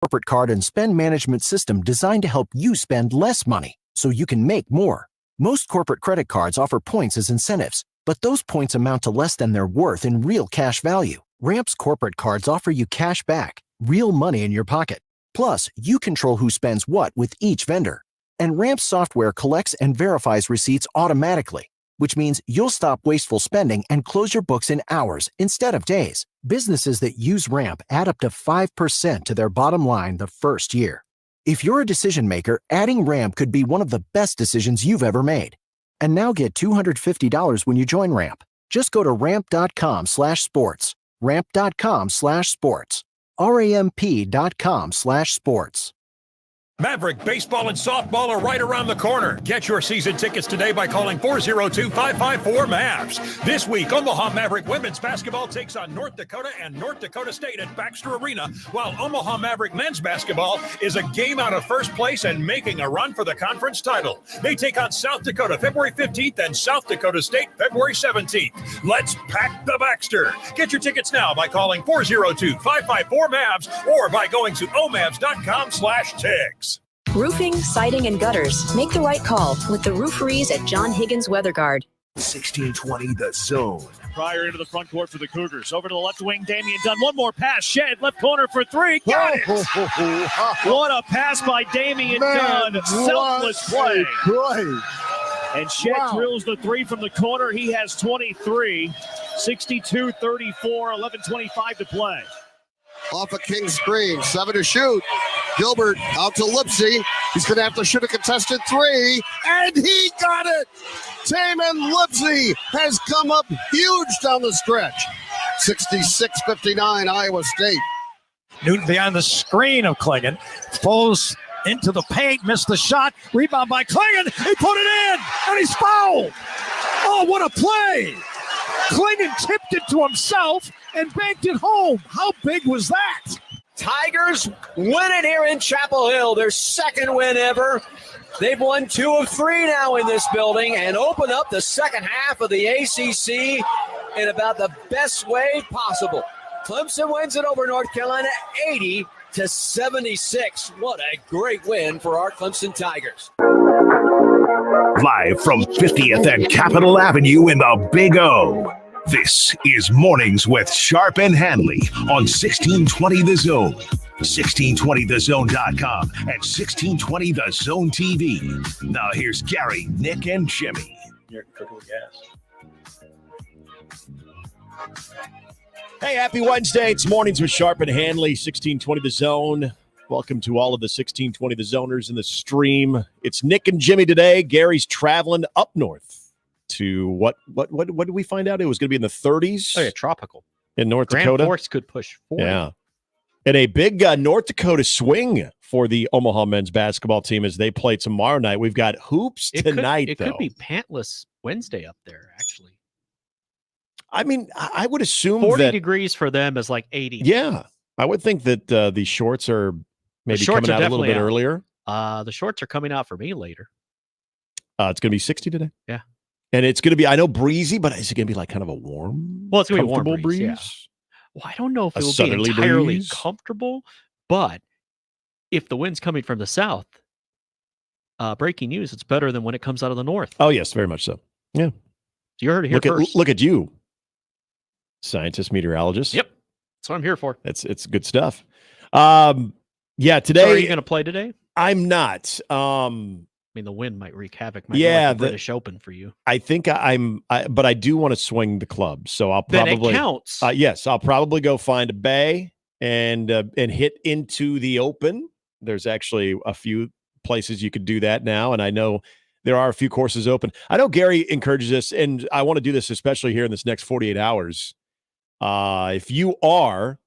corporate card and spend management system designed to help you spend less money so you can make more. Most corporate credit cards offer points as incentives, but those points amount to less than their worth in real cash value. Ramp's corporate cards offer you cash back, real money in your pocket. Plus, you control who spends what with each vendor. And Ramp's software collects and verifies receipts automatically, which means you'll stop wasteful spending and close your books in hours instead of days. Businesses that use Ramp add up to 5% to their bottom line the first year. If you're a decision maker, adding Ramp could be one of the best decisions you've ever made. And now get $250 when you join Ramp. Just go to ramp.com/sports. ramp.com/sports. ramp.com/sports. Maverick baseball and softball are right around the corner. Get your season tickets today by calling 402-554-MAVS. This week, Omaha Maverick women's basketball takes on North Dakota and North Dakota State at Baxter Arena, while Omaha Maverick men's basketball is a game out of first place and making a run for the conference title. They take on South Dakota February 15th and South Dakota State February 17th. Let's pack the Baxter. Get your tickets now by calling 402-554-MAVS or by going to omavs.com/tigs. Roofing, siding, and gutters. Make the right call with the rooferys at John Higgins Weather Guard. 1620 The Zone. Pryor into the front court for the Cougars. Over to the left wing, Damian Dunn. One more pass. Shed, left corner for three. Got it! What a pass by Damian Dunn. Selfless play. And Shed drills the three from the corner. He has 23. 62-34, 11:25 to play. Off a King's screen, 7 to shoot. Gilbert out to Lipsy. He's going to have to shoot a contested three, and he got it. Taman Lipsy has come up huge down the stretch. 66-59, Iowa State. Newton behind the screen of Klingon. Falls into the paint, missed the shot. Rebound by Klingon. He put it in, and he's fouled. Oh, what a play. Klingon tipped it to himself and banked it home. How big was that? Tigers win it here in Chapel Hill, their second win ever. They've won 2 of 3 now in this building and open up the second half of the ACC in about the best way possible. Clemson wins it over North Carolina 80-76. What a great win for our Clemson Tigers. Live from 50th and Capitol Avenue in the Big O. This is Mornings with Sharp and Handley on 1620 The Zone, 1620thezone.com, and 1620 The Zone TV. Now here's Gary, Nick, and Jimmy. You're cooking with gas. Hey, happy Wednesday. It's Mornings with Sharp and Handley, 1620 The Zone. Welcome to all of the 1620 The Zoners in the stream. It's Nick and Jimmy today. Gary's traveling up north to what did we find out? It was going to be in the 30s. Oh, yeah, tropical. In North Grand Dakota. Forks could push 40. Yeah. And a big North Dakota swing for the Omaha men's basketball team as they play tomorrow night. We've got hoops tonight, It could be pantless Wednesday up there, actually. I mean, I would assume 40 degrees for them is like 80. Yeah. I would think that the shorts are maybe coming out a little bit earlier. The shorts are coming out for me later. It's going to be 60 today. Yeah. And it's going to be, I know, breezy, but is it going to be like kind of a warm, well, it's going to be a warm breeze? Yeah. Well, I don't know if it will be entirely comfortable, but if the wind's coming from the south, breaking news, it's better than when it comes out of the north. Oh, yes, very much so. Yeah. So you heard it here first. Look at you, scientist, meteorologist. Yep. That's what I'm here for. It's good stuff. Yeah, today. So are you going to play today? I'm not. I mean, the wind might wreak havoc. Might be like the British Open for you. I think but I do want to swing the club, so I'll probably. Then it counts. Yes, I'll probably go find a bay and hit into the Open. There's actually a few places you could do that now, and I know there are a few courses open. I know Gary encourages this, and I want to do this especially here in this next 48 hours. If you are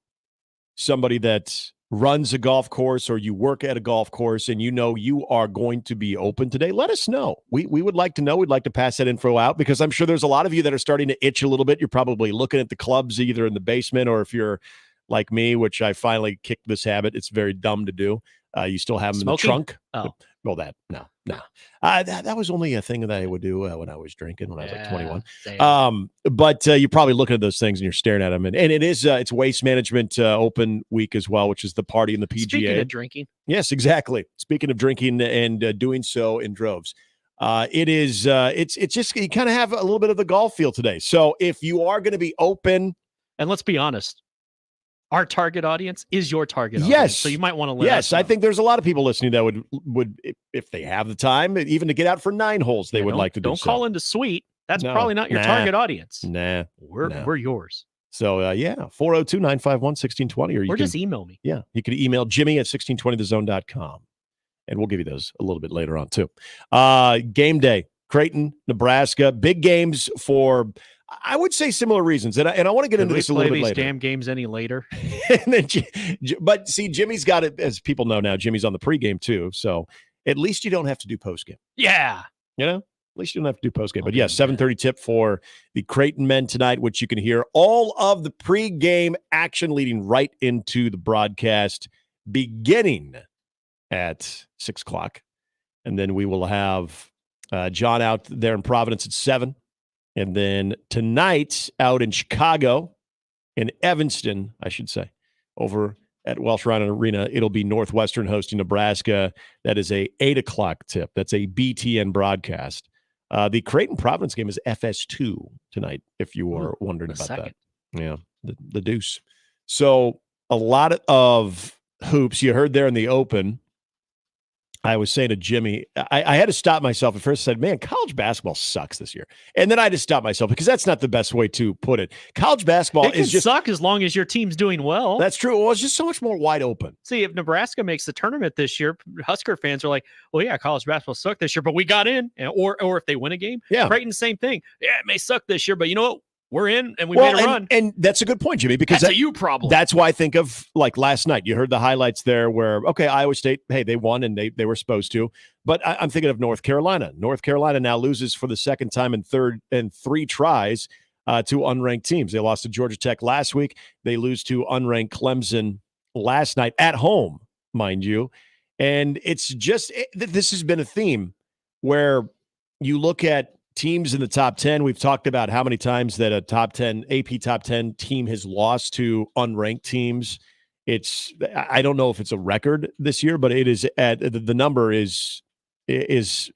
somebody that runs a golf course or you work at a golf course and you know you are going to be open today, let us know. We would like to know. We'd like to pass that info out because I'm sure there's a lot of you that are starting to itch a little bit. You're probably looking at the clubs either in the basement or if you're like me, which I finally kicked this habit. It's very dumb to do. You still have them in the trunk. Oh. Well, no. That was only a thing that I would do when I was drinking when I was like 21. But you're probably looking at those things and you're staring at them. And it is it's Waste Management Open Week as well, which is the party in the PGA. Speaking of drinking. Yes, exactly. Speaking of drinking and doing so in droves. It's just you kind of have a little bit of the golf feel today. So if you are going to be open. And let's be honest. Our target audience is your target audience. Yes. So you might want to let Yes, us know. I think there's a lot of people listening that would if they have the time, even to get out for 9 holes, they would like to do Don't so. call into suite. That's probably not your target audience. We're yours. So, 402-951-1620. Or just email me. Yeah, you can email Jimmy at 1620thezone.com. And we'll give you those a little bit later on, too. Game day, Creighton, Nebraska. Big games for... I would say similar reasons, and I want to get into this a little bit later. Damn games any later? And then, but see, Jimmy's got it, as people know now. Jimmy's on the pregame too, so at least you don't have to do postgame. Yeah, at least you don't have to do postgame. But 7:30 tip for the Creighton men tonight, which you can hear all of the pregame action leading right into the broadcast, beginning at 6:00, and then we will have John out there in Providence at 7. And then tonight out in Chicago, in Evanston, I should say, over at Welsh Ryan Arena, it'll be Northwestern hosting Nebraska. That is a 8:00 tip. That's a BTN broadcast. The Creighton Providence game is FS2 tonight, if you were wondering about that. Yeah, the deuce. So a lot of hoops. You heard there in the open. I was saying to Jimmy, I had to stop myself at first. I said, man, college basketball sucks this year. And then I just stopped myself because that's not the best way to put it. College basketball is just suck as long as your team's doing well. That's true. Well, it's just so much more wide open. See, if Nebraska makes the tournament this year, Husker fans are like, well, yeah, college basketball sucked this year, but we got in. Or if they win a game, Creighton, same thing. Yeah, it may suck this year, but you know what? We're in, and we made a run. And that's a good point, Jimmy, because that's a you problem. That's why I think of, like, last night. You heard the highlights there where, okay, Iowa State, hey, they won, and they were supposed to. But I'm thinking of North Carolina. North Carolina now loses for the second time in 3 tries to unranked teams. They lost to Georgia Tech last week. They lose to unranked Clemson last night at home, mind you. And it's just this has been a theme where you look at teams in the top 10. We've talked about how many times that a AP top 10 team has lost to unranked teams. I don't know if it's a record this year, but it is the number is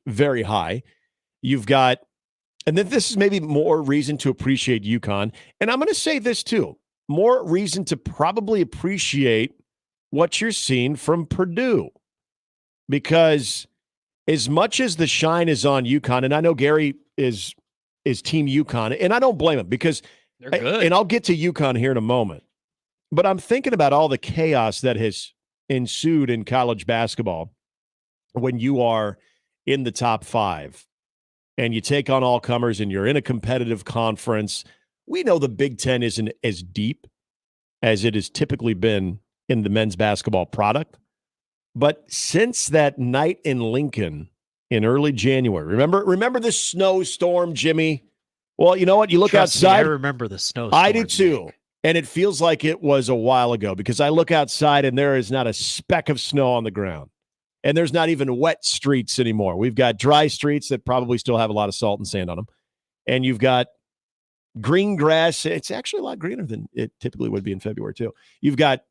very high. You've got, and then this is maybe more reason to appreciate UConn. And I'm going to say this too, more reason to probably appreciate what you're seeing from Purdue, because as much as the shine is on UConn, and I know Gary is Team UConn, and I don't blame him because they're good. And I'll get to UConn here in a moment. But I'm thinking about all the chaos that has ensued in college basketball when you are in the top 5 and you take on all comers and you're in a competitive conference. We know the Big Ten isn't as deep as it has typically been in the men's basketball product. But since that night in Lincoln in early January, remember the snowstorm, Jimmy? Well, you know what? You look outside. I remember the snowstorm. I do too. Nick. And it feels like it was a while ago because I look outside and there is not a speck of snow on the ground. And there's not even wet streets anymore. We've got dry streets that probably still have a lot of salt and sand on them. And you've got green grass. It's actually a lot greener than it typically would be in February too. You've got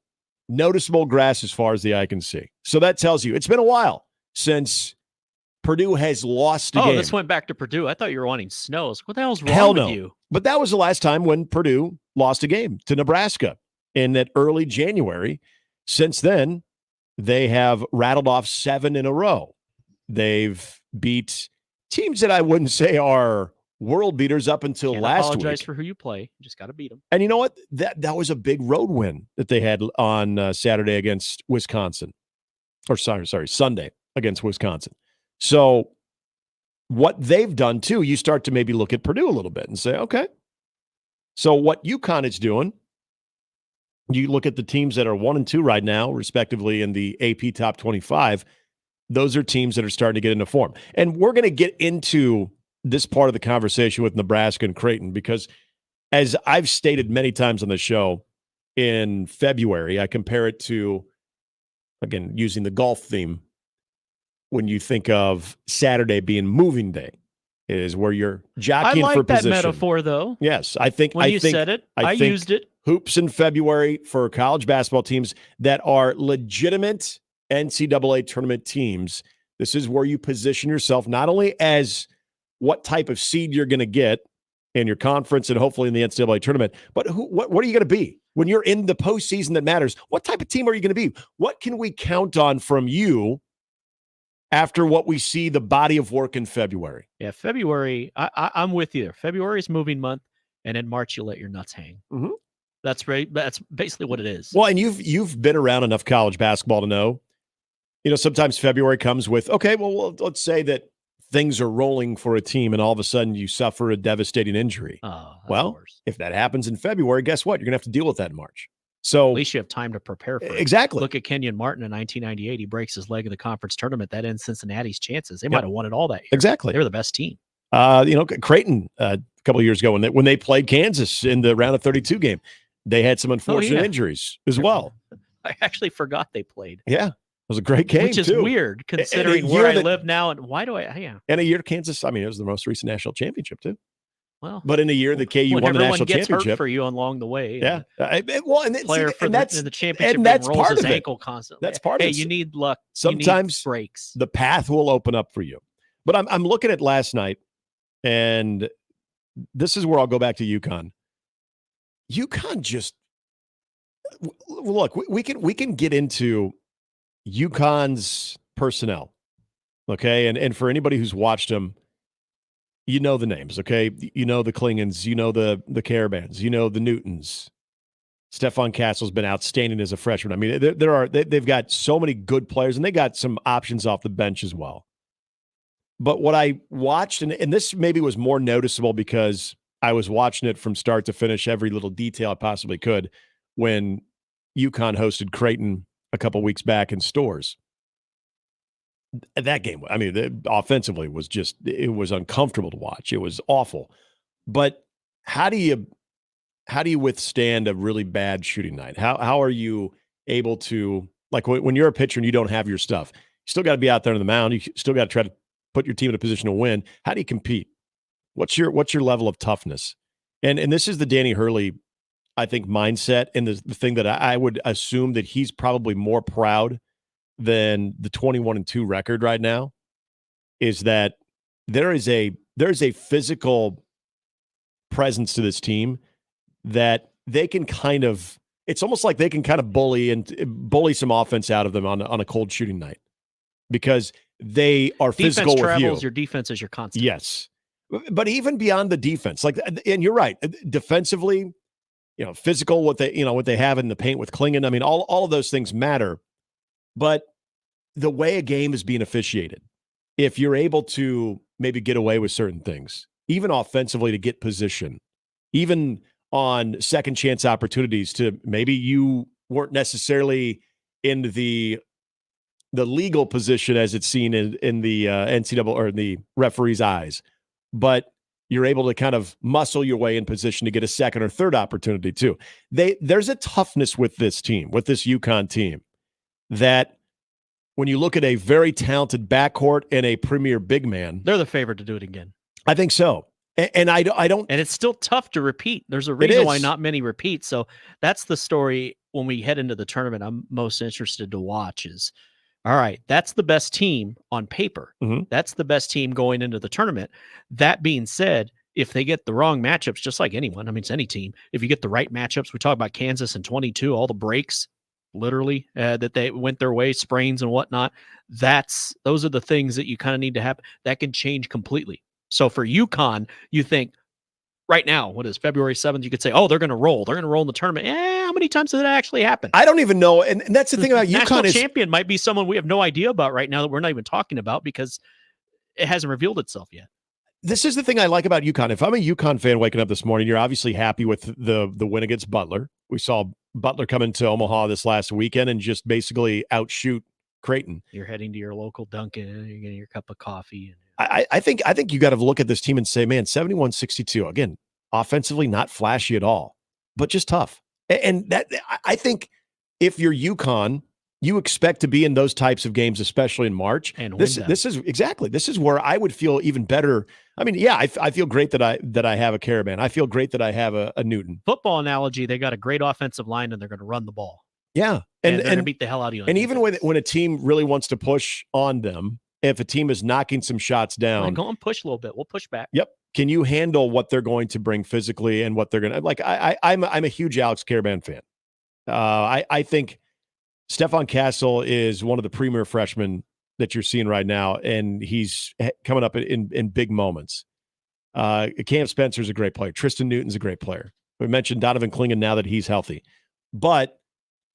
noticeable grass as far as the eye can see. So that tells you it's been a while since Purdue has lost a game. Oh, this went back to Purdue. I thought you were wanting snow. What the hell's wrong with you? But that was the last time when Purdue lost a game to Nebraska in that early January. Since then, they have rattled off 7 in a row. They've beat teams that I wouldn't say are world beaters up until last week. Apologize for who you play. You just got to beat them. And you know what? That was a big road win that they had on Saturday against Wisconsin. Or sorry, Sunday against Wisconsin. So what they've done too, you start to maybe look at Purdue a little bit and say, okay, so what UConn is doing, you look at the teams that are 1 and 2 right now, respectively, in the AP top 25. Those are teams that are starting to get into form. And we're going to get into this part of the conversation with Nebraska and Creighton because, as I've stated many times on the show, in February, I compare it to, again, using the golf theme, when you think of Saturday being moving day. It is where you're jockeying I like for that position. metaphor, though. Yes, I think when you said it, I used it. Hoops in February for college basketball teams that are legitimate NCAA tournament teams. This is where you position yourself not only as what type of seed you're going to get in your conference and hopefully in the NCAA tournament, but what are you going to be when you're in the postseason that matters? What type of team are you going to be? What can we count on from you after what we see the body of work in February? Yeah, February, I'm with you there. February is moving month, and in March you let your nuts hang. Mm-hmm. That's right. That's basically what it is. Well, and you've been around enough college basketball to know, sometimes February comes with, okay, well, let's say that things are rolling for a team and all of a sudden you suffer a devastating injury. Well, if that happens in February, guess what? You're going to have to deal with that in March. So at least you have time to prepare for it. Exactly. Look at Kenyon Martin in 1998. He breaks his leg in the conference tournament. That ends Cincinnati's chances. They might have won it all that year. Exactly. They were the best team. Creighton a couple of years ago when they played Kansas in the round of 32 game, they had some unfortunate injuries as well. I actually forgot they played. Yeah. It was a great game, which is weird considering where I live now. And why do And a year Kansas, it was the most recent national championship too. Well, but in a year that KU won the national championship hurt for you along the way. Yeah. The championship and that's rolls part his of it. ankle constantly. That's part of it. You need luck. Sometimes you need breaks. The path will open up for you. But I'm looking at last night, and this is where I'll go back to UConn. UConn just look. We can get into UConn's personnel, okay, and for anybody who's watched them. You know the names, okay? You know the Klingons, you know the Caravans, you know the Newtons. Stephon Castle's been outstanding as a freshman. I mean, they've got so many good players, and they got some options off the bench as well. But what I watched, and this maybe was more noticeable because I was watching it from start to finish, every little detail I possibly could, when UConn hosted Creighton a couple weeks back in Stores. That game, offensively it was uncomfortable to watch. It was awful. But how do you withstand a really bad shooting night? How are you able to, like when you're a pitcher and you don't have your stuff, you still got to be out there on the mound. You still got to try to put your team in a position to win. How do you compete? What's your level of toughness? And this is the Danny Hurley, I think, mindset, and the thing that I would assume that he's probably more proud than the 21-2 record right now is that there is a physical presence to this team that they can it's almost like they can kind of bully some offense out of them on a cold shooting night because they are physical with you. Defense travels, your defense is your constant. Yes. But even beyond the defense, and you're right, defensively, physical, what they have in the paint with Klingon. I mean, all of those things matter. But the way a game is being officiated, if you're able to maybe get away with certain things, even offensively to get position, even on second chance opportunities to maybe you weren't necessarily in the legal position as it's seen in the NCAA or in the referee's eyes, but you're able to kind of muscle your way in position to get a second or third opportunity too. There's a toughness with this team, with this UConn team, that when you look at a very talented backcourt and a premier big man, they're the favorite to do it again. I think so. And I don't. And it's still tough to repeat. There's a reason why not many repeat. So that's the story when we head into the tournament I'm most interested to watch is, all right, that's the best team on paper. Mm-hmm. That's the best team going into the tournament. That being said, if they get the wrong matchups, just like anyone, it's any team, if you get the right matchups, we talk about Kansas in 22, all the breaks, literally, that they went their way, sprains and whatnot. Those are the things that you kind of need to have. That can change completely. So for UConn, you think right now, what is February 7th? You could say, oh, they're going to roll. They're going to roll in the tournament. How many times did that actually happen? I don't even know. And that's the thing about UConn is champion might be someone we have no idea about right now that we're not even talking about because it hasn't revealed itself yet. This is the thing I like about UConn. If I'm a UConn fan waking up this morning, you're obviously happy with the win against Butler. We saw Butler come into Omaha this last weekend and just basically outshoot Creighton. You're heading to your local Dunkin', you're getting your cup of coffee. I think you got to look at this team and say, man, 71-62. Again, offensively not flashy at all, but just tough. And that I think if you're UConn, you expect to be in those types of games, especially in March. And this is where I would feel even better. I mean, yeah, I feel great that I have a Caravan. I feel great that I have a Newton. Football analogy, they got a great offensive line and they're going to run the ball. Yeah. And they're going to beat the hell out of you. And even when a team really wants to push on them, if a team is knocking some shots down, go and push a little bit. We'll push back. Yep. Can you handle what they're going to bring physically and what they're going to like? I'm a huge Alex Caravan fan. I think Stephon Castle is one of the premier freshmen that you're seeing right now, and he's coming up in big moments. Cam Spencer's a great player. Tristan Newton's a great player. We mentioned Donovan Clingan now that he's healthy. But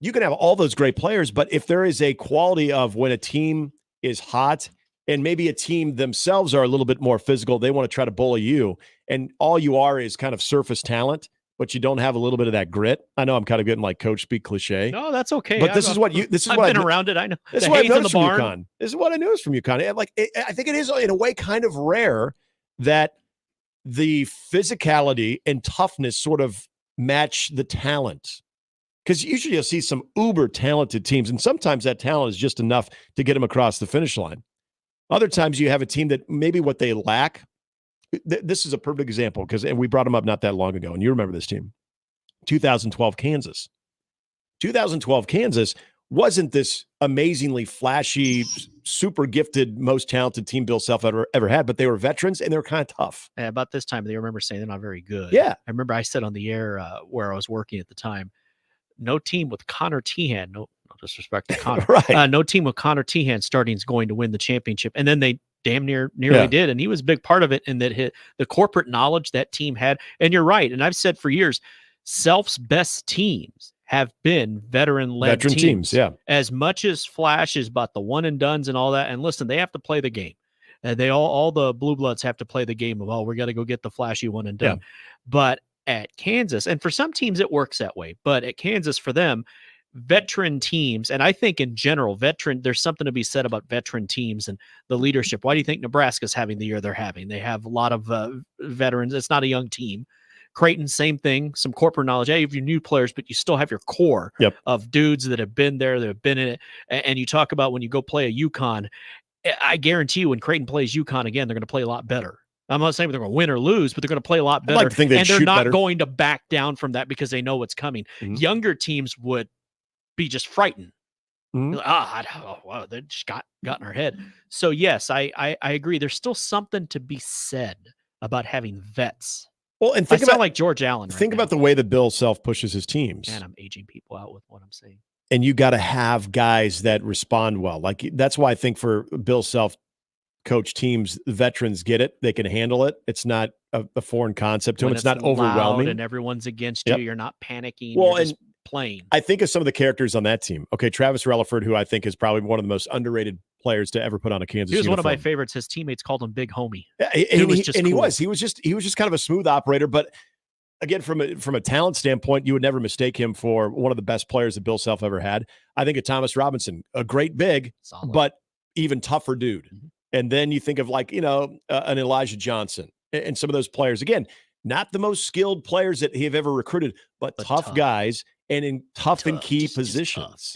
you can have all those great players, but if there is a quality of when a team is hot and maybe a team themselves are a little bit more physical, they want to try to bully you, and all you are is kind of surface talent, but you don't have a little bit of that grit. I know I'm kind of getting like coach speak cliche. No, that's okay. But I've been around it. I know. This is what I noticed from UConn. This is what I noticed from UConn. I think it is in a way kind of rare that the physicality and toughness sort of match the talent. Because usually you'll see some uber talented teams, and sometimes that talent is just enough to get them across the finish line. Other times you have a team that maybe what they lack. This is a perfect example and we brought them up not that long ago, and you remember this team. 2012 Kansas. 2012 Kansas wasn't this amazingly flashy, super gifted, most talented team Bill Self ever had, but they were veterans and they were kind of tough. Yeah, about this time, they remember saying they're not very good. Yeah. I remember I said on the air where I was working at the time, no team with Connor Tehan, no disrespect to Connor, right. No team with Connor Tehan starting is going to win the championship. And then they damn nearly did. And he was a big part of it in that the corporate knowledge that team had. And you're right. And I've said for years, Self's best teams have been veteran-led teams. Yeah. As much as Flash is about the one and dones and all that. And listen, they have to play the game. They all the blue bloods have to play the game of, we got to go get the flashy one and done. Yeah. But at Kansas, and for some teams it works that way, but at Kansas, for them, veteran teams, and I think in general, there's something to be said about veteran teams and the leadership. Why do you think Nebraska's having the year they're having? They have a lot of veterans. It's not a young team. Creighton, same thing, some corporate knowledge. Yeah, you have your new players, but you still have your core of dudes that have been there, that have been in it. And you talk about when you go play a UConn, I guarantee you when Creighton plays UConn again, they're going to play a lot better. I'm not saying they're going to win or lose, but they're going to play a lot better. I'd like to think and they're not better. going to back down from that because they know what's coming. Mm-hmm. Younger teams would be just frightened. Mm-hmm. They just got in our head. So yes, I agree. There's still something to be said about having vets. Well, and I sound like George Allen. Think about the way that Bill Self pushes his teams. And I'm aging people out with what I'm saying. And you got to have guys that respond well. Like that's why I think for Bill Self coach teams, veterans get it. They can handle it. It's not a foreign concept to them. It's not overwhelming. And everyone's against you. You're not panicking. Well, you're just playing. I think of some of the characters on that team. Okay, Travis Relaford, who I think is probably one of the most underrated players to ever put on a Kansas uniform. He was one of my favorites. His teammates called him Big Homie. He was just kind of a smooth operator. But again, from a talent standpoint, you would never mistake him for one of the best players that Bill Self ever had. I think of Thomas Robinson, a great big, but even tougher dude. Mm-hmm. And then you think of an Elijah Johnson and some of those players. Again, not the most skilled players that he have ever recruited, but tough guys and in tough and key positions.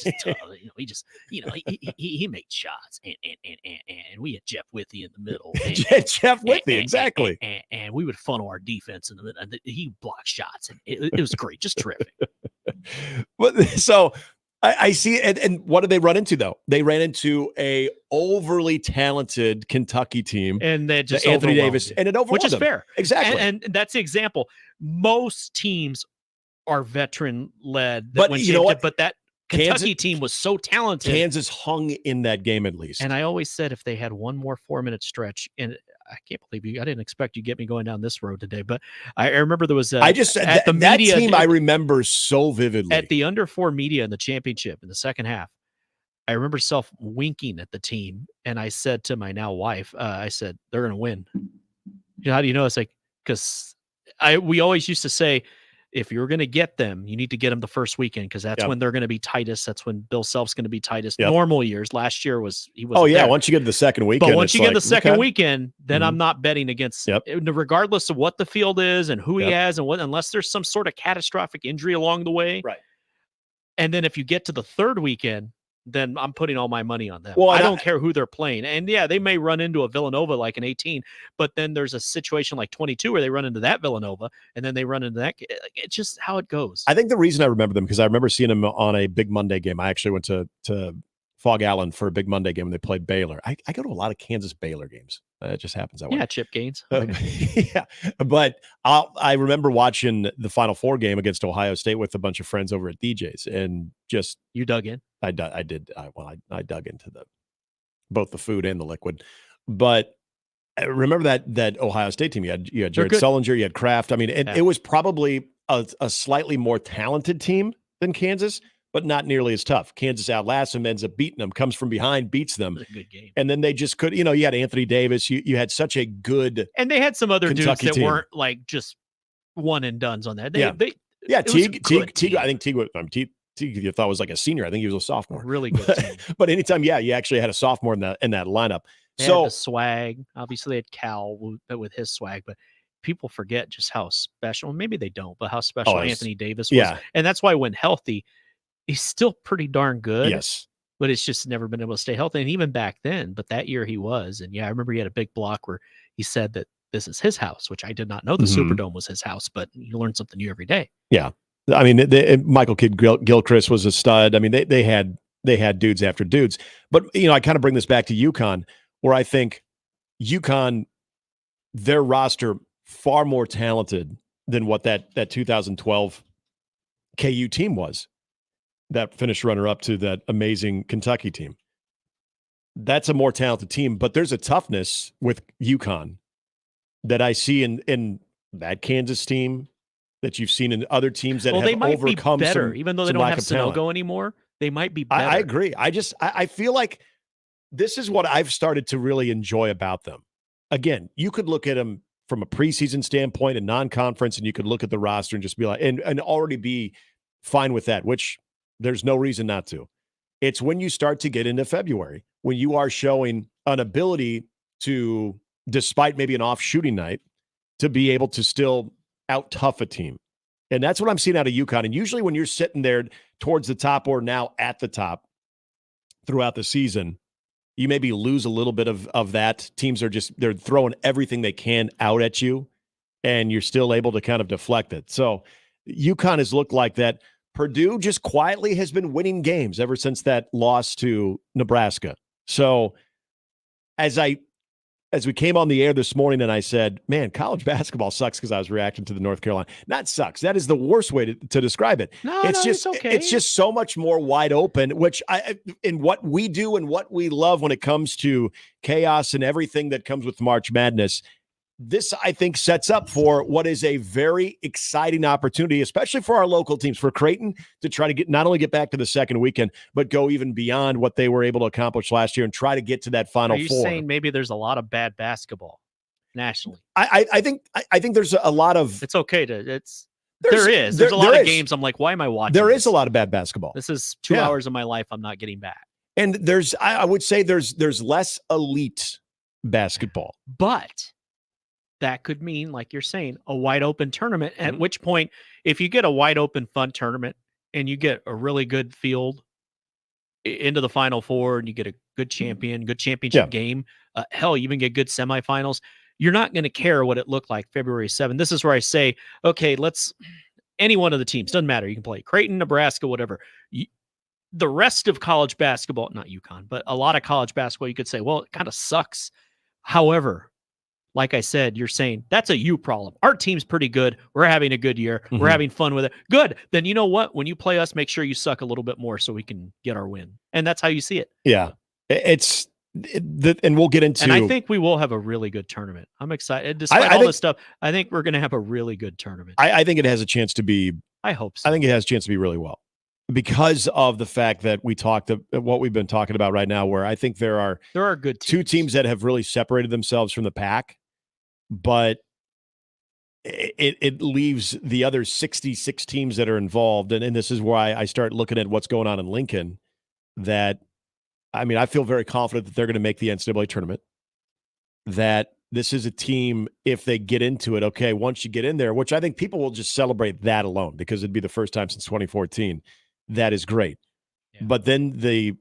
Just tough. He made shots, and we had Jeff Withy in the middle. And, Jeff Withy, exactly. And we would funnel our defense in the middle. And he blocked shots, and it was great, just terrific. So I see it. And what did they run into, though? They ran into a overly talented Kentucky team. And they just Anthony Davis. And it overwhelmed which is them. fair. Exactly. And that's the example. Most teams are veteran-led. But you know what? But that Kentucky team was so talented. Kansas hung in that game at least. And I always said if they had one more 4-minute stretch, and I can't believe you. I didn't expect you to get me going down this road today, but I remember there was I just at the that media team I remember so vividly at the under 4 media in the championship in the second half. I remember Self winking at the team, and I said to my now wife, I said they're going to win. How do you know? It's like because we always used to say, if you're going to get them, you need to get them the first weekend because that's when they're going to be tightest. That's when Bill Self's going to be tightest. Normal years, last year he was. Oh yeah, once you get the second weekend, but once you get the second weekend, then I'm not betting against. Regardless of what the field is and who he has and what, unless there's some sort of catastrophic injury along the way. Right. And then if you get to the third weekend, then I'm putting all my money on them. Well, I don't care who they're playing. And yeah, they may run into a Villanova like an 18, but then there's a situation like 22 where they run into that Villanova and then they run into that. It's just how it goes. I think the reason I remember them, because I remember seeing them on a Big Monday game. I actually went to Fog Allen for a Big Monday game when they played Baylor. I go to a lot of Kansas Baylor games. It just happens that way. Yeah, Chip Gaines. Okay. Yeah, but I remember watching the Final Four game against Ohio State with a bunch of friends over at DJ's, and just you dug in. I did. I dug into both the food and the liquid, but I remember that Ohio State team. You had Jared Sullinger, you had Kraft. I mean, it was probably a slightly more talented team than Kansas, but not nearly as tough. Kansas outlasts them, ends up beating them, comes from behind, beats them. It was a good game. And then they just could, you had Anthony Davis. You had such a good and they had some other Kentucky dudes that team. Weren't like just one and dones on that. Teague. I think Teague you thought was like a senior. I think he was a sophomore. Really good team. But anytime, you actually had a sophomore in that lineup. They had the swag. Obviously, they had Cal with his swag, but people forget just how special. Maybe they don't, but how special Anthony Davis was. Yeah. And that's why when healthy, he's still pretty darn good. Yes. But it's just never been able to stay healthy. And even back then, but that year he was. And I remember he had a big block where he said that this is his house, which I did not know the Superdome was his house, but you learn something new every day. Yeah. I mean, Michael Kidd-Gilchrist was a stud. I mean, they had dudes after dudes. But, I kind of bring this back to UConn, where I think UConn, their roster, far more talented than what that 2012 KU team was that finished runner-up to that amazing Kentucky team. That's a more talented team, but there's a toughness with UConn that I see in that Kansas team that you've seen in other teams that have they might overcome be better, some, even though they some don't lack have of talent. Sunogo anymore. They might be better. I agree. I feel like this is what I've started to really enjoy about them. Again, you could look at them from a preseason standpoint and non-conference, and you could look at the roster and just be like, and already be fine with that, which there's no reason not to. It's when you start to get into February, when you are showing an ability to, despite maybe an off shooting night, to be able to still out-tough a team. And that's what I'm seeing out of UConn. And usually when you're sitting there towards the top or now at the top throughout the season, you maybe lose a little bit of that. Teams are they're throwing everything they can out at you, and you're still able to kind of deflect it. So UConn has looked like that. Purdue just quietly has been winning games ever since that loss to Nebraska. So as we came on the air this morning and I said, man, college basketball sucks, because I was reacting to the North Carolina. Not sucks. That is the worst way to describe it. It's okay. It's just so much more wide open, which in what we do and what we love when it comes to chaos and everything that comes with March Madness. This, I think, sets up for what is a very exciting opportunity, especially for our local teams, for Creighton to try to not only get back to the second weekend, but go even beyond what they were able to accomplish last year and try to get to that Final Four. Are you saying maybe there's a lot of bad basketball nationally? I think there's a lot of. It's okay to. There's a lot of games. I'm like, why am I watching? There is a lot of bad basketball. This is 2 hours of my life I'm not getting back. And I would say there's less elite basketball, but that could mean, like you're saying, a wide open tournament, at which point, if you get a wide open fun tournament and you get a really good field into the Final Four and you get a good championship game, hell, you even get good semifinals, you're not going to care what it looked like February 7th. This is where I say, okay, any one of the teams, doesn't matter. You can play Creighton, Nebraska, whatever. The rest of college basketball, not UConn, but a lot of college basketball, you could say, well, it kind of sucks. However, like I said, you're saying that's a you problem. Our team's pretty good. We're having a good year. We're having fun with it. Good. Then you know what? When you play us, make sure you suck a little bit more so we can get our win. And that's how you see it. Yeah. And we'll get into. And I think we will have a really good tournament. I'm excited. Despite all this stuff, I think we're going to have a really good tournament. I think it has a chance to be. I hope so. I think it has a chance to be really well, because of the fact that we talked what we've been talking about right now, where I think there are good teams. Two teams that have really separated themselves from the pack, but it leaves the other 66 teams that are involved. And this is why I start looking at what's going on in Lincoln. I feel very confident that they're going to make the NCAA tournament, that this is a team, if they get into it, okay, once you get in there, which I think people will just celebrate that alone, because it'd be the first time since 2014 that is great. Yeah. But then the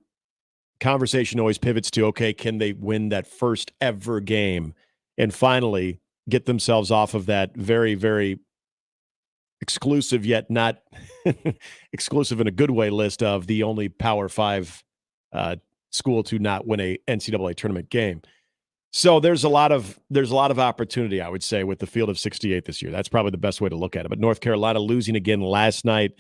conversation always pivots to, okay, can they win that first ever game and finally get themselves off of that very, very exclusive yet not exclusive in a good way list of the only Power 5 school to not win a NCAA tournament game. So there's a lot of opportunity, I would say, with the field of 68 this year. That's probably the best way to look at it. But North Carolina losing again last night,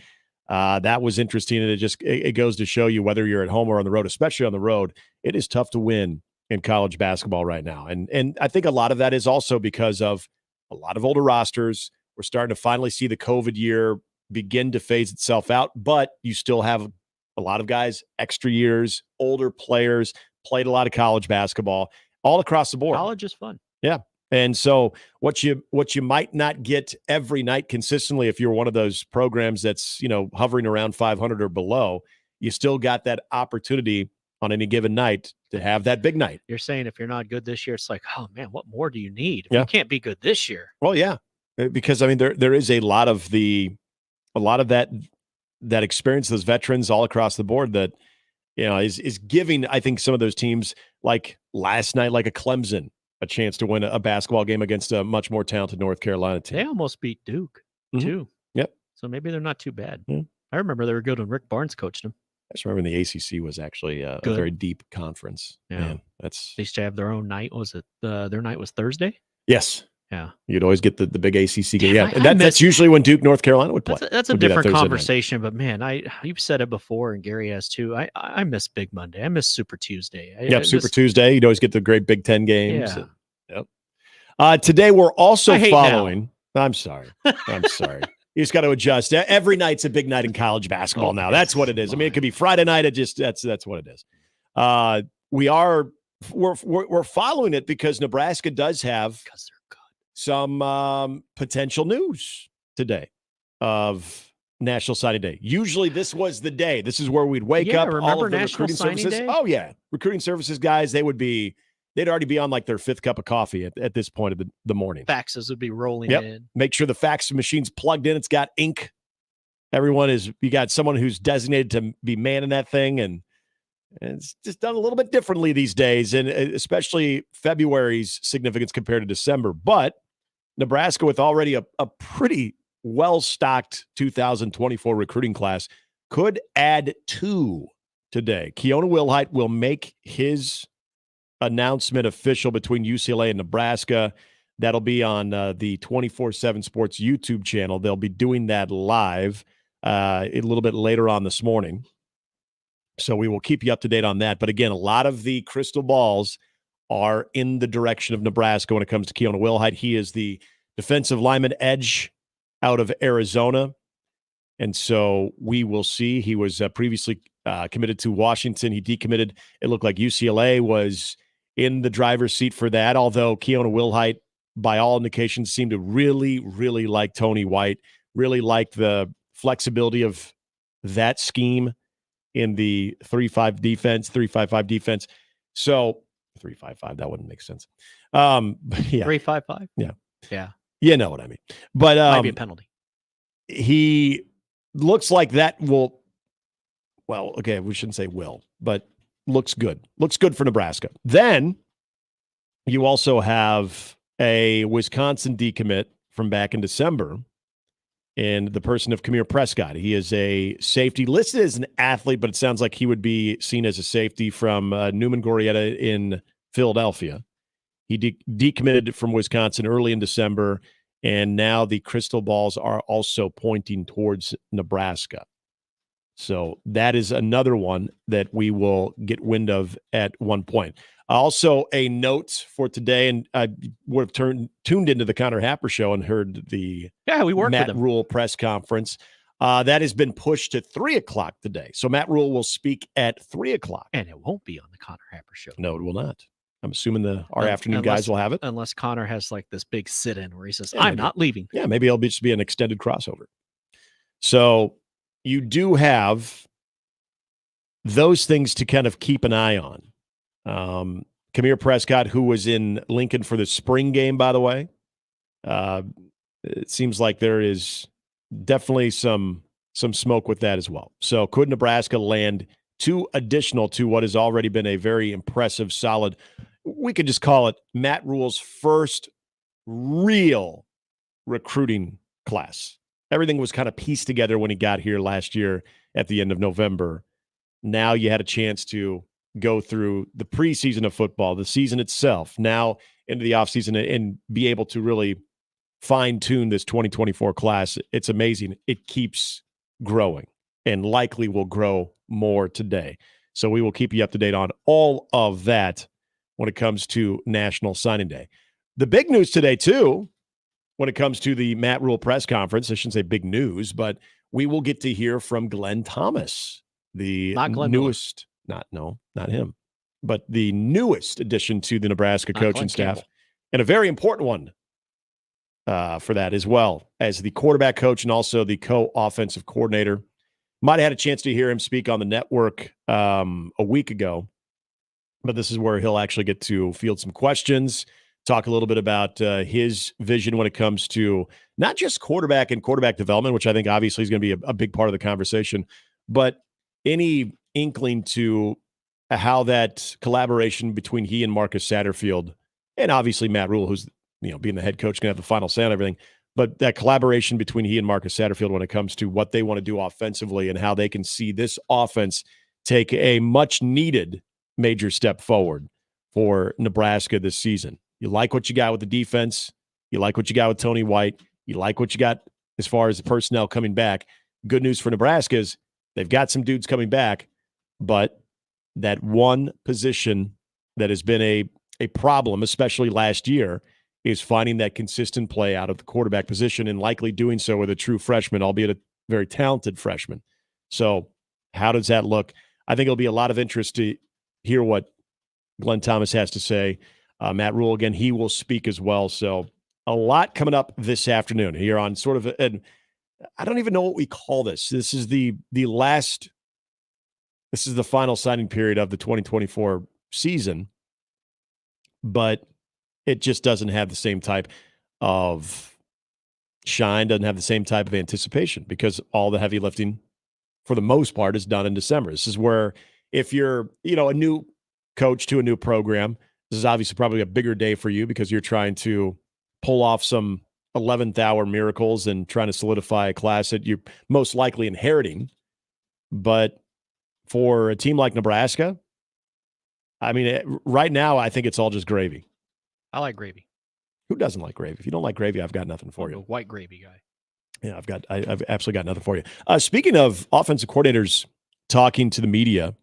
that was interesting. And it goes to show you, whether you're at home or on the road, especially on the road, it is tough to win in college basketball right now. And I think a lot of that is also because of a lot of older rosters. We're starting to finally see the COVID year begin to phase itself out, but you still have a lot of guys, extra years, older players, played a lot of college basketball all across the board. College is fun. Yeah. And so what you might not get every night consistently, if you're one of those programs that's, hovering around 500 or below, you still got that opportunity on any given night to have that big night. You're saying if you're not good this year, it's like, oh man, what more do you need? Yeah. You can't be good this year. Well, yeah, because there is a lot of that experience, those veterans all across the board that, is giving, I think, some of those teams like last night, like a Clemson, a chance to win a basketball game against a much more talented North Carolina team. They almost beat Duke too. Yep. So maybe they're not too bad. Yeah. I remember they were good when Rick Barnes coached them. I just remember the ACC was actually a very deep conference. Yeah. Man, They used to have their own night. Was it their night was Thursday? Yes. Yeah. You'd always get the big ACC game. Yeah. I And that's usually when Duke, North Carolina would play. That's a Would be that different Thursday night. conversation, but man, you've said it before, and Gary has too. I miss Big Monday. I miss Super Tuesday. Super Tuesday. You'd always get the great Big Ten games. Yeah. Yep. Today we're also I hate following. I'm sorry. You just got to adjust. Every night's a big night in college basketball now. That's what it is. I mean, it could be Friday night. That's what it is. We're following it because Nebraska does have some potential news today of National Signing Day. Usually this was the day. This is where we'd wake up. Remember all of the National recruiting Signing services. Day? Oh yeah. Recruiting services guys, they'd already be on like their fifth cup of coffee at this point of the morning. Faxes would be rolling Yep. in. Make sure the fax machine's plugged in. It's got ink. You got someone who's designated to be manning that thing, and it's just done a little bit differently these days, and especially February's significance compared to December. But Nebraska, with already a pretty well-stocked 2024 recruiting class, could add 2 today. Keona Wilhite will make his announcement official between UCLA and Nebraska. That'll be on the 24/7 Sports YouTube channel. They'll be doing that live a little bit later on this morning. So we will keep you up to date on that. But again, a lot of the crystal balls are in the direction of Nebraska when it comes to Keona Wilhite. He is the defensive lineman edge out of Arizona. And so we will see. He was previously committed to Washington. He decommitted. It looked like UCLA was in the driver's seat for that, although Keona Wilhite, by all indications, seemed to really, really like Tony White, really like the flexibility of that scheme in the 3-5 defense, 3-5-5 defense. So 3-5-5, that wouldn't make sense. Yeah. 3-5-5? Yeah. Yeah. You know what I mean. But might be a penalty. He looks like that will, well, okay, we shouldn't say will, but looks good. Looks good for Nebraska. Then you also have a Wisconsin decommit from back in December in the person of Kamir Prescott. He is a safety listed as an athlete, but it sounds like he would be seen as a safety from Newman Gorietta in Philadelphia. He decommitted from Wisconsin early in December, and now the crystal balls are also pointing towards Nebraska. So that is another one that we will get wind of at one point. Also, a note for today, and I would have tuned into the Connor Happer show and heard the we worked Matt with him. Rule press conference. That has been pushed to 3:00 today. So Matt Rule will speak at 3:00. And it won't be on the Connor Happer show. No, it will not. I'm assuming our afternoon guys will have it. Unless Connor has like this big sit-in where he says, I'm maybe. not leaving. Yeah, maybe it'll just be an extended crossover. So you do have those things to kind of keep an eye on. Kamir Prescott, who was in Lincoln for the spring game, by the way. It seems like there is definitely some some smoke with that as well. So could Nebraska land 2 additional to what has already been a very impressive, solid, we could just call it Matt Rule's first real recruiting class. Everything was kind of pieced together when he got here last year at the end of November. Now you had a chance to go through the preseason of football, the season itself, now into the offseason, and be able to really fine-tune this 2024 class. It's amazing. It keeps growing and likely will grow more today. So we will keep you up to date on all of that when it comes to National Signing Day. The big news today, too, when it comes to the Matt Rule press conference, I shouldn't say big news, but we will get to hear from Glenn Thomas, the newest, not him, but the newest addition to the Nebraska coaching staff, and a very important one for that, as well as the quarterback coach and also the co-offensive coordinator. Might have had a chance to hear him speak on the network a week ago, but this is where he'll actually get to field some questions, talk a little bit about his vision when it comes to not just quarterback and quarterback development, which I think obviously is going to be a big part of the conversation, but any inkling to how that collaboration between he and Marcus Satterfield, and obviously Matt Rule, who's being the head coach, going to have the final say on everything, but that collaboration between he and Marcus Satterfield when it comes to what they want to do offensively and how they can see this offense take a much-needed major step forward for Nebraska this season. You like what you got with the defense. You like what you got with Tony White. You like what you got as far as the personnel coming back. Good news for Nebraska is they've got some dudes coming back, but that one position that has been a problem, especially last year, is finding that consistent play out of the quarterback position and likely doing so with a true freshman, albeit a very talented freshman. So how does that look? I think it'll be a lot of interest to hear what Glenn Thomas has to say. Matt Rule, again, he will speak as well. So a lot coming up this afternoon here on sort of an, I don't even know what we call this. This is the final signing period of the 2024 season, but it just doesn't have the same type of shine, doesn't have the same type of anticipation because all the heavy lifting, for the most part, is done in December. This is where if you're, a new coach to a new program, this is obviously probably a bigger day for you because you're trying to pull off some 11th hour miracles and trying to solidify a class that you're most likely inheriting. But for a team like Nebraska, I mean, right now, I think it's all just gravy. I like gravy. Who doesn't like gravy? If you don't like gravy, I've got nothing for you. I'm a white gravy guy. Yeah, I've absolutely got nothing for you. Speaking of offensive coordinators talking to the media,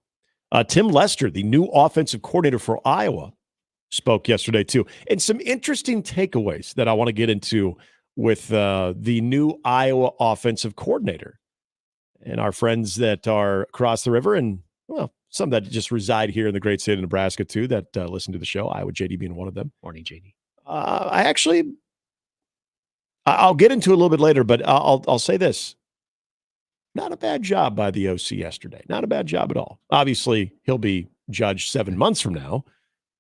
Tim Lester, the new offensive coordinator for Iowa, spoke yesterday too. And some interesting takeaways that I want to get into with the new Iowa offensive coordinator and our friends that are across the river and, well, some that just reside here in the great state of Nebraska too, that listen to the show, Iowa JD being one of them. Morning, JD. I'll get into it a little bit later, but I'll say this. Not a bad job by the OC yesterday. Not a bad job at all. Obviously, he'll be judged 7 months from now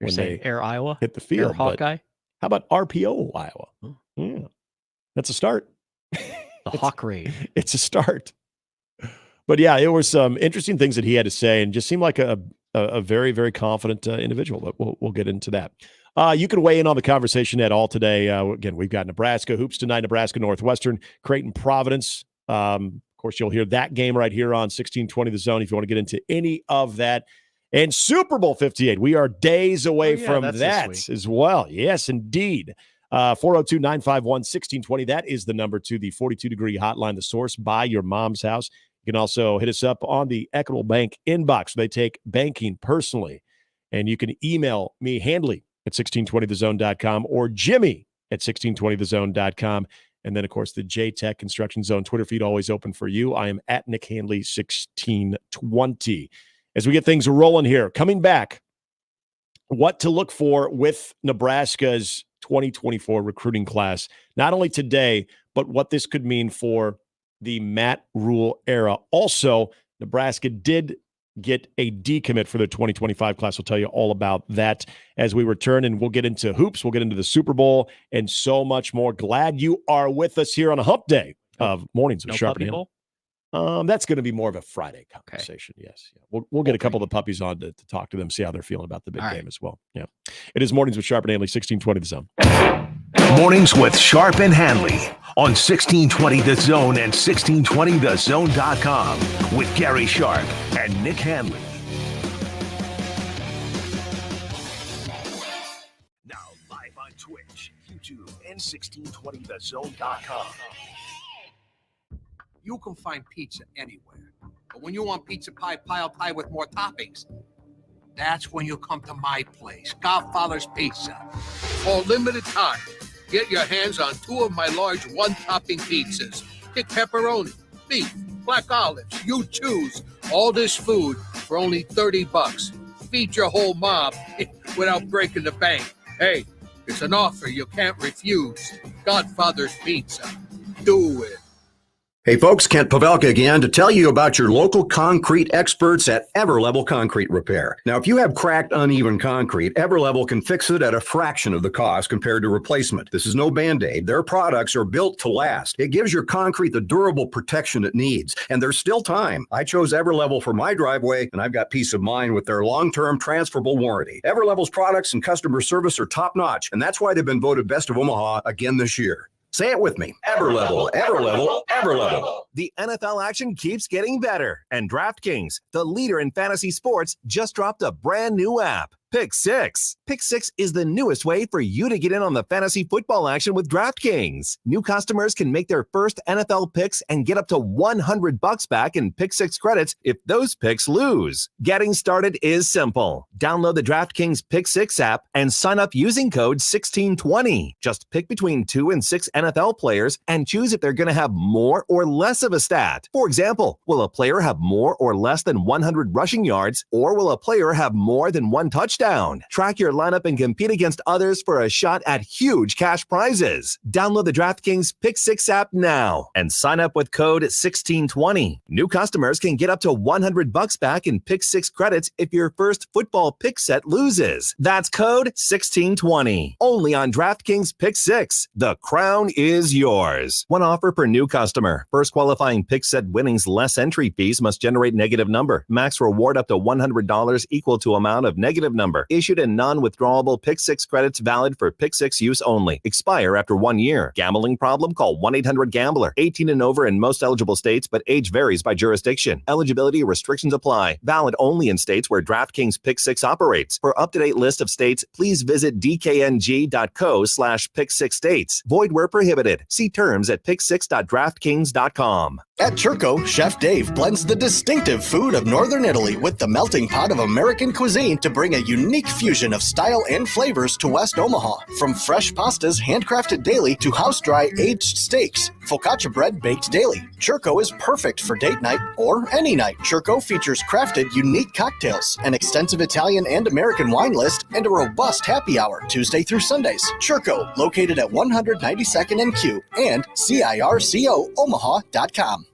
when they Air Iowa hit the field. Air Hawkeye. How about RPO Iowa? Oh. Yeah, that's a start. The Hawk Raid. It's a start. But yeah, it were some interesting things that he had to say, and just seemed like a very, very confident individual. But we'll get into that. You can weigh in on the conversation at all today. Again, we've got Nebraska hoops tonight, Nebraska Northwestern, Creighton Providence. Of course, you'll hear that game right here on 1620 The Zone if you want to get into any of that. And Super Bowl 58, we are days away from that as well. Yes, indeed. 402-951-1620. That is the number to the 42-degree hotline, The Source, by your mom's house. You can also hit us up on the Equitable Bank inbox. They take banking personally. And you can email me, Handley, at 1620thezone.com or Jimmy at 1620thezone.com. And then, of course, the J-Tech Construction Zone Twitter feed always open for you. I am at Nick Handley 1620. As we get things rolling here, coming back, what to look for with Nebraska's 2024 recruiting class, not only today, but what this could mean for the Matt Rule era. Also, Nebraska did get a decommit for the 2025 class. We'll tell you all about that as we return, and we'll get into hoops. We'll get into the Super Bowl and so much more. Glad you are with us here on a hump day of Mornings with Sharp and Handley. That's going to be more of a Friday conversation. Okay. Yes. Yeah. We'll get a couple of the puppies on to talk to them, see how they're feeling about the big game as well. Yeah. It is Mornings with Sharp and Handley, 1620 The Zone. Mornings with Sharp and Handley on 1620 The Zone and 1620thezone.com with Gary Sharp and Nick Handley. Now live on Twitch, YouTube, and 1620thezone.com. You can find pizza anywhere. But when you want pizza pie, piled high with more toppings, that's when you come to my place, Godfather's Pizza. For a limited time, get your hands on 2 of my large one-topping pizzas. Pick pepperoni, beef, black olives, you choose. All this food for only $30. Feed your whole mob without breaking the bank. Hey, it's an offer you can't refuse. Godfather's Pizza. Do it. Hey folks, Kent Pavelka again to tell you about your local concrete experts at Everlevel Concrete Repair. Now, if you have cracked, uneven concrete, Everlevel can fix it at a fraction of the cost compared to replacement. This is no Band-Aid. Their products are built to last. It gives your concrete the durable protection it needs, and there's still time. I chose Everlevel for my driveway, and I've got peace of mind with their long-term transferable warranty. Everlevel's products and customer service are top-notch, and that's why they've been voted Best of Omaha again this year. Say it with me. Everlevel, Everlevel, Everlevel. The NFL action keeps getting better, and DraftKings, the leader in fantasy sports, just dropped a brand new app. Pick Six. Pick Six is the newest way for you to get in on the fantasy football action with DraftKings. New customers can make their first NFL picks and get up to $100 back in Pick Six credits if those picks lose. Getting started is simple. Download the DraftKings Pick Six app and sign up using code 1620. Just pick between 2 and 6 NFL players and choose if they're going to have more or less of a stat. For example, will a player have more or less than 100 rushing yards, or will a player have more than 1 touchdown? Track your lineup and compete against others for a shot at huge cash prizes. Download the DraftKings Pick Six app now and sign up with code 1620. New customers can get up to $100 back in Pick Six credits if your first football pick set loses. That's code 1620. Only on DraftKings Pick Six. The crown is yours. One offer per new customer. First qualifying pick set winnings less entry fees must generate negative number. Max reward up to $100 equal to amount of negative number. Issued in non-withdrawable Pick Six credits valid for Pick Six use only. Expire after 1 year. Gambling problem? Call 1-800-GAMBLER. 18 and over in most eligible states, but age varies by jurisdiction. Eligibility restrictions apply. Valid only in states where DraftKings Pick Six operates. For up-to-date list of states, please visit dkng.co/pick6states. Void where prohibited. See terms at pick6.draftkings.com. At Churco, Chef Dave blends the distinctive food of Northern Italy with the melting pot of American cuisine to bring a unique fusion of style and flavors to West Omaha. From fresh pastas handcrafted daily to house-dry aged steaks, focaccia bread baked daily. Churco is perfect for date night or any night. Churco features crafted unique cocktails, an extensive Italian and American wine list, and a robust happy hour Tuesday through Sundays. Churco, located at 192nd and Q and CIRCOOmaha.com.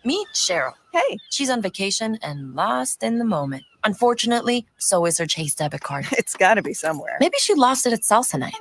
Meet Cheryl. Hey. She's on vacation and lost in the moment. Unfortunately, so is her Chase debit card. It's got to be somewhere. Maybe she lost it at salsa night.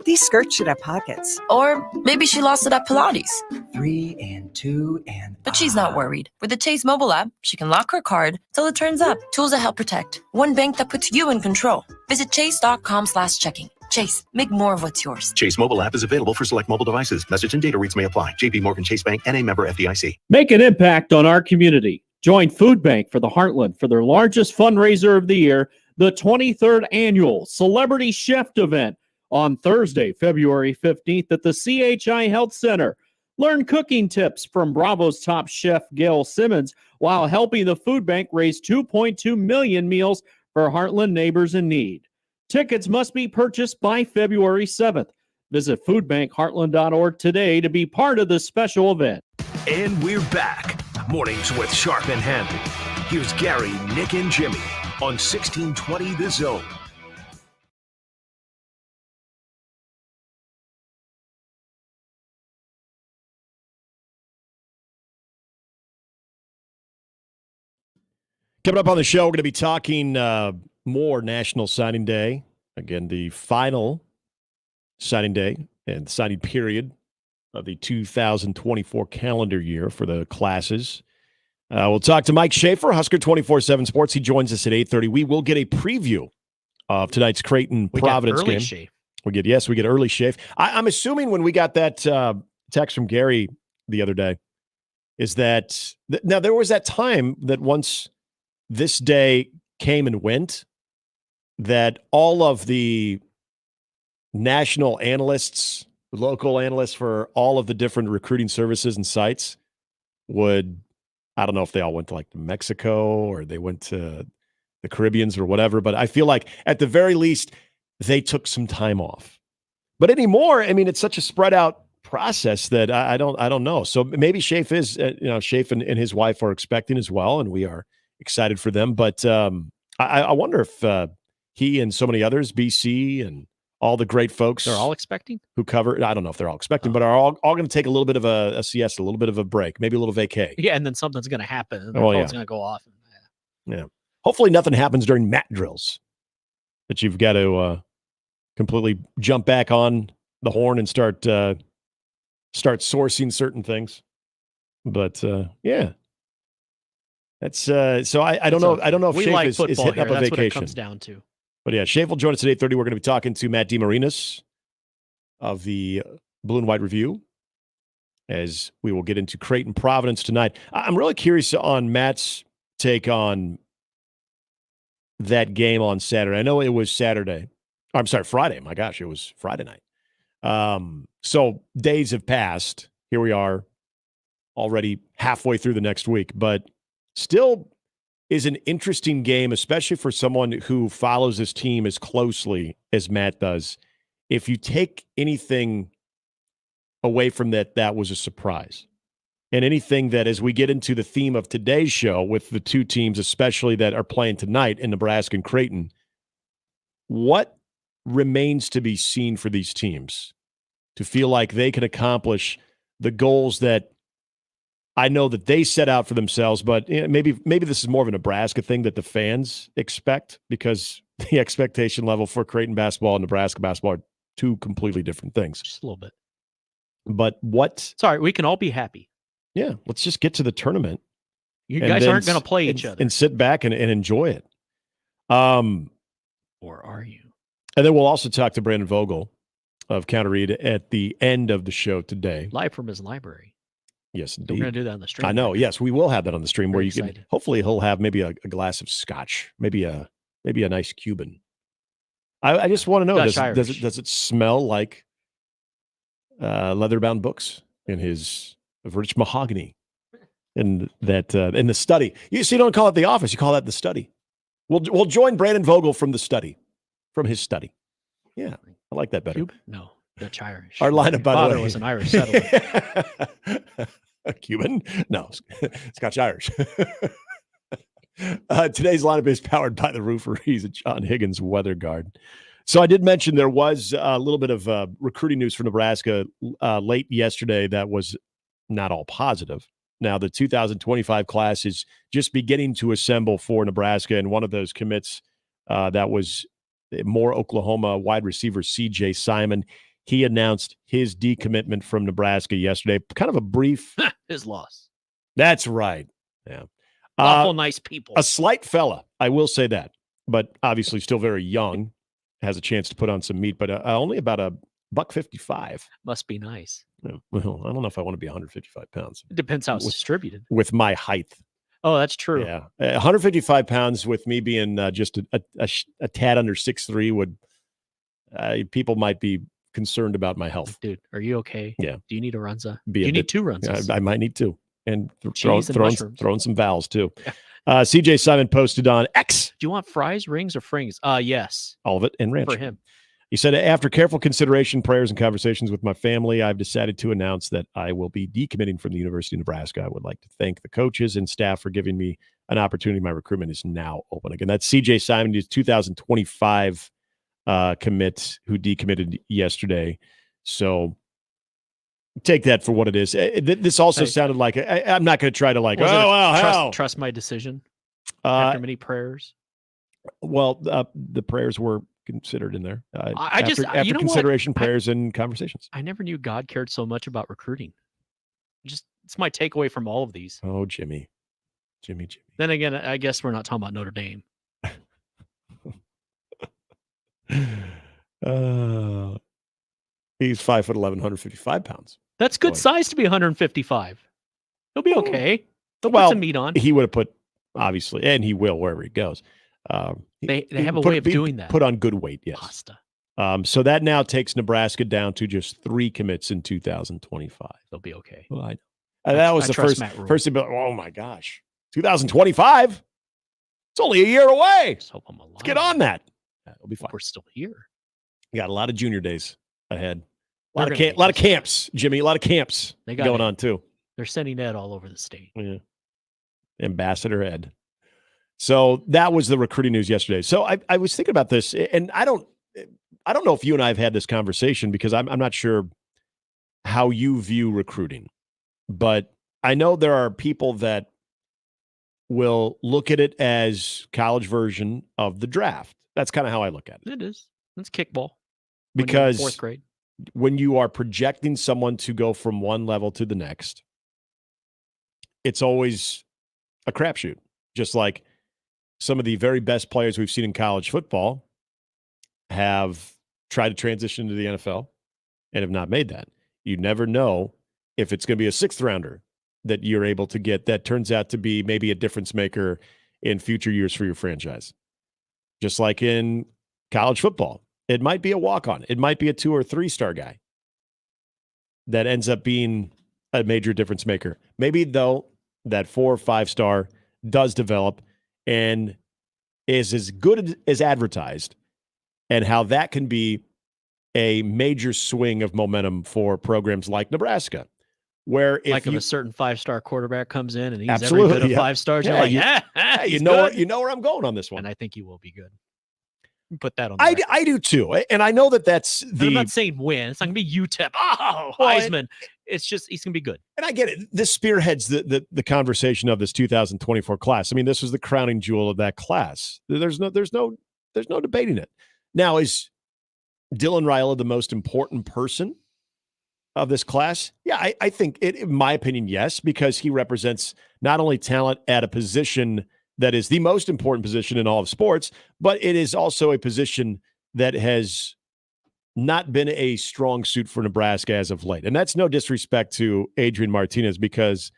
These skirts should have pockets. Or maybe she lost it at Pilates. 3 and 2 and... But she's not worried. With the Chase mobile app, she can lock her card till it turns up. Tools that help protect. One bank that puts you in control. Visit chase.com/checking. Chase, make more of what's yours. Chase mobile app is available for select mobile devices. Message and data rates may apply. JP Morgan Chase Bank, N.A. member FDIC. Make an impact on our community. Join Food Bank for the Heartland for their largest fundraiser of the year, the 23rd Annual Celebrity Chef Event on Thursday, February 15th at the CHI Health Center. Learn cooking tips from Bravo's top chef, Gail Simmons, while helping the Food Bank raise 2.2 million meals for Heartland neighbors in need. Tickets must be purchased by February 7th. Visit foodbankheartland.org today to be part of this special event. And we're back. Mornings with Sharp and Handley. Here's Gary, Nick, and Jimmy on 1620 The Zone. Coming up on the show, we're going to be talking more National Signing Day. Again, the final signing day and signing period of the 2024 calendar year for the classes. We'll talk to Mike Schaefer, Husker 24/7 Sports. He joins us at 8:30. We will get a preview of tonight's Creighton-Providence game. Shave. We get early shave. I'm assuming when we got that text from Gary the other day is that now there was that time that once this day came and went that all of the national analysts, local analysts for all of the different recruiting services and sites would, I don't know if they all went to like Mexico or they went to the Caribbeans or whatever, but I feel like at the very least they took some time off. But anymore, I mean, it's such a spread out process that I don't know. So maybe Shafe is, Shafe and his wife are expecting as well, and we are excited for them. But I wonder if he and so many others, BC and all the great folks, they're all expecting who cover. I don't know if they're all expecting, but are all going to take a little bit of a siesta, a little bit of a break, maybe a little vacay. Yeah, and then something's going to happen. And the phone's going to go off. Yeah. Hopefully nothing happens during mat drills that you've got to completely jump back on the horn and start sourcing certain things. But yeah, that's so I don't know. I don't know if we Shafe like is football hitting here. up a That's vacation. what it comes down to. But yeah, Shafe will join us at 8:30. We're going to be talking to Matt DeMarinis of the Blue and White Review as we will get into Creighton Providence tonight. I'm really curious on Matt's take on that game on Saturday. I know it was Saturday. I'm sorry, Friday. My gosh, it was Friday night. So days have passed. Here we are already halfway through the next week, but still is an interesting game, especially for someone who follows this team as closely as Matt does. If you take anything away from that was a surprise. And anything that, as we get into the theme of today's show with the two teams, especially that are playing tonight in Nebraska and Creighton, what remains to be seen for these teams to feel like they can accomplish the goals that I know that they set out for themselves, but maybe this is more of a Nebraska thing that the fans expect, because the expectation level for Creighton basketball and Nebraska basketball are two completely different things. Just a little bit. But sorry, we can all be happy. Yeah, let's just get to the tournament. You guys aren't going to play each other. And sit back and enjoy it. Or are you? And then we'll also talk to Brandon Vogel of Counter Read at the end of the show today. Live from his library. Yes, indeed. We're going to do that on the stream. I know. Yes, we will have that on the stream. Very where you excited. can. Hopefully, he'll have maybe a glass of scotch, maybe a nice Cuban. I just want to know: does it smell like leather-bound books in his rich mahogany? And that in the study. You don't call it the office; you call that the study. We'll join Brandon Vogel from the study, from his study. Yeah, I like that better. Cuban? No, Dutch Irish. Our lineup, by the way, father was an Irish settler. A Cuban? No, Scotch Irish. Today's lineup is powered by the Rooferees at John Higgins Weather Guard. So I did mention there was a little bit of recruiting news for Nebraska late yesterday that was not all positive. Now, the 2025 class is just beginning to assemble for Nebraska, and one of those commits that was more Oklahoma wide receiver C.J. Simon. He announced his decommitment from Nebraska yesterday. Kind of a brief... His loss. That's right. Yeah. Awful nice people. A slight fella, I will say that, but obviously still very young. Has a chance to put on some meat, but only about $155. Must be nice. Well, I don't know if I want to be 155 pounds. It depends how it's distributed. With my height. Oh, that's true. Yeah. 155 pounds with me being just a tad under 6'3" would, people might be concerned about my health. Dude, are you okay? Yeah. Do you need a runza? Do you need two runzas? I might need two. And throwing some vowels too. CJ Simon posted on X. Do you want fries, rings, or frings? Yes. All of it and ranch. For him. He said, after careful consideration, prayers, and conversations with my family, I've decided to announce that I will be decommitting from the University of Nebraska. I would like to thank the coaches and staff for giving me an opportunity. My recruitment is now open again. That's CJ Simon, his 2025 commit, who decommitted yesterday. So take that for what it is. This also sounded like I'm not going to try to trust my decision after many prayers. Well, the prayers were considered in there. After consideration, prayers, and conversations. I never knew God cared so much about recruiting. It's my takeaway from all of these. Oh, Jimmy. Then again, I guess we're not talking about Notre Dame. He's 5'11", 155 pounds. That's good size to be 155. He'll be okay. They'll put some meat on. He would have put, obviously, and he will wherever he goes. They have a way of doing that. Put on good weight, yes. Pasta. So that now takes Nebraska down to just 3 commits in 2025. They'll be okay. Well, I know. That was the first thing. Oh my gosh, 2025. It's only a year away. Just hope I'm alive. Let's get on that. It'll be fine. We're still here. You got a lot of junior days ahead. A lot of camps, Jimmy. A lot of camps going on too. They're sending Ed all over the state. Yeah. Ambassador Ed. So that was the recruiting news yesterday. So I was thinking about this, and I don't know if you and I have had this conversation because I'm not sure how you view recruiting, but I know there are people that will look at it as college version of the draft. That's kind of how I look at it. It is. It's kickball. Because fourth grade, when you are projecting someone to go from one level to the next, it's always a crapshoot. Just like some of the very best players we've seen in college football have tried to transition to the NFL and have not made that. You never know if it's going to be a 6th rounder that you're able to get that turns out to be maybe a difference maker in future years for your franchise. Just like in college football, it might be a walk-on. It might be a 2 or 3-star guy that ends up being a major difference maker. Maybe, though, that 4 or 5-star does develop and is as good as advertised, and how that can be a major swing of momentum for programs like Nebraska. Where if a certain 5-star quarterback comes in and he's absolutely, every bit of 5 stars, you're like, you know where I'm going on this one. And I think he will be good. Put that on. I do too, and I know that's I'm not saying win. It's not gonna be UTEP. Oh, Heisman. It's just he's gonna be good. And I get it. This spearheads the conversation of this 2024 class. I mean, this was the crowning jewel of that class. There's no debating it. Now, is Dylan Raiola the most important person of this class? Yeah, I think it. In my opinion, yes, because he represents not only talent at a position that is the most important position in all of sports, but it is also a position that has not been a strong suit for Nebraska as of late. And that's no disrespect to Adrian Martinez, because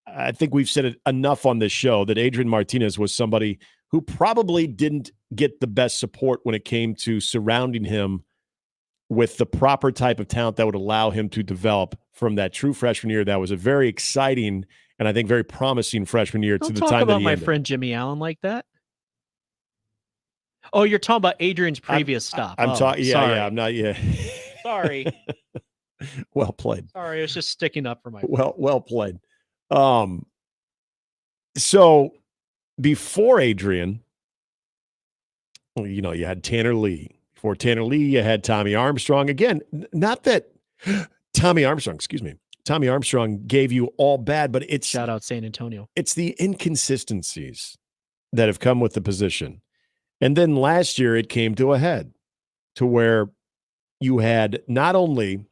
I think we've said it enough on this show that Adrian Martinez was somebody who probably didn't get the best support when it came to surrounding him with the proper type of talent that would allow him to develop from that true freshman year. That was a very exciting and I think very promising freshman year to the time that he ended. Don't talk about my friend Jimmy Allen like that. Oh, you're talking about Adrian's previous stop. I'm talking. Yeah, I'm not. Yeah. Sorry. Well played. Sorry, I was just sticking up for my. Well played. So before Adrian, you had Tanner Lee. Before Tanner Lee, you had Tommy Armstrong. Again, not that Tommy Armstrong gave you all bad, but it's shout out San Antonio. It's the inconsistencies that have come with the position. And then last year it came to a head to where you had not only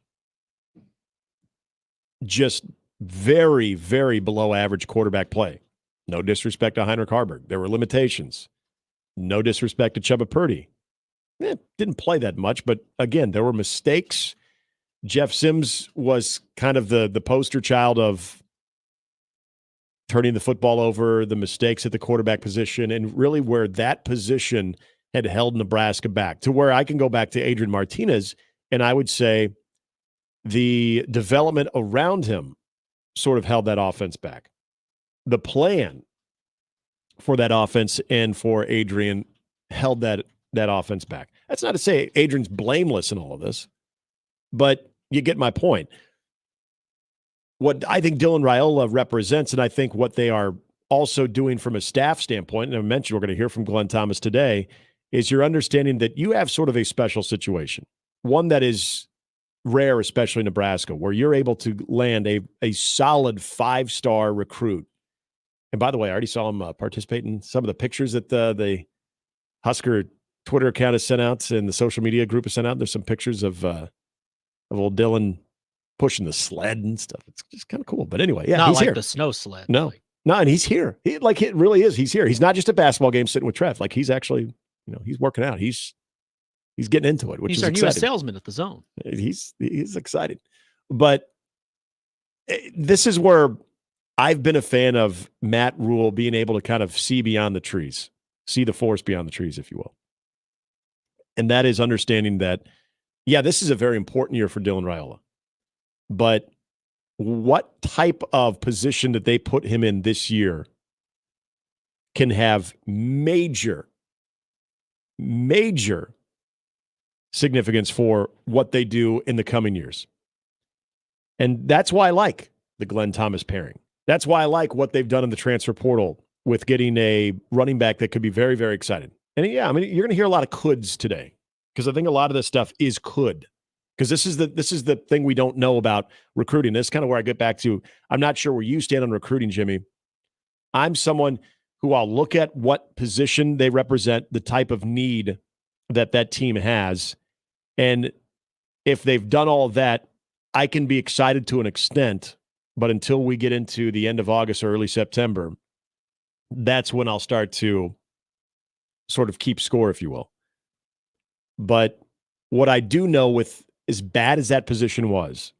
just very, very below average quarterback play. No disrespect to Heinrich Harburg. There were limitations. No disrespect to Chubba Purdy. Didn't play that much, but again, there were mistakes. Jeff Sims was kind of the poster child of turning the football over, the mistakes at the quarterback position, and really where that position had held Nebraska back, to where I can go back to Adrian Martinez, and I would say the development around him sort of held that offense back. The plan for that offense and for Adrian held that offense back. That's not to say Adrian's blameless in all of this, but you get my point. What I think Dylan Raiola represents, and I think what they are also doing from a staff standpoint, and I mentioned we're going to hear from Glenn Thomas today, is you're understanding that you have sort of a special situation, one that is rare, especially in Nebraska, where you're able to land a solid 5-star recruit. And by the way, I already saw him participate in some of the pictures that the Husker Twitter account is sent out and the social media group is sent out. There's some pictures of old Dylan pushing the sled and stuff. It's just kind of cool. But anyway, yeah, Not he's like here. the snow sled. No, and he's here. It really is. He's here. He's not just a basketball game sitting with Trev. Like he's actually, he's working out. He's getting into it, which He's is our exciting. newest salesman at the Zone. He's excited. But this is where I've been a fan of Matt Rule being able to kind of see beyond the trees, see the forest beyond the trees, if you will. And that is understanding that, yeah, this is a very important year for Dylan Raiola. But what type of position that they put him in this year can have major significance for what they do in the coming years. And that's why I like the Glenn Thomas pairing. That's why I like what they've done in the transfer portal with getting a running back that could be very, very excited. And yeah, I mean, you're going to hear a lot of coulds today because I think a lot of this stuff is could. Because this is the thing we don't know about recruiting. This is kind of where I get back to, I'm not sure where you stand on recruiting, Jimmy. I'm someone who I'll look at what position they represent, the type of need that team has. And if they've done all of that, I can be excited to an extent. But until we get into the end of August or early September, that's when I'll start to sort of keep score, if you will. But what I do know with as bad as that position was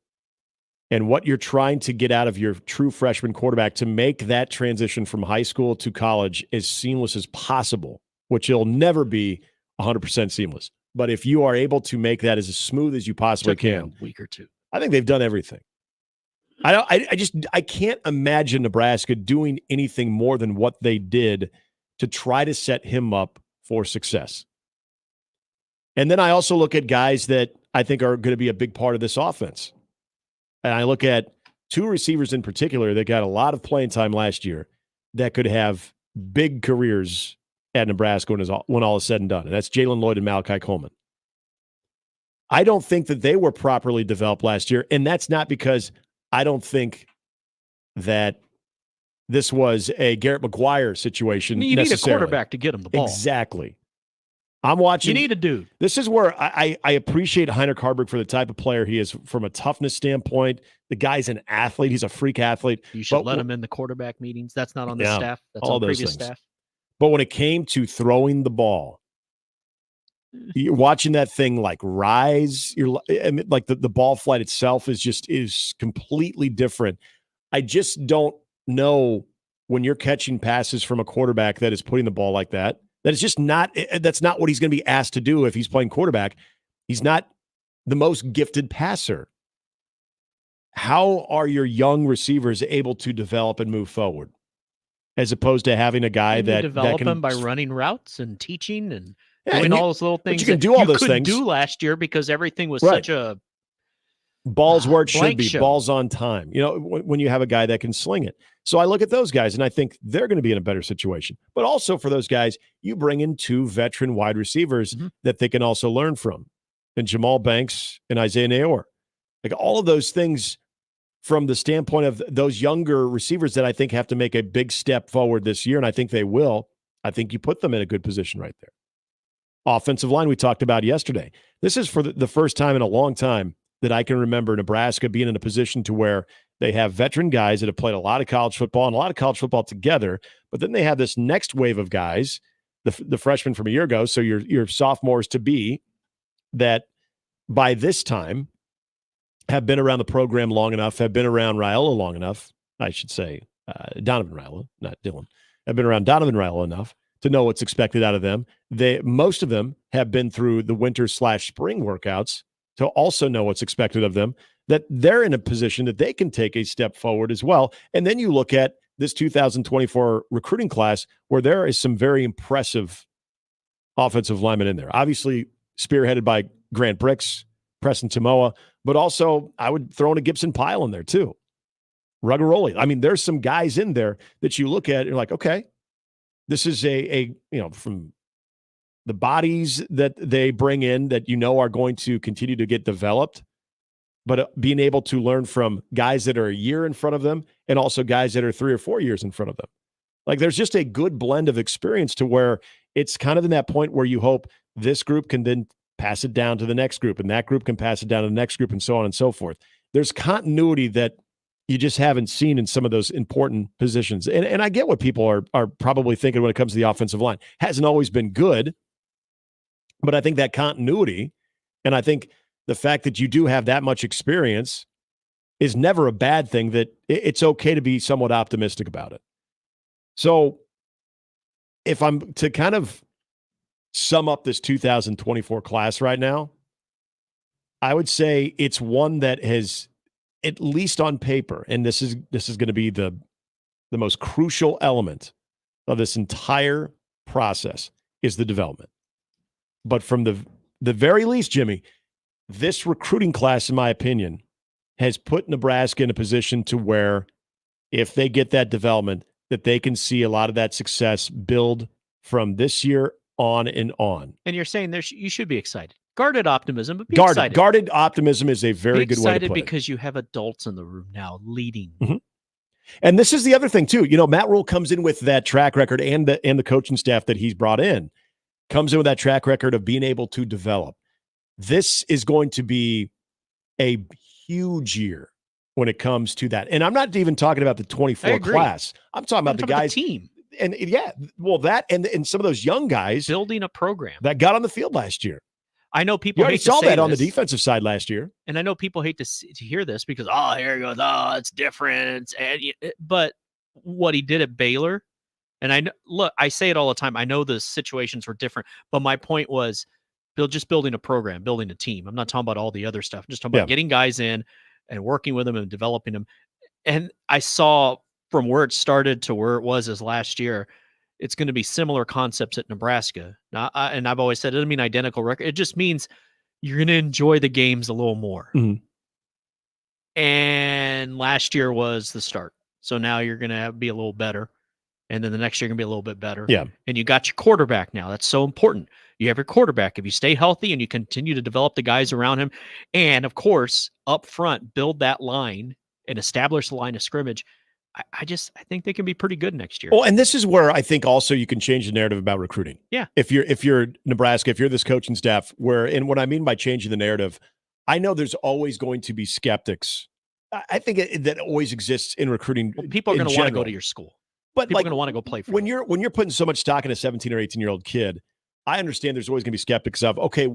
and what you're trying to get out of your true freshman quarterback to make that transition from high school to college as seamless as possible, which it'll never be 100% seamless. But if you are able to make that as smooth as you possibly can, a week or two, I think they've done everything. I can't imagine Nebraska doing anything more than what they did to try to set him up for success. And then I also look at guys that I think are going to be a big part of this offense. And I look at two receivers in particular that got a lot of playing time last year that could have big careers at Nebraska when all is said and done. And that's Jalen Lloyd and Malachi Coleman. I don't think that they were properly developed last year. And that's not because I don't think that this was a Garrett McGuire situation. You need a quarterback to get him the ball. Exactly. I'm watching. You need a dude. This is where I appreciate Heinrich Harburg for the type of player he is from a toughness standpoint. The guy's an athlete. He's a freak athlete. You should let him in the quarterback meetings. That's not on the staff. That's all on those previous things. staff. But when it came to throwing the ball, you're watching that thing like rise. Like the ball flight itself is completely different. I just don't know when you're catching passes from a quarterback that is putting the ball like that. That's not what he's going to be asked to do if he's playing quarterback. He's not the most gifted passer. How are your young receivers able to develop and move forward as opposed to having a guy that develop can them by running routes and teaching and Yeah, doing and all those little things you can that do all you those couldn't things. do last year because everything was Right. such a balls where it should blank be, show. balls on time. When you have a guy that can sling it. So I look at those guys and I think they're going to be in a better situation. But also for those guys, you bring in two veteran wide receivers that they can also learn from, and Jamal Banks and Isaiah Nayor. Like all of those things from the standpoint of those younger receivers that I think have to make a big step forward this year, and I think they will. I think you put them in a good position right there. Offensive line we talked about yesterday. This is for the first time in a long time that I can remember Nebraska being in a position to where they have veteran guys that have played a lot of college football and a lot of college football together, but then they have this next wave of guys, the freshmen from a year ago, so your sophomores to be, that by this time have been around the program long enough, have been around Raiola long enough, I should say Donovan Raiola, not Dylan, have been around Donovan Raiola enough to know what's expected out of them. Most of them have been through the winter/spring workouts to also know what's expected of them, that they're in a position that they can take a step forward as well. And then you look at this 2024 recruiting class where there is some very impressive offensive linemen in there. Obviously spearheaded by Grant Bricks, Preston Timoa, but also I would throw in a Gibson Pyle in there too. Ruggeroli. I mean, there's some guys in there that you look at and you're like, okay, this is from the bodies that they bring in that are going to continue to get developed, but being able to learn from guys that are a year in front of them and also guys that are 3 or 4 years in front of them. Like there's just a good blend of experience to where it's kind of in that point where you hope this group can then pass it down to the next group, and that group can pass it down to the next group, and so on and so forth. There's continuity that you just haven't seen in some of those important positions. And I get what people are probably thinking when it comes to the offensive line. Hasn't always been good, but I think that continuity, and I think the fact that you do have that much experience is never a bad thing, that it's okay to be somewhat optimistic about it. So if I'm to kind of sum up this 2024 class right now, I would say it's one that has, at least on paper, and this is going to be the most crucial element of this entire process, is the development. But from the very least, Jimmy, this recruiting class, in my opinion, has put Nebraska in a position to where if they get that development, that they can see a lot of that success build from this year on and on. And you're saying you should be excited. Guarded optimism, but be excited. Guarded optimism is a very good way to put it. Excited because you have adults in the room now leading. Mm-hmm. And this is the other thing too. You know, Matt Rule comes in with that track record, and the coaching staff that he's brought in comes in with that track record of being able to develop. This is going to be a huge year when it comes to that. And I'm not even talking about the 24 class. I'm talking about the guys. The team. And yeah, well, that and some of those young guys building a program that got on the field last year. I know people You already hate to saw say that on the this, defensive side last year. and I know people hate to hear this because, here he goes, it's different. But what he did at Baylor, and I say it all the time. I know the situations were different, but my point was building a program, building a team. I'm not talking about all the other stuff. I'm just talking about getting guys in and working with them and developing them. And I saw from where it started to where it was as last year, it's going to be similar concepts at Nebraska. Now, and I've always said it doesn't mean identical record. It just means you're going to enjoy the games a little more. Mm-hmm. And last year was the start. So now you're going to be a little better. And then the next year going to be a little bit better. Yeah. And you got your quarterback now. That's so important. You have your quarterback. If you stay healthy and you continue to develop the guys around him, and of course, up front, build that line and establish the line of scrimmage, I think they can be pretty good next year. Well, and this is where I think also you can change the narrative about recruiting. Yeah. If you're Nebraska, if you're this coaching staff, and what I mean by changing the narrative, I know there's always going to be skeptics. I think that always exists in recruiting. Well, people are going to want to go to your school. But people are going to want to go play for when you're putting so much stock in a 17 or 18-year-old kid, I understand there's always going to be skeptics of, okay,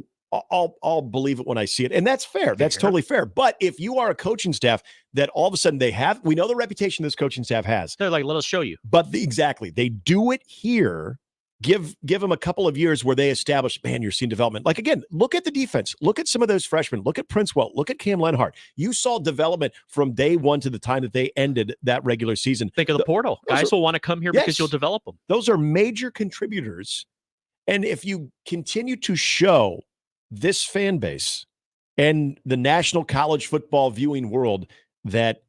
I'll believe it when I see it. And that's fair. That's totally fair. But if you are a coaching staff that all of a sudden we know the reputation this coaching staff has. They're like, let us show you. But exactly. They do it here. Give them a couple of years where they establish, man, you're seeing development. Like, again, look at the defense. Look at some of those freshmen. Look at Princewell. Look at Cam Lenhart. You saw development from day one to the time that they ended that regular season. Think of the portal. Guys will want to come here because you'll develop them. Those are major contributors. And if you continue to show this fan base and the national college football viewing world that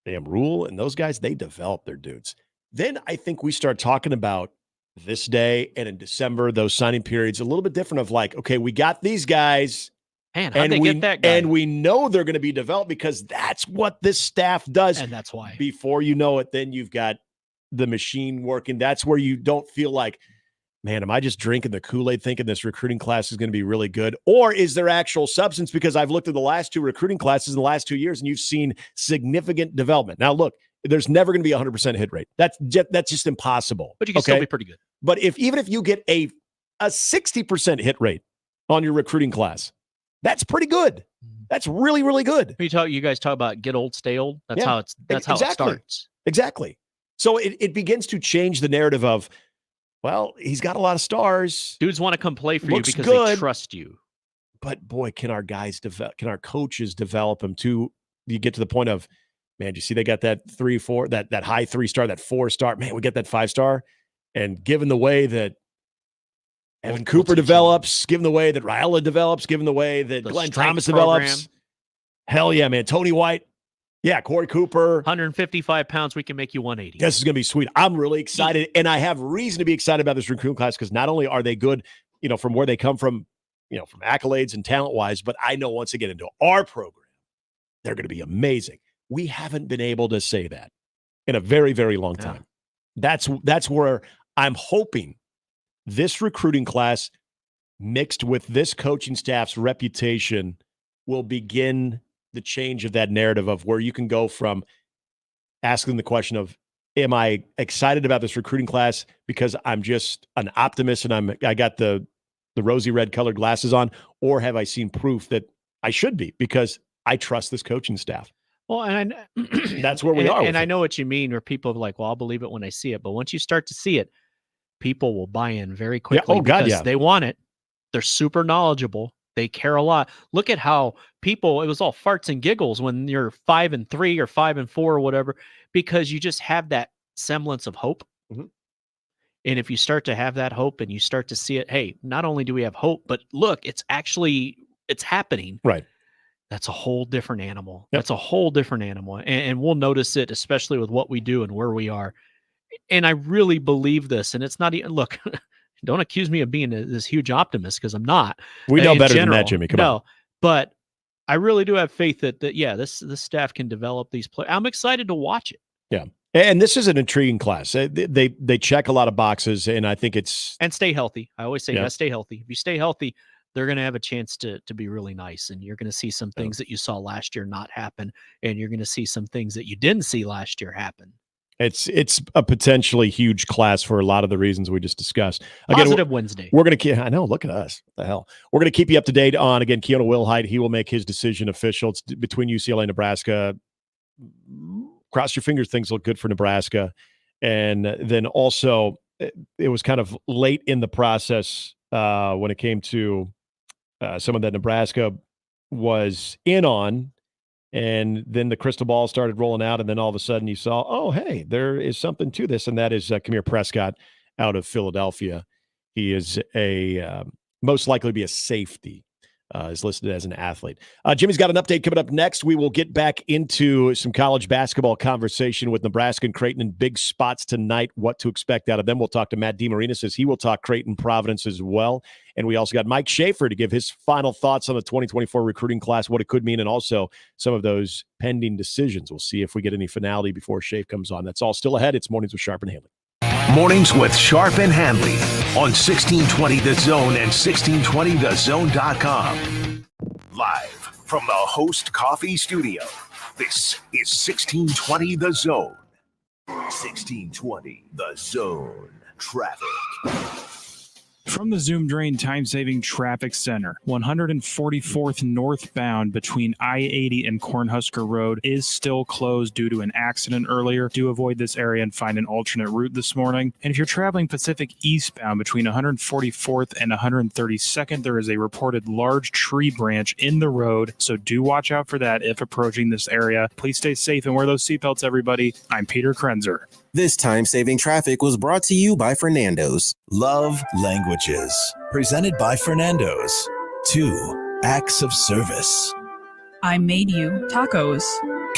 damn Rule and those guys, they develop their dudes, then I think we start talking about this day and in December, those signing periods, a little bit different of like, okay, we got these guys. Man, how'd they get that guy? And we know they're going to be developed because that's what this staff does. And that's why. Before you know it, then you've got the machine working. That's where you don't feel like, man, am I just drinking the Kool-Aid thinking this recruiting class is going to be really good? Or is there actual substance? Because I've looked at the last two recruiting classes in the last 2 years, and you've seen significant development. Now, look, there's never going to be a 100% hit rate. That's just impossible. But you can still be pretty good. But even if you get a 60% hit rate on your recruiting class, that's pretty good. That's really, really good. You guys talk about get old, stay old. That's how it starts. Exactly. So it begins to change the narrative of, well, he's got a lot of stars. Dudes want to come play for you because they trust you. But boy, can our guys develop? Can our coaches develop them to? You get to the point of, man, you see they got that 3-4, that high 3-star, that 4-star. Man, we get that 5-star. And given the way that Evan Cooper develops, given the way that Raiola develops, given the way that Glenn Thomas develops, hell yeah, man. Tony White. Yeah, Corey Cooper. 155 pounds, we can make you 180. This is going to be sweet. I'm really excited, and I have reason to be excited about this recruiting class because not only are they good, from where they come from, from accolades and talent-wise, but I know once they get into our program, they're going to be amazing. We haven't been able to say that in a very, very long time. That's where I'm hoping this recruiting class mixed with this coaching staff's reputation will begin the change of that narrative of where you can go from asking the question of, am I excited about this recruiting class because I'm just an optimist and I got the rosy red colored glasses on, or have I seen proof that I should be because I trust this coaching staff? Well, and that's where we are. And I know what you mean, where people are like, well, I'll believe it when I see it. But once you start to see it, people will buy in very quickly because they want it. They're super knowledgeable. They care a lot. Look at how people, it was all farts and giggles when you're 5-3 or 5-4 or whatever, because you just have that semblance of hope. Mm-hmm. And if you start to have that hope and you start to see it, hey, not only do we have hope, but look, it's happening. Right. That's a whole different animal. Yep. That's a whole different animal. And we'll notice it, especially with what we do and where we are. And I really believe this. And it's not even, look, don't accuse me of being this huge optimist because I'm not. We know better than that, Jimmy. Come on. But I really do have faith that this staff can develop these players. I'm excited to watch it. Yeah. And this is an intriguing class. They check a lot of boxes, and I think it's... And stay healthy. I always say, stay healthy. If you stay healthy, they're going to have a chance to be really nice, and you're going to see some things that you saw last year not happen, and you're going to see some things that you didn't see last year happen. It's a potentially huge class for a lot of the reasons we just discussed. Again, Positive Wednesday. We're going to... I know, look at us. What the hell? We're going to keep you up to date on, again, Keona Wilhite. He will make his decision official. It's between UCLA and Nebraska. Cross your fingers, things look good for Nebraska. And then also, it was kind of late in the process when it came to someone that Nebraska was in on. And then the crystal ball started rolling out. And then all of a sudden you saw, oh, hey, there is something to this. And that is Kamir Prescott out of Philadelphia. He is most likely be a safety. Is listed as an athlete. Jimmy's got an update coming up next. We will get back into some college basketball conversation with Nebraska and Creighton in big spots tonight, what to expect out of them. We'll talk to Matt DeMarinis as he will talk Creighton Providence as well. And we also got Mike Schaefer to give his final thoughts on the 2024 recruiting class, what it could mean, and also some of those pending decisions. We'll see if we get any finality before Schaefer comes on. That's all still ahead. It's Mornings with Sharp and Handley. Mornings with Sharp and Handley on 1620 The Zone and 1620thezone.com. Live from the Host Coffee Studio, this is 1620 The Zone. 1620 The Zone. Traffic. From the Zoom Drain Time-Saving Traffic Center, 144th northbound between I-80 and Cornhusker Road is still closed due to an accident earlier. Do avoid this area and find an alternate route this morning. And if you're traveling Pacific eastbound between 144th and 132nd, there is a reported large tree branch in the road, so do watch out for that if approaching this area. Please stay safe and wear those seatbelts, everybody. I'm Peter Krenzer. This time-saving traffic was brought to you by Fernando's. Love Languages. Presented by Fernando's. 2 acts of service. I made you tacos.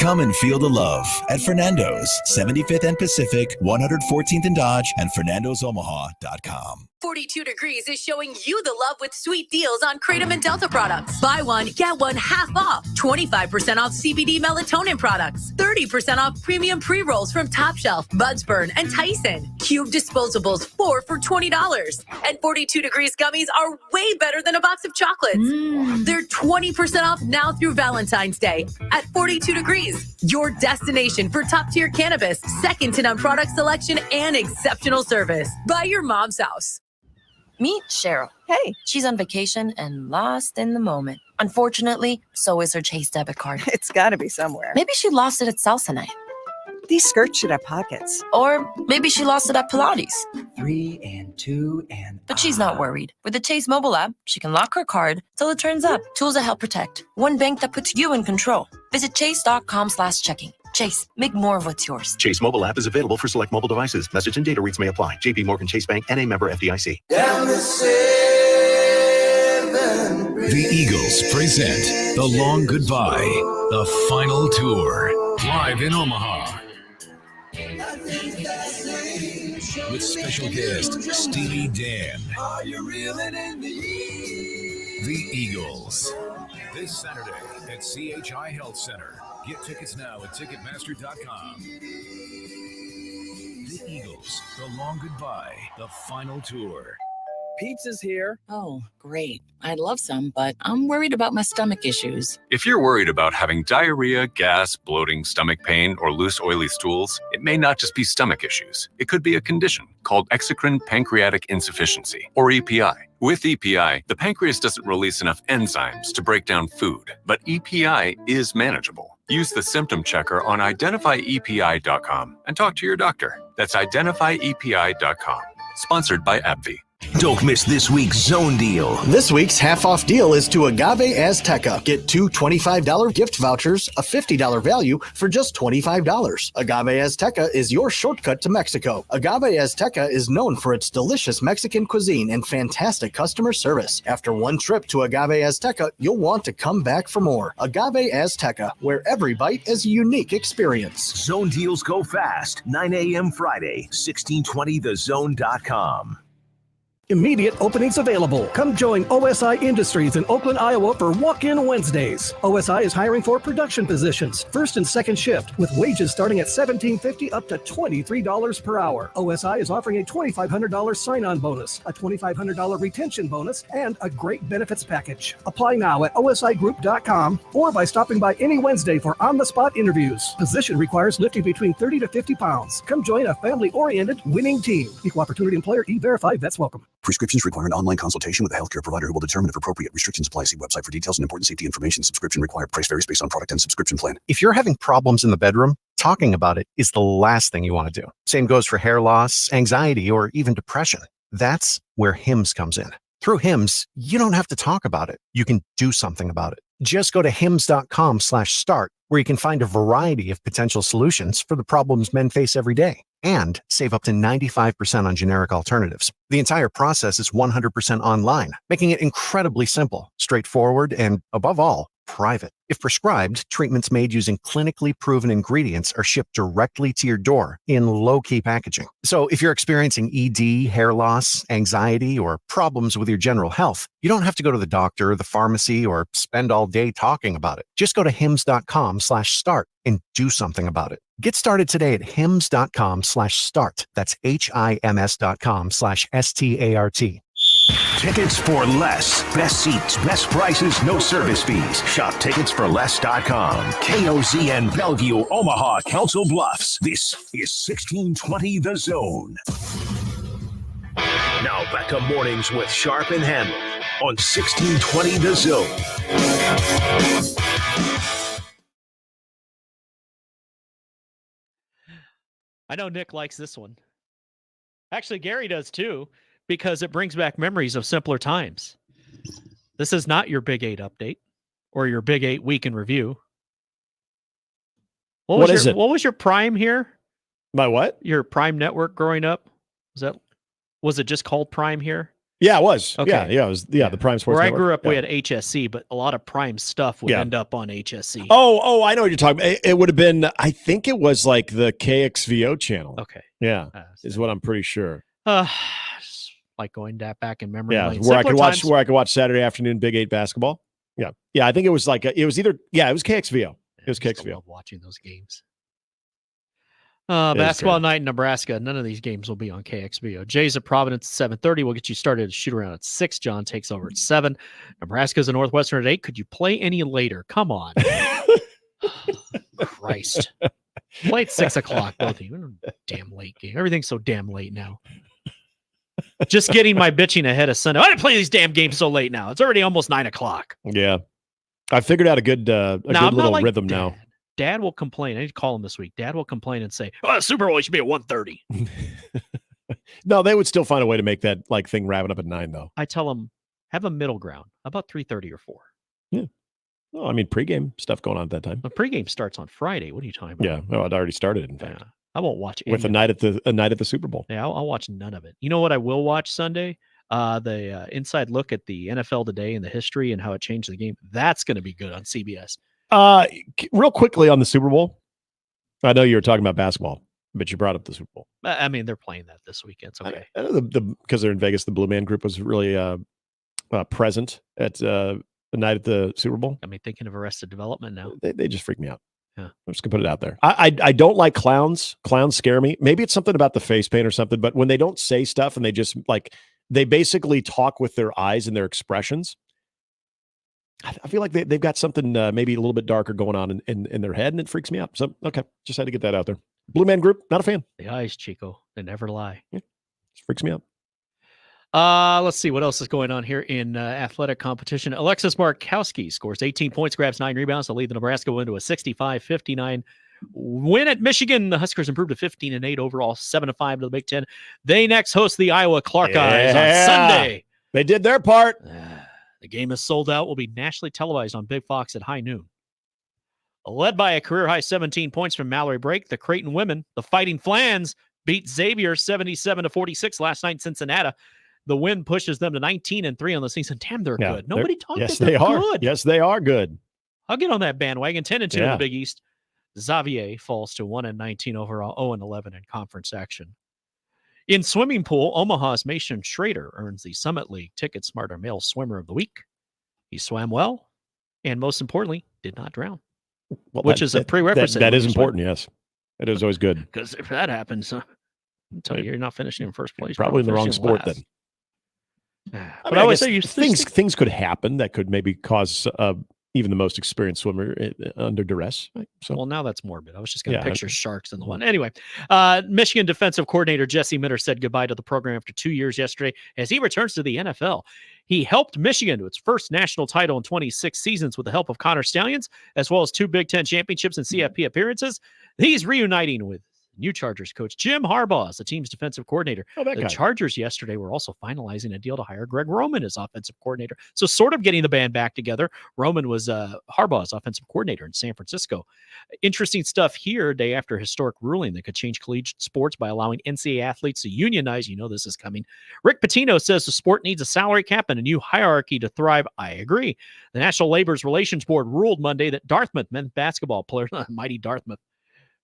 Come and feel the love at Fernando's, 75th and Pacific, 114th and Dodge, and FernandosOmaha.com. 42 Degrees is showing you the love with sweet deals on Kratom and Delta products. Buy one, get one half off. 25% off CBD melatonin products. 30% off premium pre-rolls from Top Shelf, Buds Burn, and Tyson. Cube disposables, 4 for $20. And 42 Degrees gummies are way better than a box of chocolates. They're 20% off now through Valentine's Day at 42 Degrees. Your destination for top-tier cannabis, second to none product selection, and exceptional service. By your mom's house. Meet Cheryl. Hey. She's on vacation and lost in the moment. Unfortunately, so is her Chase debit card. It's got to be somewhere. Maybe she lost it at salsa night. These skirts should have pockets. Or maybe she lost it at Pilates. 3 and 2 and... But she's not worried. With the Chase mobile app, she can lock her card till it turns up. Tools that help protect. One bank that puts you in control. Visit chase.com/checking. Chase, make more of what's yours. Chase mobile app is available for select mobile devices. Message and data rates may apply. JP Morgan Chase Bank and a member FDIC. Down the 7 The Eagles present The Long Goodbye, the final tour, live in Omaha. With special guest Steely Dan. Are you reeling in The Eagles. This Saturday at CHI Health Center. Get tickets now at Ticketmaster.com. The Eagles, The Long Goodbye, the final tour. Pizza's here. Oh, great. I'd love some, but I'm worried about my stomach issues. If you're worried about having diarrhea, gas, bloating, stomach pain, or loose, oily stools, it may not just be stomach issues. It could be a condition called exocrine pancreatic insufficiency, or EPI. With EPI, the pancreas doesn't release enough enzymes to break down food, but EPI is manageable. Use the symptom checker on identifyepi.com and talk to your doctor. That's identifyepi.com. Sponsored by AbbVie. Don't miss this week's Zone Deal. This week's half-off deal is to Agave Azteca. Get 2 $25 gift vouchers, a $50 value for just $25. Agave Azteca is your shortcut to Mexico. Agave Azteca is known for its delicious Mexican cuisine and fantastic customer service. After one trip to Agave Azteca, you'll want to come back for more. Agave Azteca, where every bite is a unique experience. Zone Deals go fast. 9 a.m. Friday, 1620thezone.com. Immediate openings available. Come join OSI Industries in Oakland, Iowa for Walk-In Wednesdays. OSI is hiring for production positions, first and second shift, with wages starting at $17.50 up to $23 per hour. OSI is offering a $2,500 sign-on bonus, a $2,500 retention bonus, and a great benefits package. Apply now at osigroup.com or by stopping by any Wednesday for on-the-spot interviews. Position requires lifting between 30 to 50 pounds. Come join a family-oriented winning team. Equal opportunity employer, E-Verify, vets welcome. Prescriptions require an online consultation with a healthcare provider who will determine if appropriate. Restrictions apply. See website for details and important safety information. Subscription required. Price varies based on product and subscription plan. If you're having problems in the bedroom, talking about it is the last thing you want to do. Same goes for hair loss, anxiety, or even depression. That's where HIMS comes in. Through HIMS, you don't have to talk about it. You can do something about it. Just go to hims.com/start, where you can find a variety of potential solutions for the problems men face every day and save up to 95% on generic alternatives. The entire process is 100% online, making it incredibly simple, straightforward, and above all, private. If prescribed, treatments made using clinically proven ingredients are shipped directly to your door in low-key packaging. So if you're experiencing ED, hair loss, anxiety, or problems with your general health, you don't have to go to the doctor, the pharmacy, or spend all day talking about it. Just go to hims.com/start and do something about it. Get started today at hims.com/start. That's HIMS.com/START. Tickets for less. Best seats, best prices, no service fees. Shop ticketsforless.com. KOZN Bellevue, Omaha, Council Bluffs. This is 1620 The Zone. Now back to mornings with Sharp and Handley on 1620 The Zone. I know Nick likes this one. Actually, Gary does too, because it brings back memories of simpler times. This is not your Big 8 update or your Big 8 week in review. What is it? What was your prime here? My what? Your prime network growing up? Was it just called Prime here? Yeah, it was. Okay. Yeah, it was. Yeah, the Prime Sports Where Network. I grew up, we had HSC, but a lot of Prime stuff would end up on HSC. Oh, I know what you're talking about. It would have been, I think it was like the KXVO channel. Okay. Yeah, is what I'm pretty sure. Like going back in memory lane. Where I could watch Saturday afternoon Big 8 basketball. Yeah, I think it was like it was KXVO. It was KXVO. Love watching those games. Basketball night in Nebraska. None of these games will be on KXVO. Jays at Providence at 7:30. We'll get you started at shoot around at 6. John takes over at 7. Nebraska's in Northwestern at 8. Could you play any later? Come on. Christ. Play at 6 o'clock, both of you. Damn late game. Everything's so damn late now. Just getting my bitching ahead of Sunday. I didn't play these damn games so late now. It's already almost 9 o'clock. Yeah. I figured out a good little rhythm now. Dad will complain. I need to call him this week. Dad will complain and say, "Oh, the Super Bowl should be at 1:30." No, they would still find a way to make that thing wrapping up at 9, though. I tell them, have a middle ground. How about 3:30 or 4? Yeah. Well, I mean, pregame stuff going on at that time. The pregame starts on Friday. What are you talking about? Yeah. Well, it already started, in fact. Yeah. I won't watch it. With a night at the Super Bowl. Yeah, I'll watch none of it. You know what I will watch Sunday? The inside look at the NFL today and the history and how it changed the game. That's going to be good on CBS. Real quickly on the Super Bowl. I know you were talking about basketball, but you brought up the Super Bowl. I mean, they're playing that this weekend. It's okay. I know because they're in Vegas, the Blue Man Group was really present at the night at the Super Bowl. I mean, thinking of Arrested Development now. They just freak me out. Yeah. I'm just gonna put it out there. I don't like clowns. Clowns scare me. Maybe it's something about the face paint or something, but when they don't say stuff and they just they basically talk with their eyes and their expressions. I feel like they've got something maybe a little bit darker going on in their head, and it freaks me out. So, okay, just had to get that out there. Blue Man Group, not a fan. The eyes, Chico, they never lie. Yeah, just freaks me out. Let's see what else is going on here in athletic competition. Alexis Markowski scores 18 points, grabs 9 rebounds to lead the Nebraska win to a 65-59 win at Michigan. The Huskers improved to 15-8 overall, 7-5 to the Big Ten. They next host the Iowa Clark Eyes on Sunday. They did their part. The game is sold out. Will be nationally televised on Big Fox at high noon. Led by a career-high 17 points from Mallory Brake, the Creighton women, the Fighting Flans, beat Xavier 77-46 last night in Cincinnati. The win pushes them to 19-3 on the season. Damn, they're good. Nobody talked about them. Yes, they are good. Yes, they are good. I'll get on that bandwagon. 10-2 in the Big East. Xavier falls to 1-19 overall, 0-11 in conference action. In swimming pool, Omaha's Mason Schrader earns the Summit League Ticket Smarter Male Swimmer of the Week. He swam well, and most importantly, did not drown, which is a prerequisite. That is important, yes. It is always good. Because if that happens, I'll tell you, you're not finishing in first place. Probably in the wrong sport then. But I always say things could happen that could maybe cause even the most experienced swimmer under duress. Right? So, well, now that's morbid. I was just going to picture sharks in the one. Anyway, Michigan defensive coordinator Jesse Mitter said goodbye to the program after 2 years yesterday as he returns to the NFL. He helped Michigan to its first national title in 26 seasons with the help of Connor Stallions, as well as 2 Big Ten championships and CFP appearances. He's reuniting with new Chargers coach Jim Harbaugh as the team's defensive coordinator. The Chargers yesterday were also finalizing a deal to hire Greg Roman as offensive coordinator. So sort of getting the band back together. Roman was Harbaugh's offensive coordinator in San Francisco. Interesting stuff here, day after a historic ruling that could change collegiate sports by allowing NCAA athletes to unionize. You know this is coming. Rick Pitino says the sport needs a salary cap and a new hierarchy to thrive. I agree. The National Labor Relations Board ruled Monday that Dartmouth men's basketball player, mighty Dartmouth,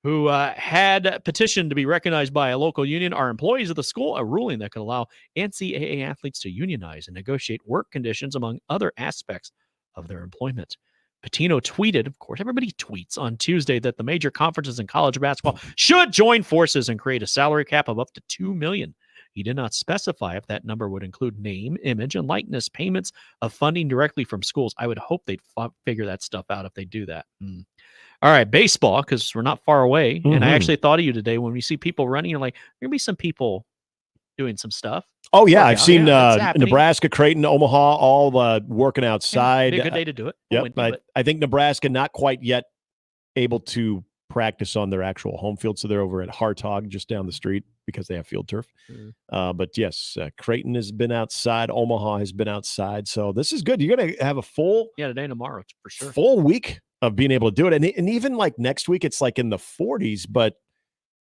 who had petitioned to be recognized by a local union, are employees of the school, a ruling that could allow NCAA athletes to unionize and negotiate work conditions, among other aspects of their employment. Pitino tweeted, of course, everybody tweets on Tuesday, that the major conferences in college basketball should join forces and create a salary cap of up to $2 million. He did not specify if that number would include name, image, and likeness payments of funding directly from schools. I would hope they'd figure that stuff out if they do that. All right, baseball, because we're not far away. Mm-hmm. And I actually thought of you today when we see people running. You're like, there going to be some people doing some stuff. Oh, yeah. I've seen Nebraska, Creighton, Omaha, all working outside. It'd be a good day to do it. Yep. I think Nebraska not quite yet able to practice on their actual home field. So they're over at Hartog just down the street because they have field turf. But yes, Creighton has been outside. Omaha has been outside. So this is good. You're going to have a full today and tomorrow for sure. Full week of being able to do it. And even like next week, it's like in the 40s, but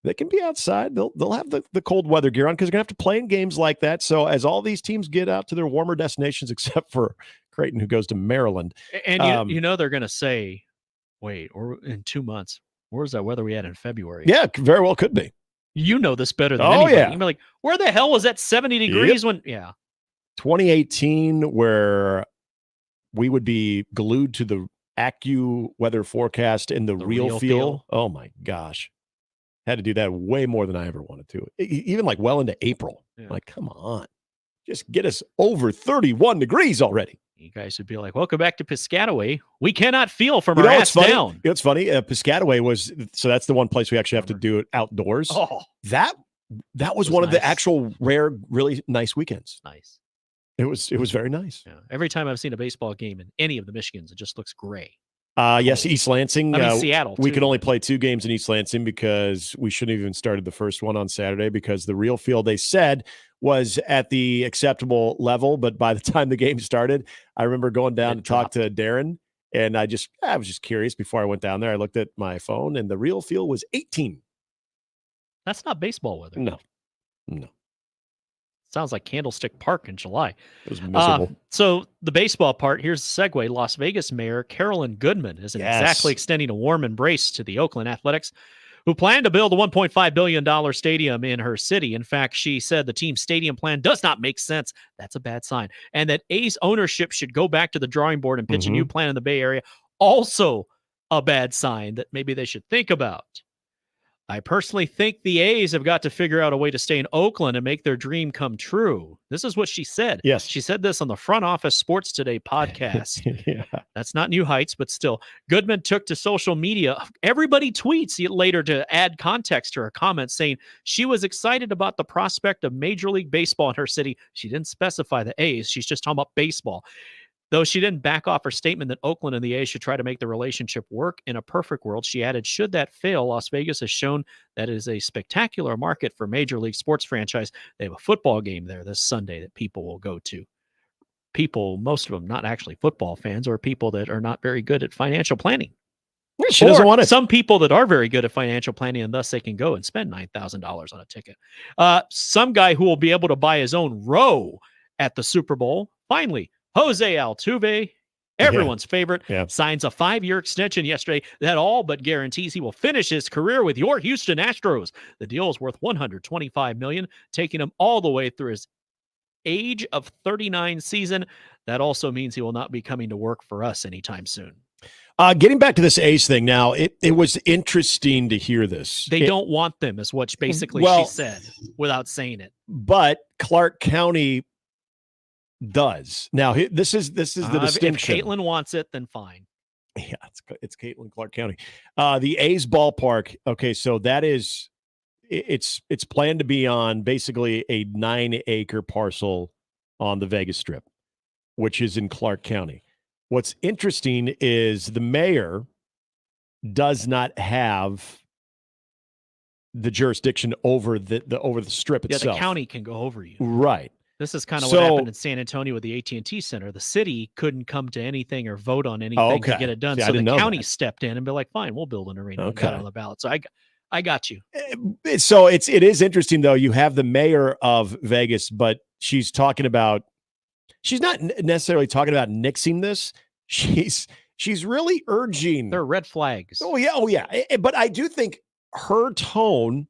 they can be outside. They'll have the cold weather gear on because they're going to have to play in games like that. So as all these teams get out to their warmer destinations, except for Creighton, who goes to Maryland. And they're going to say, wait, or in 2 months, where's that weather we had in February? Yeah, very well could be. You know this better than anybody. Yeah. You'd be like, where the hell was that 70 degrees when? Yeah. 2018, where we would be glued to the AccuWeather forecast in the real feel. Oh my gosh. Had to do that way more than I ever wanted to. Even like well into April. Yeah. Like, come on. Just get us over 31 degrees already. You guys would be like, welcome back to Piscataway. We cannot feel from our ass down. It's funny. Piscataway was, so that's the one place we actually have to do it outdoors. Oh, that was one of the actual rare, really nice weekends. Nice. It was very nice. Yeah. Every time I've seen a baseball game in any of the Michigans, it just looks gray. Yes, East Lansing. Seattle. We could only play 2 games in East Lansing because we shouldn't have even started the first one on Saturday because the real field, they said, was at the acceptable level. But by the time the game started, I remember going down to talk to Darren, and I was just curious before I went down there. I looked at my phone, and the real field was 18. That's not baseball weather. No. Sounds like Candlestick Park in July. It was miserable. So the baseball part, here's the segue. Las Vegas Mayor Carolyn Goodman isn't exactly extending a warm embrace to the Oakland Athletics, who plan to build a $1.5 billion stadium in her city. In fact, she said the team's stadium plan does not make sense. That's a bad sign. And that A's ownership should go back to the drawing board and pitch a new plan in the Bay Area. Also a bad sign that maybe they should think about. I personally think the A's have got to figure out a way to stay in Oakland and make their dream come true. This is what she said. Yes. She said this on the Front Office Sports Today podcast. Yeah. That's not new heights, but still. Goodman took to social media. Everybody tweets later to add context to her comments, saying she was excited about the prospect of Major League Baseball in her city. She didn't specify the A's. She's just talking about baseball. Though she didn't back off her statement that Oakland and the A's should try to make the relationship work in a perfect world, she added, should that fail, Las Vegas has shown that it is a spectacular market for Major League sports franchise. They have a football game there this Sunday that people will go to. People, most of them not actually football fans, or people that are not very good at financial planning. She doesn't want it. Some people that are very good at financial planning, and thus they can go and spend $9,000 on a ticket. Some guy who will be able to buy his own row at the Super Bowl. Finally, Jose Altuve, everyone's favorite, signs a 5-year extension yesterday that all but guarantees he will finish his career with your Houston Astros. The deal is worth $125 million, taking him all the way through his age of 39 season. That also means he will not be coming to work for us anytime soon. Getting back to this A's thing now, it was interesting to hear this. They don't want them, is what basically she said without saying it. But Clark County does. Now, this is the distinction. If Caitlin wants it, then fine. Yeah, it's Caitlin, Clark County. The A's ballpark. Okay, so that is it's planned to be on basically a 9-acre parcel on the Vegas Strip, which is in Clark County. What's interesting is the mayor does not have the jurisdiction over the strip itself. Yeah, the county can go over you. Right. This is kind of what happened in San Antonio with the AT&T Center. The city couldn't come to anything or vote on anything to get it done. So the county stepped in and be like, fine, we'll build an arena and got it on the ballot. So I got you. So it is interesting, though. You have the mayor of Vegas, but she's not necessarily talking about nixing this. She's really urging. They're red flags. Oh, yeah. But I do think her tone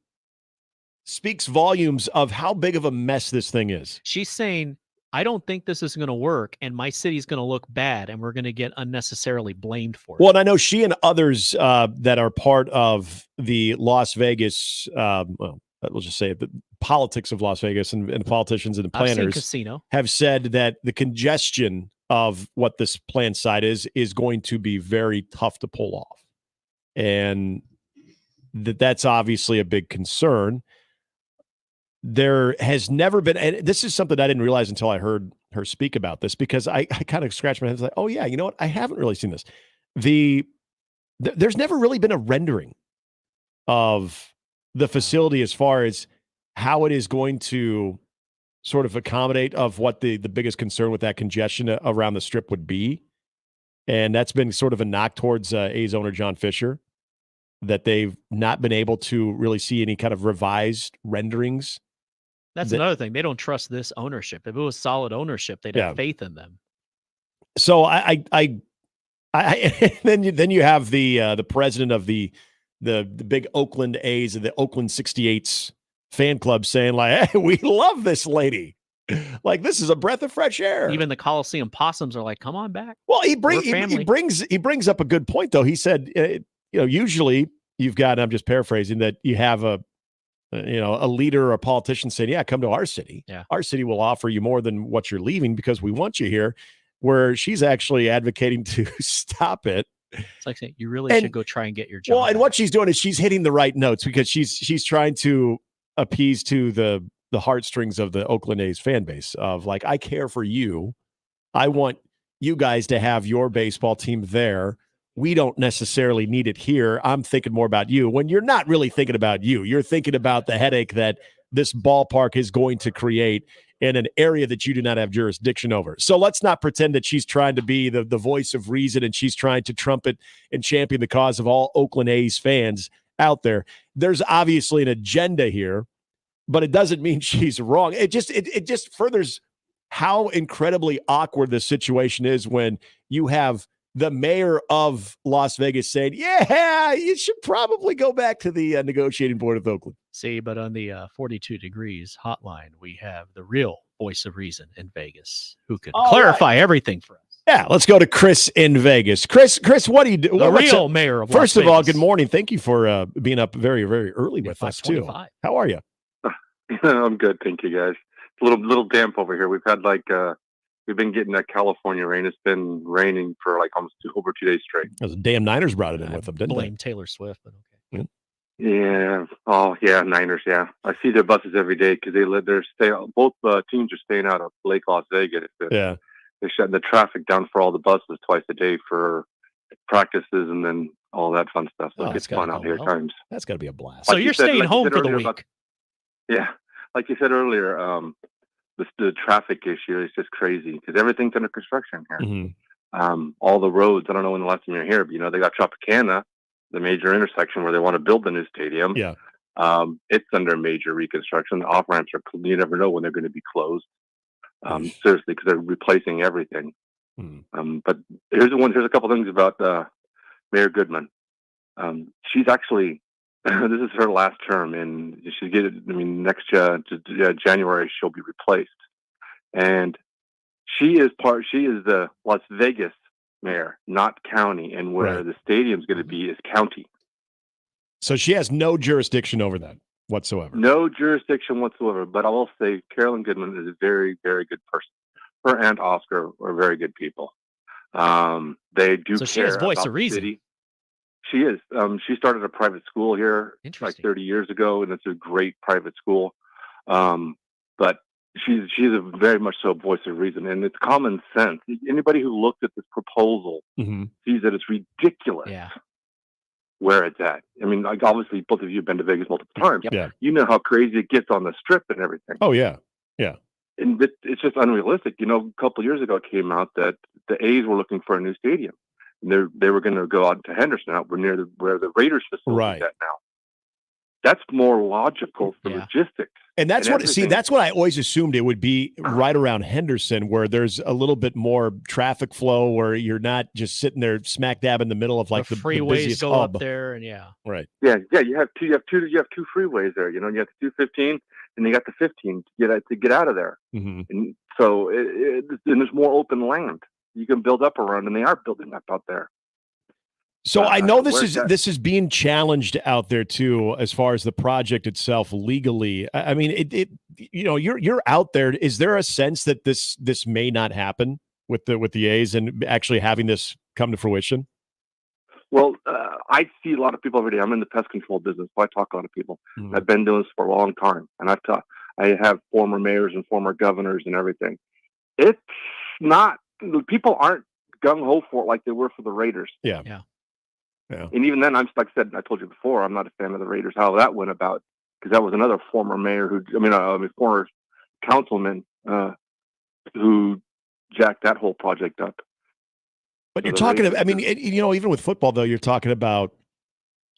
speaks volumes of how big of a mess this thing is. She's saying, I don't think this is going to work, and my city's going to look bad, and we're going to get unnecessarily blamed for it. Well, and I know she and others that are part of the Las Vegas, we'll just say it, the politics of Las Vegas and politicians and the planners casino have said that the congestion of what this plan site is going to be very tough to pull off. And that's obviously a big concern. There has never been, and this is something I didn't realize until I heard her speak about this, because I kind of scratched my head and was like, oh yeah, you know what? I haven't really seen this. There's never really been a rendering of the facility as far as how it is going to sort of accommodate of what the biggest concern with that congestion around the strip would be. And that's been sort of a knock towards A's owner John Fisher, that they've not been able to really see any kind of revised renderings. That's another thing. They don't trust this ownership. If it was solid ownership, they'd have faith in them. So then you have the president of the big Oakland A's and the Oakland 68s fan club saying like, hey, we love this lady. Like, this is a breath of fresh air. Even the Coliseum Possums are like, come on back. Well, he brings up a good point, though. He said, usually you've got, I'm just paraphrasing, that you have a leader or a politician saying, yeah, come to our city. Yeah. Our city will offer you more than what you're leaving because we want you here, where she's actually advocating to stop it. It's like saying, you really should go try and get your job. Well, and what she's doing is she's hitting the right notes, because she's trying to appease to the heartstrings of the Oakland A's fan base of like, I care for you. I want you guys to have your baseball team there. We don't necessarily need it here. I'm thinking more about you, when you're not really thinking about you. You're thinking about the headache that this ballpark is going to create in an area that you do not have jurisdiction over. So let's not pretend that she's trying to be the voice of reason and she's trying to trumpet and champion the cause of all Oakland A's fans out there. There's obviously an agenda here, but it doesn't mean she's wrong. It just furthers how incredibly awkward this situation is when you have the mayor of Las Vegas saying, yeah, you should probably go back to the negotiating board of Oakland. See, but on the 42 Degrees hotline, we have the real voice of reason in Vegas who can clarify everything for us. Yeah, let's go to Chris in Vegas. Chris, what do you do? The real mayor of Las First of all, Vegas. good morning. Thank you for being up very, very early with us too. 5:25. How are you? I'm good, thank you, guys. It's a little damp over here. We've had we've been getting that California rain. It's been raining for like almost over 2 days straight. Those damn Niners brought it in with them, didn't Blame Taylor Swift, but okay. Yeah. Oh, yeah. Niners. Yeah. I see their buses every day because both teams are staying out of Lake Las Vegas. Yeah. They're shutting the traffic down for all the buses twice a day for practices and then all that fun stuff. So it gets fun out here at times. That's got to be a blast. So you're staying home for the week. Yeah. Like you said earlier, the traffic issue is just crazy because everything's under construction here. Mm-hmm. All the roads, I don't know when the last time you're here, but they got Tropicana, the major intersection where they want to build the new stadium. Yeah. It's under major reconstruction. The off ramps you never know when they're going to be closed. Seriously, because they're replacing everything. But here's a couple things about Mayor Goodman. She's actually, this is her last term, and next January she'll be replaced. And she is the Las Vegas mayor, not county, and where the stadium's going to be is county. So she has no jurisdiction over that whatsoever. No jurisdiction whatsoever. But I will say Carolyn Goodman is a very, very good person. Her and Oscar are very good people. They do. So she has voice of reason. City. She is. She started a private school here like 30 years ago, and it's a great private school. But she's a very much so voice of reason, and it's common sense. Anybody who looked at this proposal sees that it's ridiculous. Yeah. Where it's at. I mean, like obviously both of you have been to Vegas multiple times. Yep. Yeah. You know how crazy it gets on the strip and everything. Oh yeah. Yeah. And it's just unrealistic. A couple of years ago it came out that the A's were looking for a new stadium. And they were going to go out to Henderson, out near where the Raiders facility is at now. That's more logical for logistics. And that's what I always assumed it would be right around Henderson, where there's a little bit more traffic flow, where you're not just sitting there smack dab in the middle of like the freeways busiest go hub. up there, and right. Yeah. You have two freeways there. You have the 215 and you got the 15 to get out of there. Mm-hmm. And so and there's more open land you can build up around, and they are building up out there. So I know this is being challenged out there too, as far as the project itself legally. I mean, you're out there. Is there a sense that this may not happen with the A's and actually having this come to fruition? Well, I see a lot of people every day. I'm in the pest control business, so I talk to a lot of people. I've been doing this for a long time, and I have former mayors and former governors and everything. It's not. People aren't gung ho for it like they were for the Raiders. Yeah. And even then, I told you before, I'm not a fan of the Raiders. How that went about, because that was another former mayor former councilman who jacked that whole project up. But you're talking about, even with football though, you're talking about,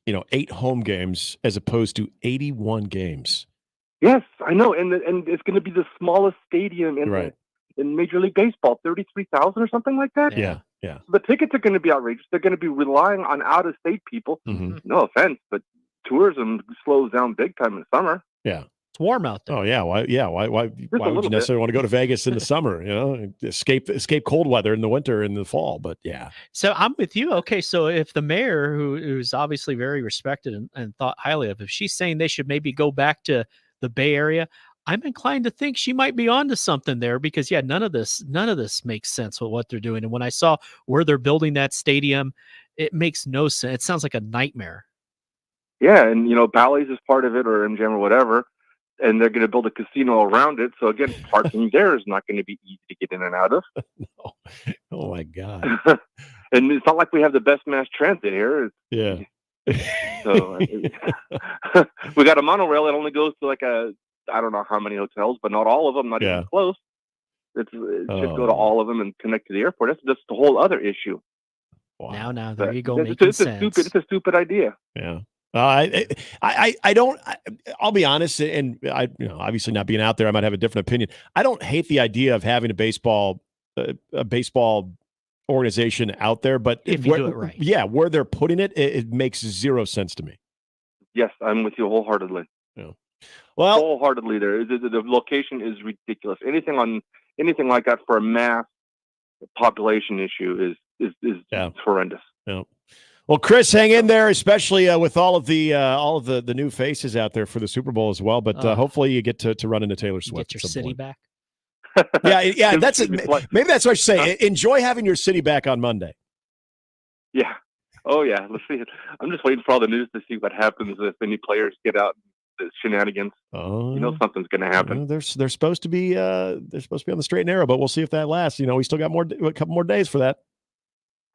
8 home games as opposed to 81 games. Yes, I know, and it's going to be the smallest stadium in Major League Baseball, 33,000 or something like that. Yeah. The tickets are going to be outrageous. They're going to be relying on out-of-state people. Mm-hmm. No offense, but tourism slows down big time in the summer. Yeah. It's warm out there. Oh yeah. Why would you necessarily want to go to Vegas in the summer? Escape cold weather in the winter and the fall. But yeah. So I'm with you. Okay. So if the mayor, who's obviously very respected and thought highly of, if she's saying they should maybe go back to the Bay Area, I'm inclined to think she might be onto something there, because none of this makes sense with what they're doing. And when I saw where they're building that stadium, it makes no sense. It sounds like a nightmare. Yeah, and Bally's is part of it, or MGM or whatever, and they're going to build a casino around it. So again, parking there is not going to be easy to get in and out of. No. Oh my God! And it's not like we have the best mass transit here. Yeah. So we got a monorail that only goes to I don't know how many hotels, but not all of them, not even close. It should go to all of them and connect to the airport. That's just a whole other issue. Wow. Now there you go. It's a stupid idea. Yeah. I don't. I'll be honest, and obviously not being out there, I might have a different opinion. I don't hate the idea of having a baseball organization out there, but if you do it right, where they're putting it, it makes zero sense to me. Yes, I'm with you wholeheartedly. Yeah. Well, wholeheartedly, the location is ridiculous. Anything like that for a mass population issue is horrendous. Yeah. Well, Chris, hang in there, especially with all of the new faces out there for the Super Bowl as well. But hopefully you get to run into Taylor Swift. Get your city back. Yeah. That's it. Maybe that's what I should say. Enjoy having your city back on Monday. Yeah. Oh yeah. Let's see. I'm just waiting for all the news to see what happens if any players get out the shenanigans. Oh, something's going to happen. They're supposed to be on the straight and narrow, but we'll see if that lasts. We still got a couple more days for that.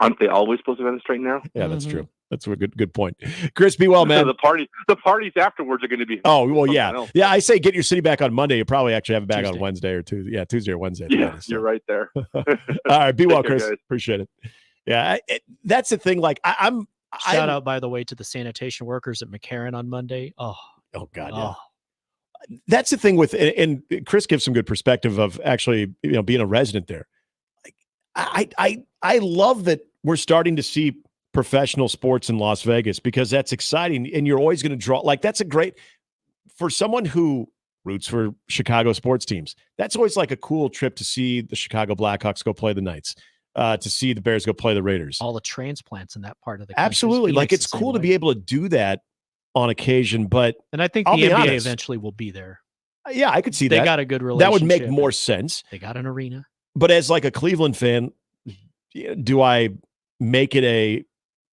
Aren't they always supposed to be on the straight and narrow? Yeah, that's true. That's a good point. Chris, be well, man. The parties afterwards are going to be. Oh well, yeah. Yeah, I say get your city back on Monday. You probably actually have it back on Wednesday or Tuesday. Yeah, Tuesday or Wednesday. Yeah, you're right there. All right, be well, Chris. Guys. Appreciate it. Yeah, that's the thing. Like I'm. Shout out, by the way, to the sanitation workers at McCarran on Monday. Oh God, yeah. That's the thing with, and Chris gives some good perspective of actually, being a resident there. I love that we're starting to see professional sports in Las Vegas because that's exciting, and you're always going to draw. Like that's a great for someone who roots for Chicago sports teams. That's always like a cool trip to see the Chicago Blackhawks go play the Knights. To see the Bears go play the Raiders. All the transplants in that part of the country. Absolutely. Like it's cool to be able to do that on occasion, but and I think the NBA eventually will be there. Yeah, I could see that. They got a good relationship. That would make more sense. They got an arena. But as like a Cleveland fan, do I make it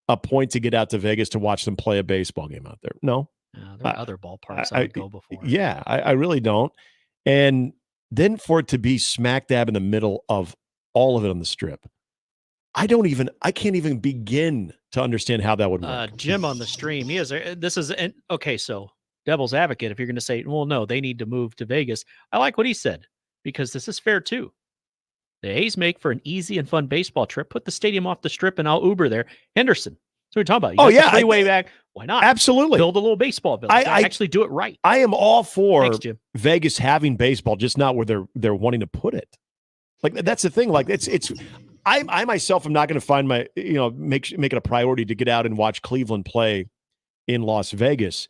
a point to get out to Vegas to watch them play a baseball game out there? No. There are other ballparks I would go before. Yeah, I really don't. And then for it to be smack dab in the middle of all of it on the Strip, I can't even begin to understand how that would work. Jim on the stream, so devil's advocate, if you're going to say, well, no, they need to move to Vegas. I like what he said, because this is fair too. The A's make for an easy and fun baseball trip. Put the stadium off the Strip and I'll Uber there. Henderson. So we're talking about. The freeway back. Why not? Absolutely. Build a little baseball village. I actually do it right. I am all for Vegas having baseball, just not where they're wanting to put it. Like that's the thing. Like I myself am not going to find make it a priority to get out and watch Cleveland play in Las Vegas,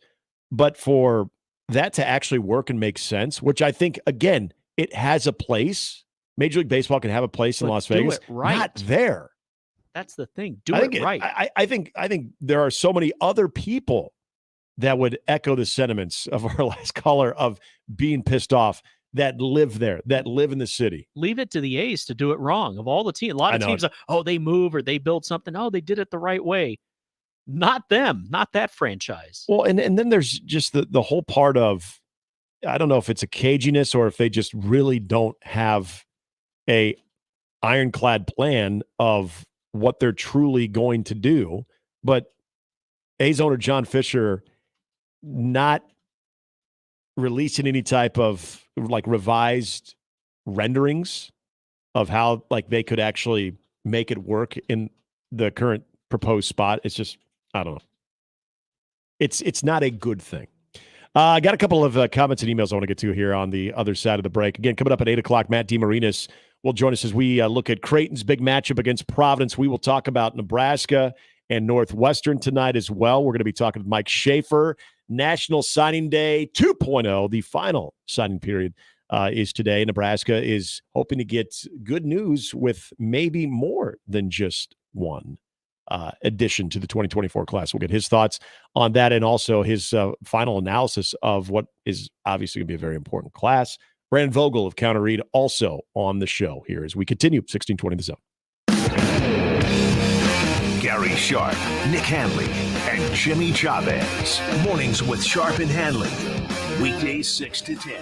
but for that to actually work and make sense, which I think again it has a place. Major League Baseball can have a place in Las Vegas. Right. Not there. That's the thing. Do it right. I think there are so many other people that would echo the sentiments of our last caller of being pissed off that live there, that live in the city. Leave it to the A's to do it wrong. Of all the teams, a lot of teams are, they move or they build something. Oh, they did it the right way. Not them, not that franchise. Well, and then there's just the whole part of, I don't know if it's a caginess or if they just really don't have a ironclad plan of what they're truly going to do. But A's owner John Fisher not releasing any type of like revised renderings of how like they could actually make it work in the current proposed spot. It's just, I don't know. It's not a good thing. I got a couple of comments and emails I want to get to here on the other side of the break. Again, coming up at 8 o'clock, Matt DeMarinis will join us as we look at Creighton's big matchup against Providence. We will talk about Nebraska and Northwestern tonight as well. We're going to be talking to Mike Schaefer. National Signing Day 2.0, the final signing period is today. Nebraska is hoping to get good news with maybe more than just one addition to the 2024 class. We'll get his thoughts on that and also his final analysis of what is obviously going to be a very important class. Brandon Vogel of Counter Read also on the show here as we continue 1620 The Zone. Gary Sharp, Nick Handley, and Jimmy Chavez. Mornings with Sharp and Handley. Weekdays 6 to 10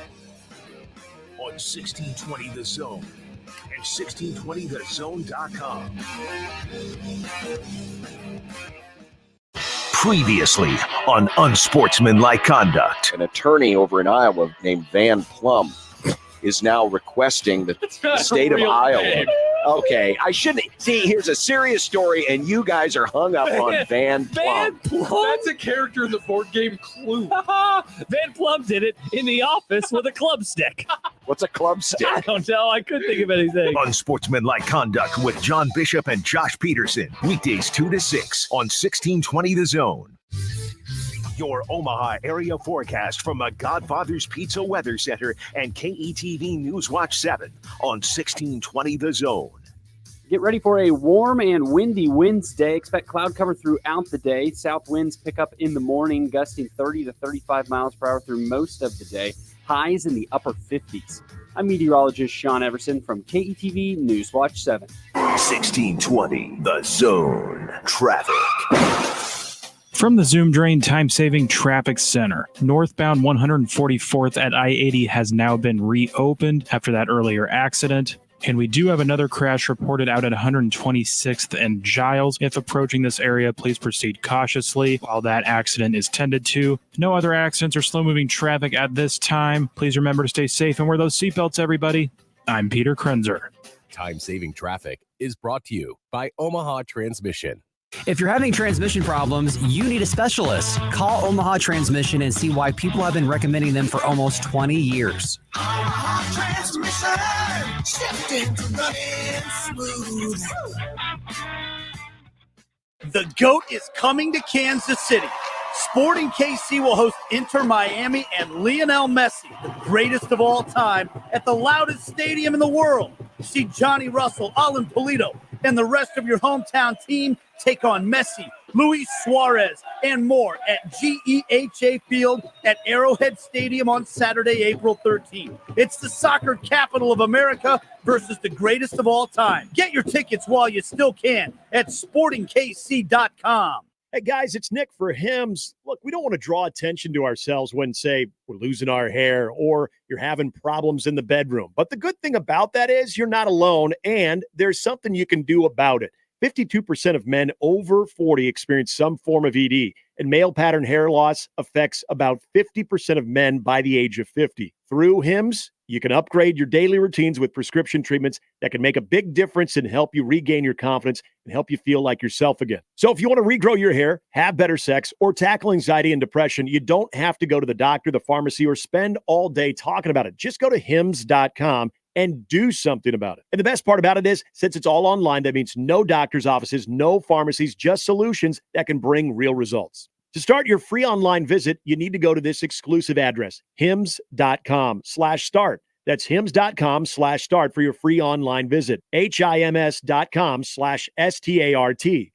on 1620 The Zone and 1620thezone.com. Previously on Unsportsmanlike Conduct. An attorney over in Iowa named Van Plum is now requesting the state of Iowa. Okay, I shouldn't. See, here's a serious story, and you guys are hung up on Van Plum. Van Plum? That's a character in the board game Clue. Van Plum did it in the office with a club stick. What's a club stick? I don't know. I couldn't think of anything. Unsportsmanlike Conduct with John Bishop and Josh Peterson. Weekdays 2 to 6 on 1620 The Zone. Your Omaha area forecast from the Godfather's Pizza Weather Center and KETV Newswatch 7 on 1620 The Zone. Get ready for a warm and windy Wednesday. Expect cloud cover throughout the day. South winds pick up in the morning, gusting 30 to 35 miles per hour through most of the day. Highs in the upper 50s. I'm meteorologist Sean Everson from KETV Newswatch 7. 1620, The Zone. Traffic. From the Zoom Drain Time-Saving Traffic Center, northbound 144th at I-80 has now been reopened after that earlier accident. And we do have another crash reported out at 126th and Giles. If approaching this area, please proceed cautiously while that accident is tended to. No other accidents or slow-moving traffic at this time. Please remember to stay safe and wear those seatbelts, everybody. I'm Peter Krenzer. Time-Saving Traffic is brought to you by Omaha Transmission. If you're having transmission problems, you need a specialist. Call Omaha Transmission and see why people have been recommending them for almost 20 years. Omaha Transmission, shifting to running smooth. The GOAT is coming to Kansas City. Sporting KC will host Inter Miami and Lionel Messi, the greatest of all time, at the loudest stadium in the world. See Johnny Russell, Alan Pulido, and the rest of your hometown team take on Messi, Luis Suarez, and more at GEHA Field at Arrowhead Stadium on Saturday, April 13th. It's the soccer capital of America versus the greatest of all time. Get your tickets while you still can at sportingkc.com. Hey, guys, it's Nick for Hims. Look, we don't want to draw attention to ourselves when, say, we're losing our hair or you're having problems in the bedroom. But the good thing about that is you're not alone, and there's something you can do about it. 52% of men over 40 experience some form of ED, and male pattern hair loss affects about 50% of men by the age of 50. Through Hims, you can upgrade your daily routines with prescription treatments that can make a big difference and help you regain your confidence and help you feel like yourself again. So if you want to regrow your hair, have better sex, or tackle anxiety and depression, you don't have to go to the doctor, the pharmacy, or spend all day talking about it. Just go to hims.com and do something about it. And the best part about it is, since it's all online, that means no doctor's offices, no pharmacies, just solutions that can bring real results. To start your free online visit, you need to go to this exclusive address, hims.com/start. That's hims.com/start for your free online visit. HIMS.com/START.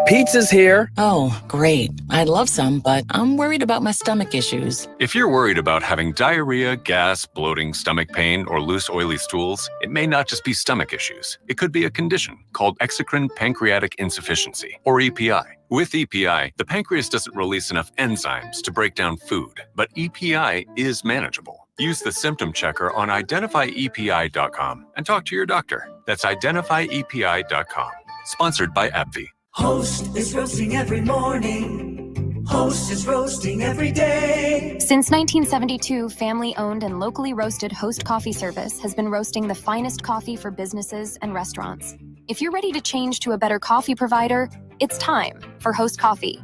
Pizza's here. Oh, great. I'd love some, but I'm worried about my stomach issues. If you're worried about having diarrhea, gas, bloating, stomach pain, or loose, oily stools, it may not just be stomach issues. It could be a condition called exocrine pancreatic insufficiency, or EPI. With EPI, the pancreas doesn't release enough enzymes to break down food, but EPI is manageable. Use the symptom checker on identifyepi.com and talk to your doctor. That's identifyepi.com. Sponsored by AbbVie. Host is roasting every morning. Host is roasting every day. Since 1972, family-owned and locally roasted Host Coffee Service has been roasting the finest coffee for businesses and restaurants. If you're ready to change to a better coffee provider, it's time for Host Coffee.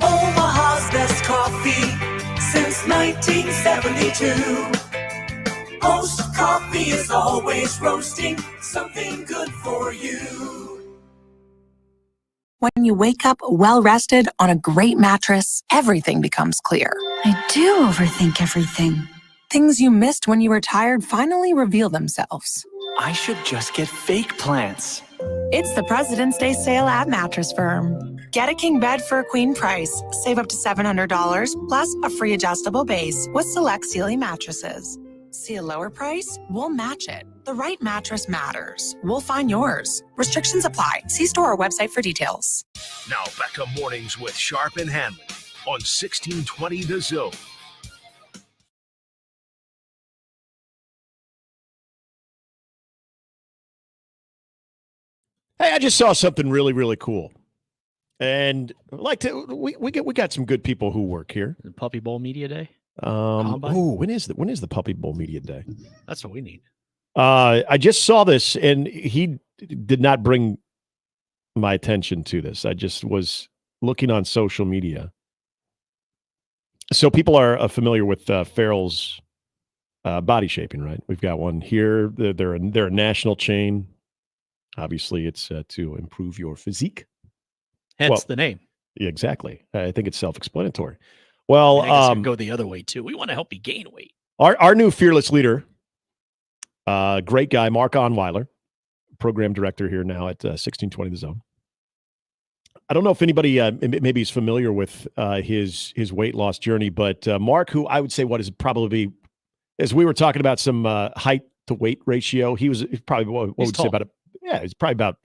Omaha's best coffee since 1972. Host Coffee is always roasting something good for you. When you wake up well-rested on a great mattress, everything becomes clear. I do overthink everything. Things you missed when you were tired finally reveal themselves. I should just get fake plants. It's the President's Day sale at Mattress Firm. Get a king bed for a queen price. Save up to $700 plus a free adjustable base with select Sealy mattresses. See a lower price? We'll match it. The right mattress matters. We'll find yours. Restrictions apply. See store or website for details. Now back to mornings with Sharp and Handley on 1620 The Zone. Hey, I just saw something really, really cool. And I'd like to we got some good people who work here. The Puppy Bowl Media Day. When is the Puppy Bowl Media Day? That's what we need. I just saw this, and he did not bring my attention to this. I just was looking on social media. So people are familiar with Farrell's body shaping, right? We've got one here. They're a national chain. Obviously, it's to improve your physique. Hence the name. Yeah, exactly. I think it's self-explanatory. Well, I guess go the other way too. We want to help you gain weight. Our new fearless leader, great guy, Mark Onweiler, program director here now at 1620 The Zone. I don't know if anybody maybe is familiar with his weight loss journey, but Mark, who I would say what is probably, as we were talking about some height to weight ratio, he's probably what would you say about it? Yeah, he's probably about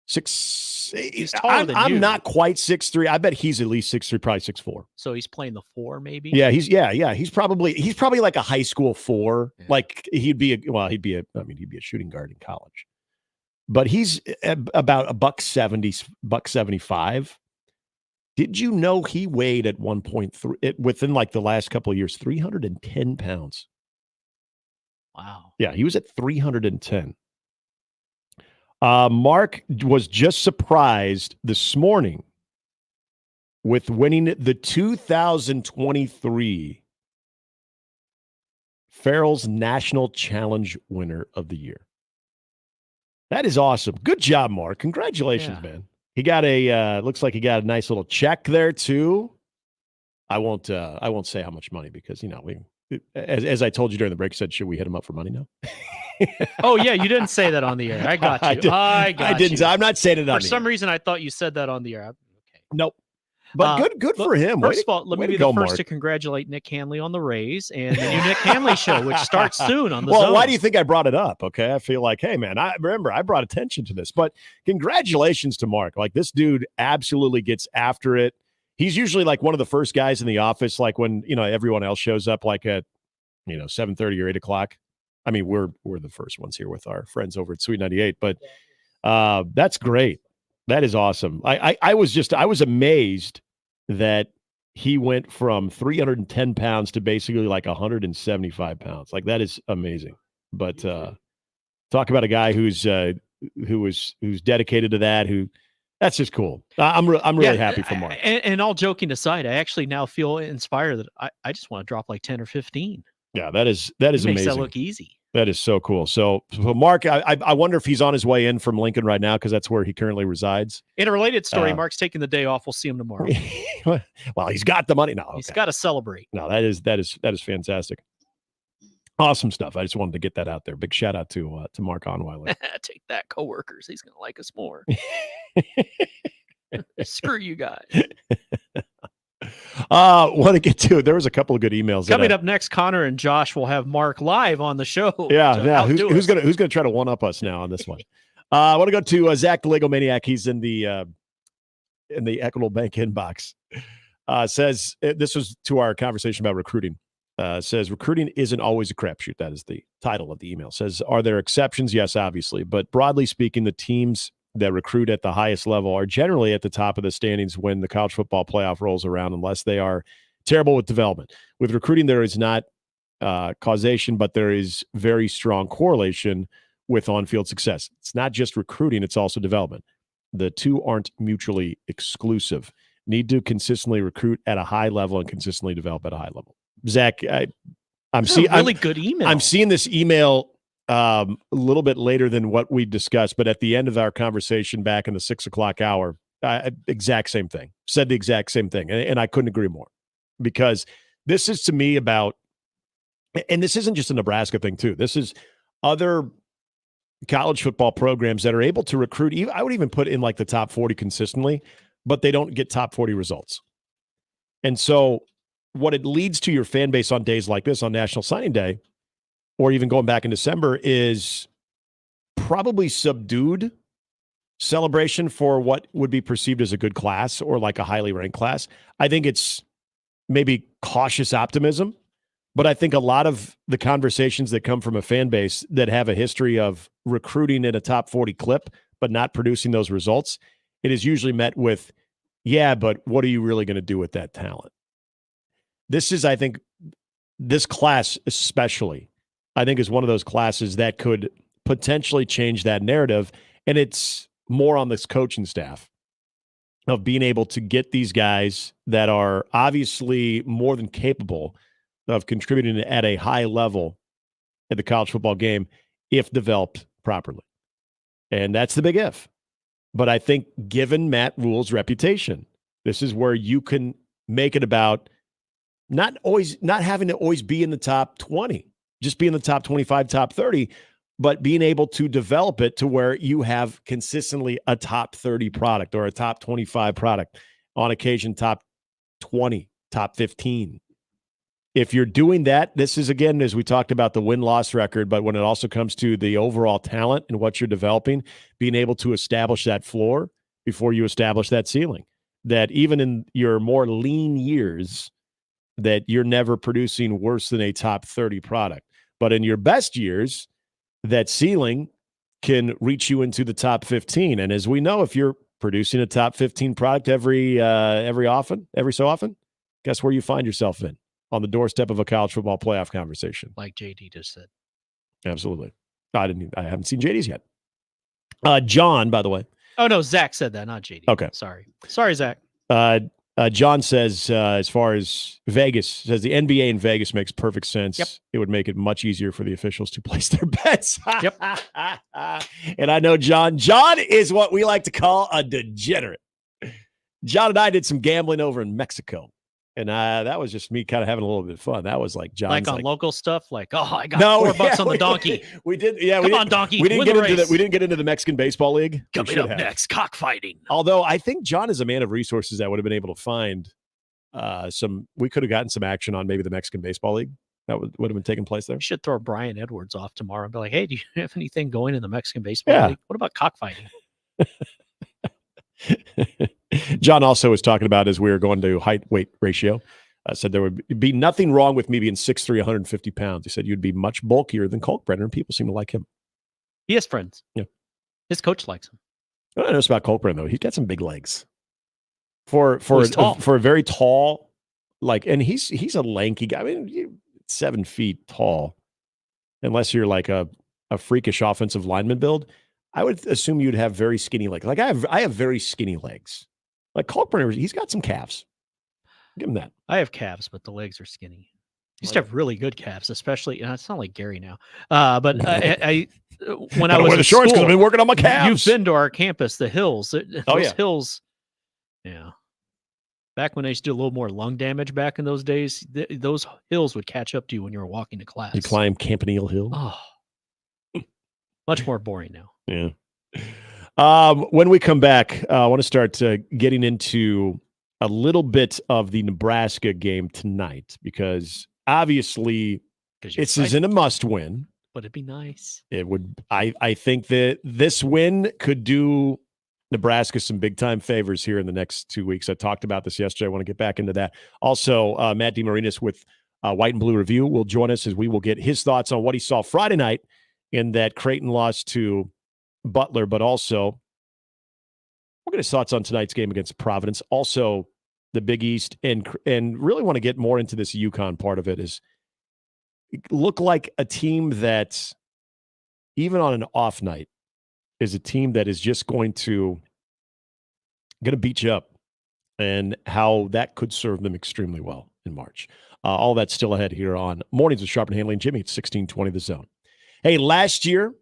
6. He's taller than you. I'm not quite 6'3". I bet he's at least 6'3", probably 6'4". So he's playing the 4, maybe. Yeah, he's probably like a high school 4. Yeah. Like he'd be a shooting guard in college. But he's about $170, $175. Did you know he weighed at 1.3 within like the last couple of years 310 pounds? Wow. Yeah, he was at 310. Mark was just surprised this morning with winning the 2023 Farrell's National Challenge Winner of the Year. That is awesome. Good job, Mark. Congratulations, man. He got looks like he got a nice little check there too. I won't say how much money because, as I told you during the break, said, should we hit him up for money now? Oh yeah, you didn't say that on the air. I got you. I didn't. I'm not saying it on For some reason, I thought you said that on the air. Okay. Nope. But good for him. First of all, let me be the first to congratulate Nick Handley on the Rays and the new Nick Handley show, which starts soon on the Zone. Why do you think I brought it up? Okay, I feel like, hey man, I brought attention to this. But congratulations to Mark. Like this dude absolutely gets after it. He's usually like one of the first guys in the office, like when everyone else shows up, like at 7:30 or 8 o'clock. I mean, we're the first ones here with our friends over at Sweet 98, but that's great. That is awesome. I was amazed that he went from 310 pounds to basically like 175 pounds. Like that is amazing. But talk about a guy who's dedicated to that. That's just cool. I'm really happy for Mark. And all joking aside, I actually now feel inspired that I just want to drop like 10 or 15. Yeah, that is amazing. Makes that look easy. That is so cool. So Mark, I wonder if he's on his way in from Lincoln right now because that's where he currently resides. In a related story, Mark's taking the day off. We'll see him tomorrow. Well, he's got the money now. He's got to celebrate. No, that is fantastic. Awesome stuff. I just wanted to get that out there. Big shout out to Mark Onweiler. Take that, coworkers. He's going to like us more. Screw you guys. Want to get to it. There was a couple of good emails coming up next. Connor and Josh will have Mark live on the show. Yeah, who's gonna try to one up us now on this one? I want to go to Zach the Lego Maniac. He's in the Equitable Bank inbox. Says this was to our conversation about recruiting. Says recruiting isn't always a crapshoot. That is the title of the email. Says, are there exceptions? Yes, obviously, but broadly speaking, the teams that recruit at the highest level are generally at the top of the standings when the college football playoff rolls around, unless they are terrible with development. With recruiting, there is not causation, but there is very strong correlation with on-field success. It's not just recruiting, it's also development. The two aren't mutually exclusive. Need to consistently recruit at a high level and consistently develop at a high level. Zach, I'm seeing really good email. I'm seeing this email a little bit later than what we discussed, but at the end of our conversation back in the 6 o'clock hour, exact same thing, said the exact same thing. And I couldn't agree more, because this is to me about, and this isn't just a Nebraska thing too. This is other college football programs that are able to recruit. I would even put in like the top 40 consistently, but they don't get top 40 results. And so what it leads to your fan base on days like this, on National Signing Day, or even going back in December, is probably subdued celebration for what would be perceived as a good class or like a highly ranked class. I think it's maybe cautious optimism, but I think a lot of the conversations that come from a fan base that have a history of recruiting in a top 40 clip, but not producing those results, it is usually met with, yeah, but what are you really going to do with that talent? This is, I think, this class especially, I think, is one of those classes that could potentially change that narrative. And it's more on this coaching staff of being able to get these guys that are obviously more than capable of contributing at a high level at the college football game if developed properly. And that's the big if. But I think given Matt Rhule's reputation, this is where you can make it about not having to always be in the top 20, just be in the top 25, top 30, but being able to develop it to where you have consistently a top 30 product or a top 25 product, on occasion top 20, top 15. If you're doing that, this is, again, as we talked about the win-loss record, but when it also comes to the overall talent and what you're developing, being able to establish that floor before you establish that ceiling, that even in your more lean years, that you're never producing worse than a top 30 product. But in your best years, that ceiling can reach you into the top 15. And as we know, if you're producing a top 15 product every so often, guess where you find yourself in? On the doorstep of a college football playoff conversation. Like JD just said. Absolutely. I haven't seen JD's yet. John, by the way. Oh, no, Zach said that, not JD. Okay. Sorry, Zach. John says, as far as Vegas, says the NBA in Vegas makes perfect sense. Yep. It would make it much easier for the officials to place their bets. Yep. And I know John is what we like to call a degenerate. John and I did some gambling over in Mexico. And that was just me kind of having a little bit of fun. That was like John's like on local stuff, like, oh, I got $4 on the donkey. We did, yeah. Come on, donkey. We didn't get into that. We didn't get into the Mexican baseball league. Coming up next, cockfighting. Although I think John is a man of resources that would have been able to find we could have gotten some action on maybe the Mexican baseball league that would have been taking place there. We should throw Brian Edwards off tomorrow and be like, hey, do you have anything going in the Mexican baseball league? What about cockfighting? John also was talking about, as we were going to height weight ratio, said there would be nothing wrong with me being 6'3", 150 pounds. He said you'd be much bulkier than Kalkbrenner, and people seem to like him. He has friends. Yeah. His coach likes him. I don't know about Kalkbrenner, though. He's got some big legs. For a very tall, and he's a lanky guy. I mean, 7 feet tall, unless you're like a freakish offensive lineman build. I would assume you'd have very skinny legs. Like I have very skinny legs. Like Kalkbrenner, he's got some calves. Give him that. I have calves, but the legs are skinny. I used to have really good calves, especially. It's not like Gary now, but I when I was wear the shorts because I've been working on my calves. You've been to our campus, the hills. Those hills. Yeah. Back when I used to do a little more lung damage back in those days, those hills would catch up to you when you were walking to class. You climb Campanile Hill. Oh, much more boring now. Yeah. When we come back, I want to start getting into a little bit of the Nebraska game tonight, because obviously this isn't a must win. But it'd be nice. It would. I think that this win could do Nebraska some big time favors here in the next 2 weeks. I talked about this yesterday. I want to get back into that. Also, Matt DeMarinis with White and Blue Review will join us as we will get his thoughts on what he saw Friday night in that Creighton loss to Butler, but also we'll get his thoughts on tonight's game against Providence. Also, the Big East, and really want to get more into this UConn part of it. Is look like a team that, even on an off night, is a team that is just going to beat you up, and how that could serve them extremely well in March. All that's still ahead here on Mornings with Sharp and Handley and Jimmy. It's 1620 The Zone. Hey, last year,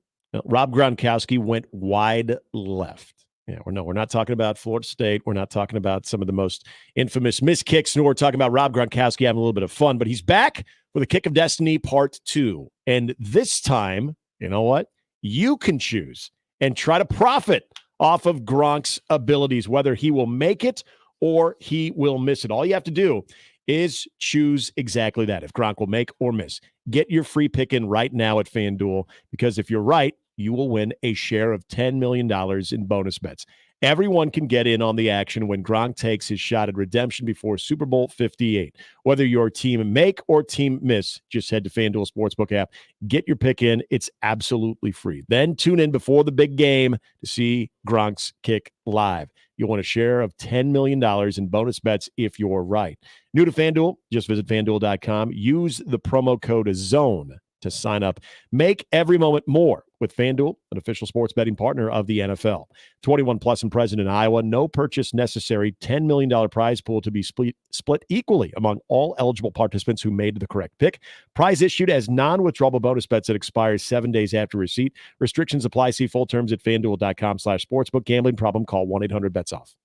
Rob Gronkowski went wide left. Yeah, we're not talking about Florida State. We're not talking about some of the most infamous missed kicks, nor we're talking about Rob Gronkowski having a little bit of fun. But he's back with a Kick of Destiny Part 2. And this time, you know what? You can choose and try to profit off of Gronk's abilities, whether he will make it or he will miss it. All you have to do is choose exactly that, if Gronk will make or miss. Get your free pick in right now at FanDuel, because if you're right, you will win a share of $10 million in bonus bets. Everyone can get in on the action when Gronk takes his shot at redemption before Super Bowl 58. Whether your team make or team miss, just head to FanDuel Sportsbook app. Get your pick in. It's absolutely free. Then tune in before the big game to see Gronk's kick live. You'll win a share of $10 million in bonus bets if you're right. New to FanDuel? Just visit FanDuel.com. Use the promo code ZONE to sign up. Make every moment more with FanDuel, an official sports betting partner of the NFL. 21 plus and present in Iowa. No purchase necessary. $10 million prize pool to be split equally among all eligible participants who made the correct pick. Prize issued as non-withdrawable bonus bets that expires 7 days after receipt. Restrictions apply. See full terms at FanDuel.com/sportsbook. Gambling problem? Call 1-800-BETS-OFF.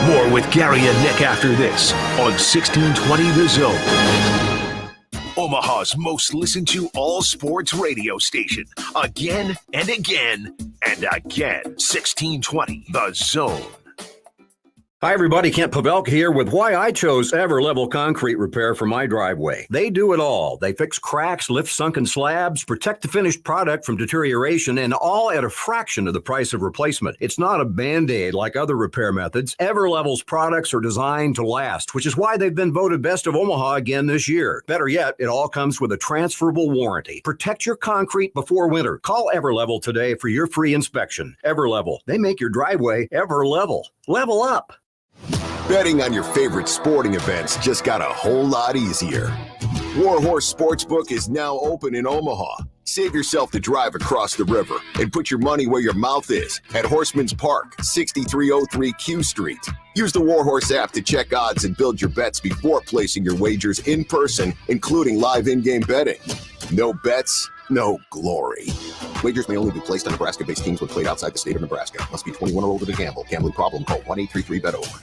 More with Gary and Nick after this on 1620 The Zone. Omaha's most listened to all sports radio station. Again and again and again. 1620 The Zone. Hi, everybody. Kent Pavelka here with why I chose Everlevel Concrete Repair for my driveway. They do it all. They fix cracks, lift sunken slabs, protect the finished product from deterioration, and all at a fraction of the price of replacement. It's not a Band-Aid like other repair methods. Everlevel's products are designed to last, which is why they've been voted Best of Omaha again this year. Better yet, it all comes with a transferable warranty. Protect your concrete before winter. Call Everlevel today for your free inspection. Everlevel. They make your driveway Everlevel. Level up. Betting on your favorite sporting events just got a whole lot easier. Warhorse Sportsbook is now open in Omaha. Save yourself the drive across the river and put your money where your mouth is at Horseman's Park, 6303 Q Street. Use the Warhorse app to check odds and build your bets before placing your wagers in person, including live in-game betting. No bets, no glory. Wagers may only be placed on Nebraska-based teams when played outside the state of Nebraska. Must be 21 or older to gamble. Gambling problem? Call 1-833-BET-OVER.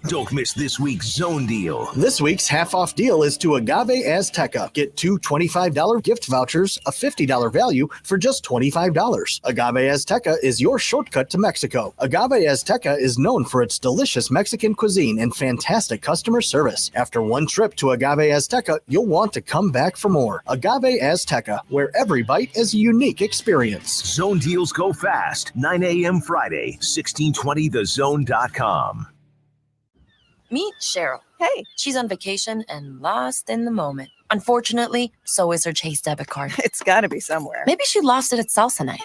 Don't miss this week's Zone Deal. This week's half-off deal is to Agave Azteca. Get 2 $25 gift vouchers, a $50 value for just $25. Agave Azteca is your shortcut to Mexico. Agave Azteca is known for its delicious Mexican cuisine and fantastic customer service. After one trip to Agave Azteca, you'll want to come back for more. Agave Azteca, where every bite is a unique experience. Zone Deals go fast. 9 a.m. Friday, 1620thezone.com. Meet Cheryl. Hey. She's on vacation and lost in the moment. Unfortunately, so is her Chase debit card. It's got to be somewhere. Maybe she lost it at salsa night.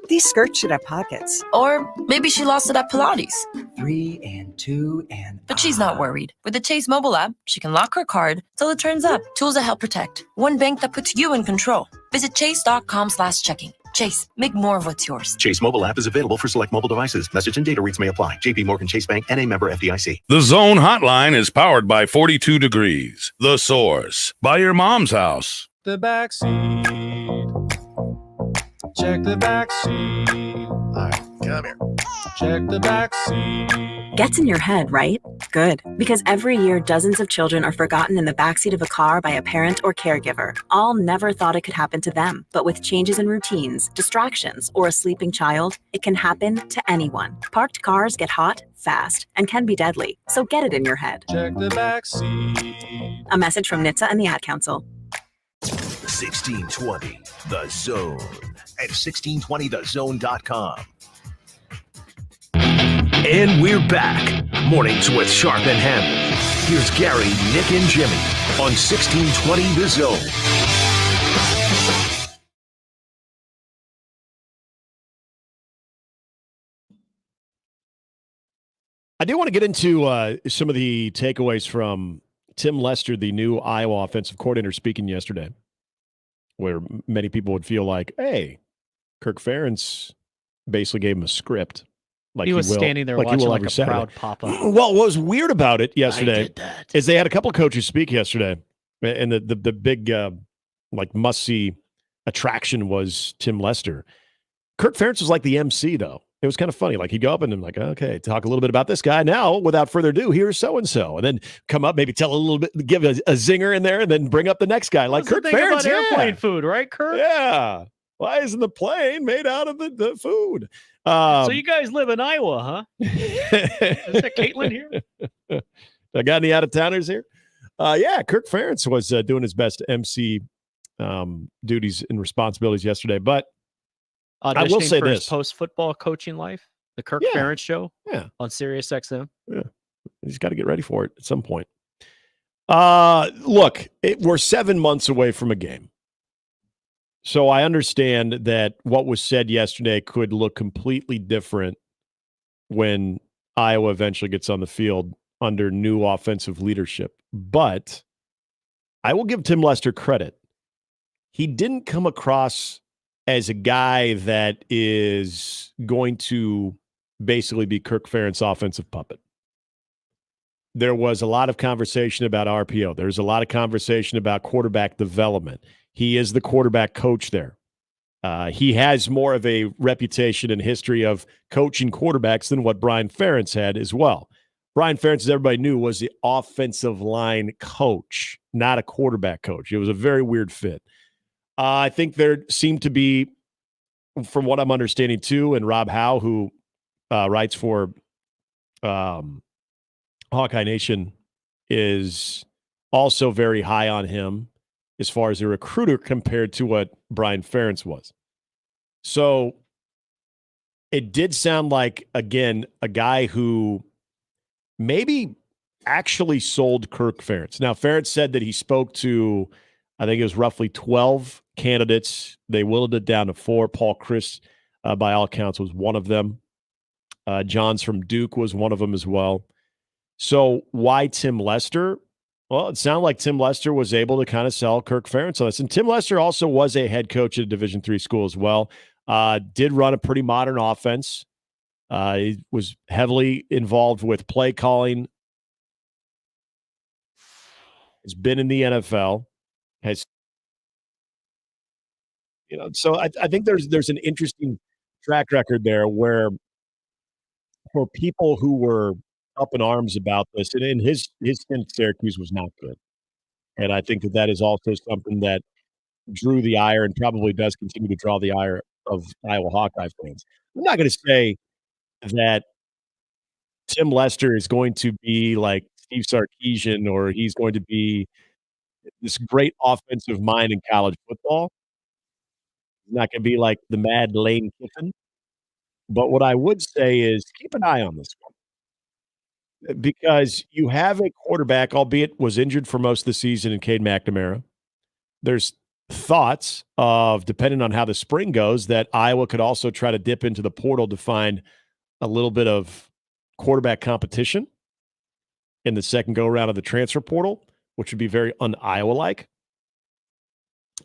These skirts should have pockets. Or maybe she lost it at Pilates. 3 and 2 and... But she's not worried. With the Chase mobile app, she can lock her card till it turns up. Tools that help protect. One bank that puts you in control. Visit chase.com/checking. Chase, make more of what's yours. Chase mobile app is available for select mobile devices. Message and data rates may apply. JP Morgan Chase Bank, N.A. member FDIC. The Zone Hotline is powered by 42 Degrees. The Source. By your mom's house. The back seat. Check the back seat. All right, come here. Check the back seat. Gets in your head, right? Good. Because every year, dozens of children are forgotten in the backseat of a car by a parent or caregiver. All never thought it could happen to them. But with changes in routines, distractions, or a sleeping child, it can happen to anyone. Parked cars get hot, fast, and can be deadly. So get it in your head. Check the back seat. A message from NHTSA and the Ad Council. 1620 The Zone at 1620thezone.com. And we're back. Mornings with Sharp and Handley. Here's Gary, Nick, and Jimmy on 1620 The Zone. I do want to get into some of the takeaways from Tim Lester, the new Iowa offensive coordinator, speaking yesterday, where many people would feel like, hey, Kirk Ferentz basically gave him a script. Like he was standing there watching like a crowd pop up. Well, what was weird about it yesterday is they had a couple of coaches speak yesterday, and the big like must-see attraction was Tim Lester. Kirk Ferentz was like the MC, though. It was kind of funny. Like he'd go up and I'm like, okay, talk a little bit about this guy. Now, without further ado, here's so-and-so. And then come up, maybe tell a little bit, give a zinger in there, and then bring up the next guy. Like Kirk Ferentz. Airplane food, right, Kirk? Yeah. Why isn't the plane made out of the food? So you guys live in Iowa, huh? Is that Caitlin here? I got any out-of-towners here? Yeah, Kirk Ferentz was doing his best MC duties and responsibilities yesterday. But I will say this. Post-football coaching life, the Kirk Ferentz Show on Sirius XM. Yeah, he's got to get ready for it at some point. Look, we're 7 months away from a game. So I understand that what was said yesterday could look completely different when Iowa eventually gets on the field under new offensive leadership. But I will give Tim Lester credit. He didn't come across as a guy that is going to basically be Kirk Ferentz's offensive puppet. There was a lot of conversation about RPO. There's a lot of conversation about quarterback development. He is the quarterback coach there. He has more of a reputation and history of coaching quarterbacks than what Brian Ferentz had as well. Brian Ferentz, as everybody knew, was the offensive line coach, not a quarterback coach. It was a very weird fit. I think there seemed to be, from what I'm understanding too, and Rob Howe, who writes for Hawkeye Nation, is also very high on him as far as a recruiter compared to what Brian Ferentz was. So it did sound like, again, a guy who maybe actually sold Kirk Ferentz. Now, Ferentz said that he spoke to, I think it was roughly 12 candidates. They whittled it down to 4. Paul Chris, by all accounts, was one of them. Johns from Duke was one of them as well. So why Tim Lester? Well, it sounded like Tim Lester was able to kind of sell Kirk Ferentz on this. And Tim Lester also was a head coach at a Division III school as well. Did run a pretty modern offense. He was heavily involved with play calling. Has been in the NFL. So I think there's an interesting track record there where for people who were up in arms about this, and in his stint at Syracuse was not good. And I think that is also something that drew the ire and probably does continue to draw the ire of Iowa Hawkeye fans. I'm not going to say that Tim Lester is going to be like Steve Sarkisian or he's going to be this great offensive mind in college football. He's not going to be like the mad Lane Kiffin. But what I would say is keep an eye on this one. Because you have a quarterback, albeit was injured for most of the season in Cade McNamara. There's thoughts of, depending on how the spring goes, that Iowa could also try to dip into the portal to find a little bit of quarterback competition in the second go-around of the transfer portal, which would be very un-Iowa-like.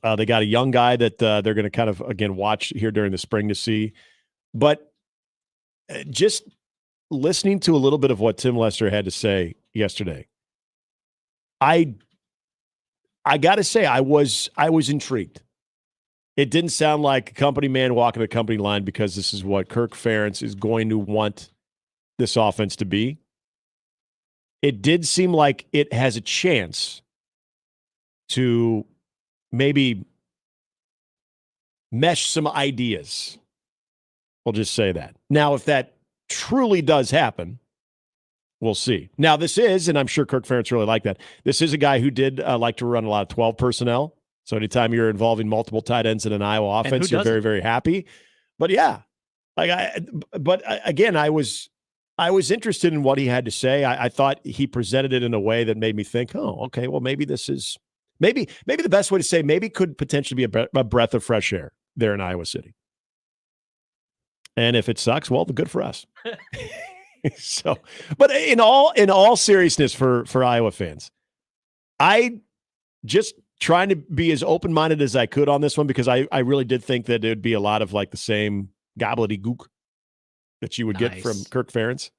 They got a young guy that they're going to kind of, again, watch here during the spring to see. But just listening to a little bit of what Tim Lester had to say yesterday, I got to say I was intrigued. It didn't sound like a company man walking the company line because this is what Kirk Ferentz is going to want this offense to be. It did seem like it has a chance to maybe mesh some ideas. We'll just say that. Now, if that truly does happen, we'll see. Now, this is, and I'm sure Kirk Ferentz really liked that, this is a guy who did like to run a lot of 12 personnel. So anytime you're involving multiple tight ends in an Iowa offense, you're very, very happy. But yeah, again, I was interested in what he had to say. I thought he presented it in a way that made me think, oh, okay, well, maybe this is maybe the best way to say maybe could potentially be a breath of fresh air there in Iowa City. And if it sucks, well, good for us. So, but in all seriousness for Iowa fans, I just trying to be as open-minded as I could on this one because I really did think that it would be a lot of like the same gobbledygook that you would get from Kirk Ferentz.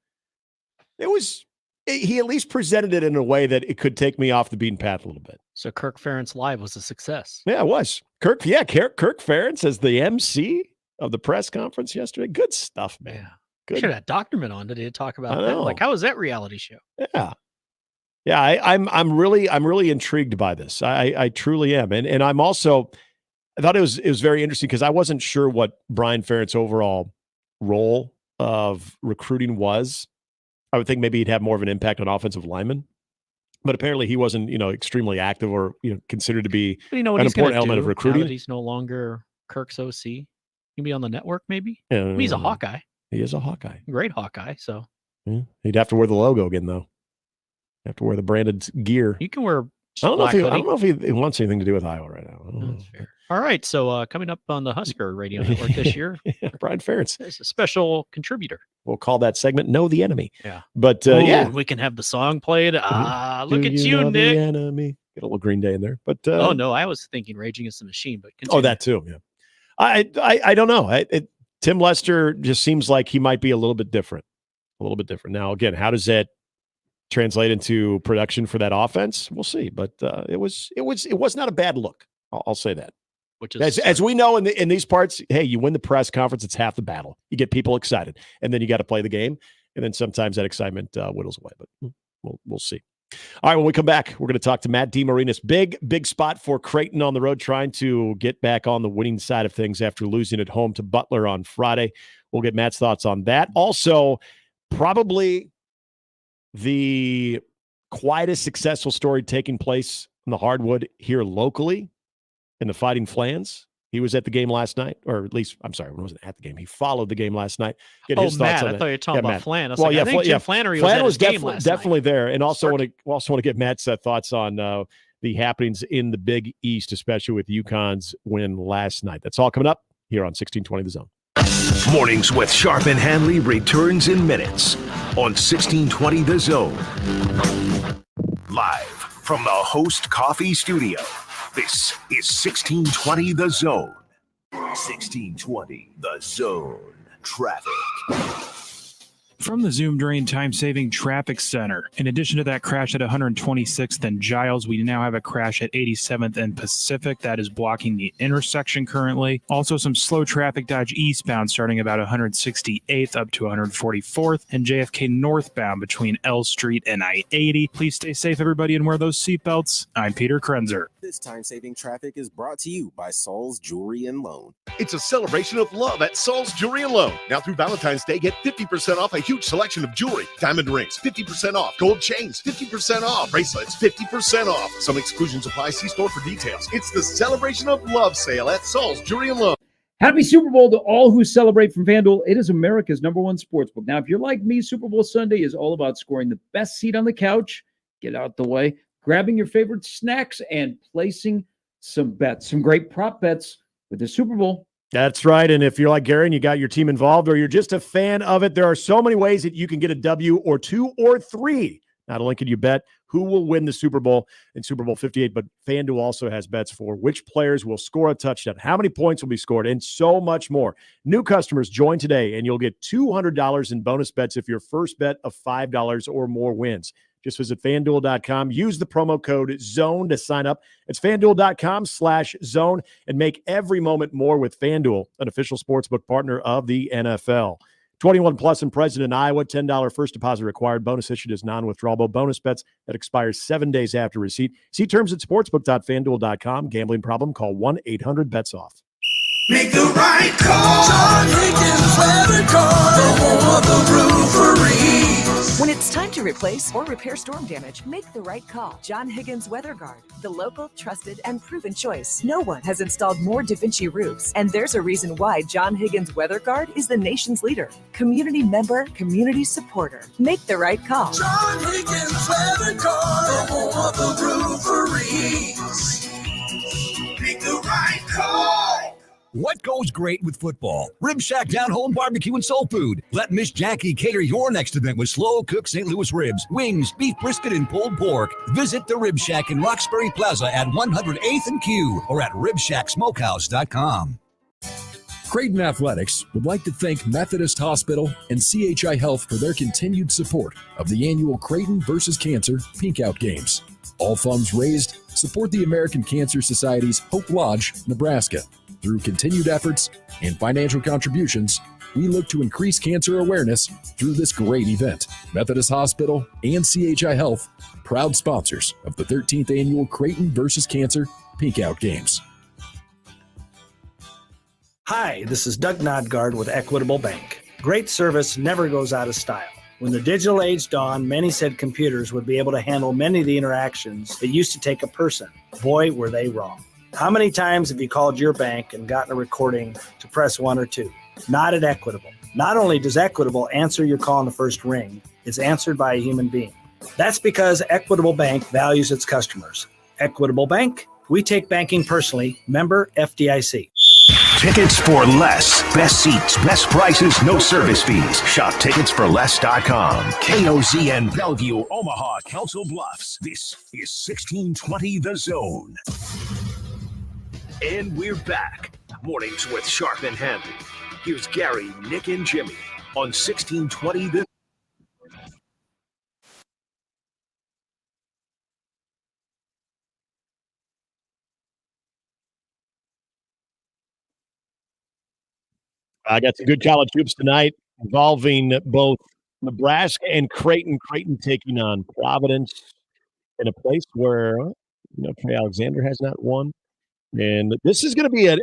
He at least presented it in a way that it could take me off the beaten path a little bit. So Kirk Ferentz Live was a success. Yeah, it was. Kirk Ferentz as the MC of the press conference yesterday. Good stuff, man. Yeah. Good. Should have had Doctorman on today to talk about that. Like, how was that reality show? Yeah. Yeah, I'm really intrigued by this. I truly am. And I'm also, I thought it was very interesting because I wasn't sure what Brian Ferentz's overall role of recruiting was. I would think maybe he'd have more of an impact on offensive linemen. But apparently he wasn't, extremely active or, considered to be an important element of recruiting. Now that he's no longer Kirk's OC. He can be on the network, maybe. He's a Hawkeye. He is a Hawkeye. Great Hawkeye. So he'd have to wear the logo again, though. Have to wear the branded gear. You can wear. I don't know if he wants anything to do with Iowa right now. That's fair. All right. So coming up on the Husker Radio Network this year, Brian Ferentz is a special contributor. We'll call that segment "Know the Enemy." Yeah. But we can have the song played. Look at you, know Nick. The enemy. Get a little Green Day in there. But oh no, I was thinking Rage Against the Machine. But continue. Oh, that too. Yeah. I don't know. Tim Lester just seems like he might be a little bit different. Now, again, how does that translate into production for that offense? We'll see. But it was not a bad look. I'll say that. Which is as we know in these parts, hey, you win the press conference, it's half the battle. You get people excited, and then you got to play the game. And then sometimes that excitement whittles away, but we'll see. All right, when we come back, we're going to talk to Matt DeMarinis. Big spot for Creighton on the road, trying to get back on the winning side of things after losing at home to Butler on Friday. We'll get Matt's thoughts on that. Also, probably the quietest successful story taking place in the hardwood here locally in the Fighting Flans. He was at the game last night, or at least, I'm sorry, he wasn't at the game. He followed the game last night. Get his thoughts Matt, on I that. thought you were talking about Matt. Flan. I was Well, like, I think Jim Flannery was at his game last definitely night. there. And also want to get Matt's thoughts on the happenings in the Big East, especially with UConn's win last night. That's all coming up here on 1620 The Zone. Mornings with Sharp and Handley returns in minutes on 1620 The Zone. Live from the Host Coffee Studio, this is 1620 The Zone. 1620 The Zone. Traffic. From the Zoom Drain Time-Saving Traffic Center. In addition to that crash at 126th and Giles, we now have a crash at 87th and Pacific that is blocking the intersection currently. Also, some slow traffic dodge eastbound starting about 168th up to 144th and JFK northbound between L Street and I-80. Please stay safe, everybody, and wear those seatbelts. I'm Peter Krenzer. This time-saving traffic is brought to you by Saul's Jewelry and Loan. It's a celebration of love at Saul's Jewelry and Loan. Now through Valentine's Day, get 50% off a huge selection of jewelry. Diamond rings, 50% off. Gold chains, 50% off. Bracelets, 50% off. Some exclusions apply. See store for details. It's the celebration of love sale at Saul's Jewelry and Loan. Happy Super Bowl to all who celebrate from FanDuel. It is America's #1 sportsbook. Now, if you're like me, Super Bowl Sunday is all about scoring the best seat on the couch, get out the way, grabbing your favorite snacks, and placing some bets, some great prop bets with the Super Bowl. That's right. And if you're like Gary and you got your team involved or you're just a fan of it, there are so many ways that you can get a W or 2 or 3. Not only can you bet who will win the Super Bowl in Super Bowl 58, but FanDuel also has bets for which players will score a touchdown, how many points will be scored, and so much more. New customers join today, and you'll get $200 in bonus bets if your first bet of $5 or more wins. Just visit FanDuel.com. Use the promo code ZONE to sign up. It's FanDuel.com/zone and make every moment more with FanDuel, an official sportsbook partner of the NFL. 21 plus and present in Iowa. $10 first deposit required. Bonus issued as non-withdrawable bonus bets that expires 7 days after receipt. See terms at sportsbook.fanduel.com. Gambling problem? Call 1-800-BETS-OFF. Make the right call. John Higgins Weather Car, the home of the roofery. When it's time to replace or repair storm damage, make the right call. John Higgins Weather Guard, the local, trusted, and proven choice. No one has installed more Da Vinci roofs, and there's a reason why John Higgins Weather Guard is the nation's leader. Community member, community supporter. Make the right call. John Higgins Weather Car, the home of the roofery. Make the right call. What goes great with football? Rib Shack Down Home Barbecue and Soul Food. Let Miss Jackie cater your next event with slow-cooked St. Louis ribs, wings, beef brisket, and pulled pork. Visit the Rib Shack in Roxbury Plaza at 108th and Q or at ribshacksmokehouse.com. Creighton Athletics would like to thank Methodist Hospital and CHI Health for their continued support of the annual Creighton versus Cancer Pink Out Games. All funds raised support the American Cancer Society's Hope Lodge, Nebraska. Through continued efforts and financial contributions, we look to increase cancer awareness through this great event. Methodist Hospital and CHI Health, proud sponsors of the 13th annual Creighton versus Cancer Pink Out Games. Hi, this is Doug Nodgard with Equitable Bank. Great service never goes out of style. When the digital age dawned, many said computers would be able to handle many of the interactions that used to take a person. Boy, were they wrong. How many times have you called your bank and gotten a recording to press 1 or 2? Not at Equitable. Not only does Equitable answer your call on the first ring, it's answered by a human being. That's because Equitable Bank values its customers. Equitable Bank, we take banking personally. Member FDIC. Tickets for less. Best seats, best prices, no service fees. Shop ticketsforless.com. KOZN Bellevue, Omaha, Council Bluffs. This is 1620 The Zone. And we're back. Mornings with Sharp and Handley. Here's Gary, Nick, and Jimmy on 1620 The Zone. I got some good college hoops tonight involving both Nebraska and Creighton. Creighton taking on Providence in a place where Trey Alexander has not won. And this is going to be a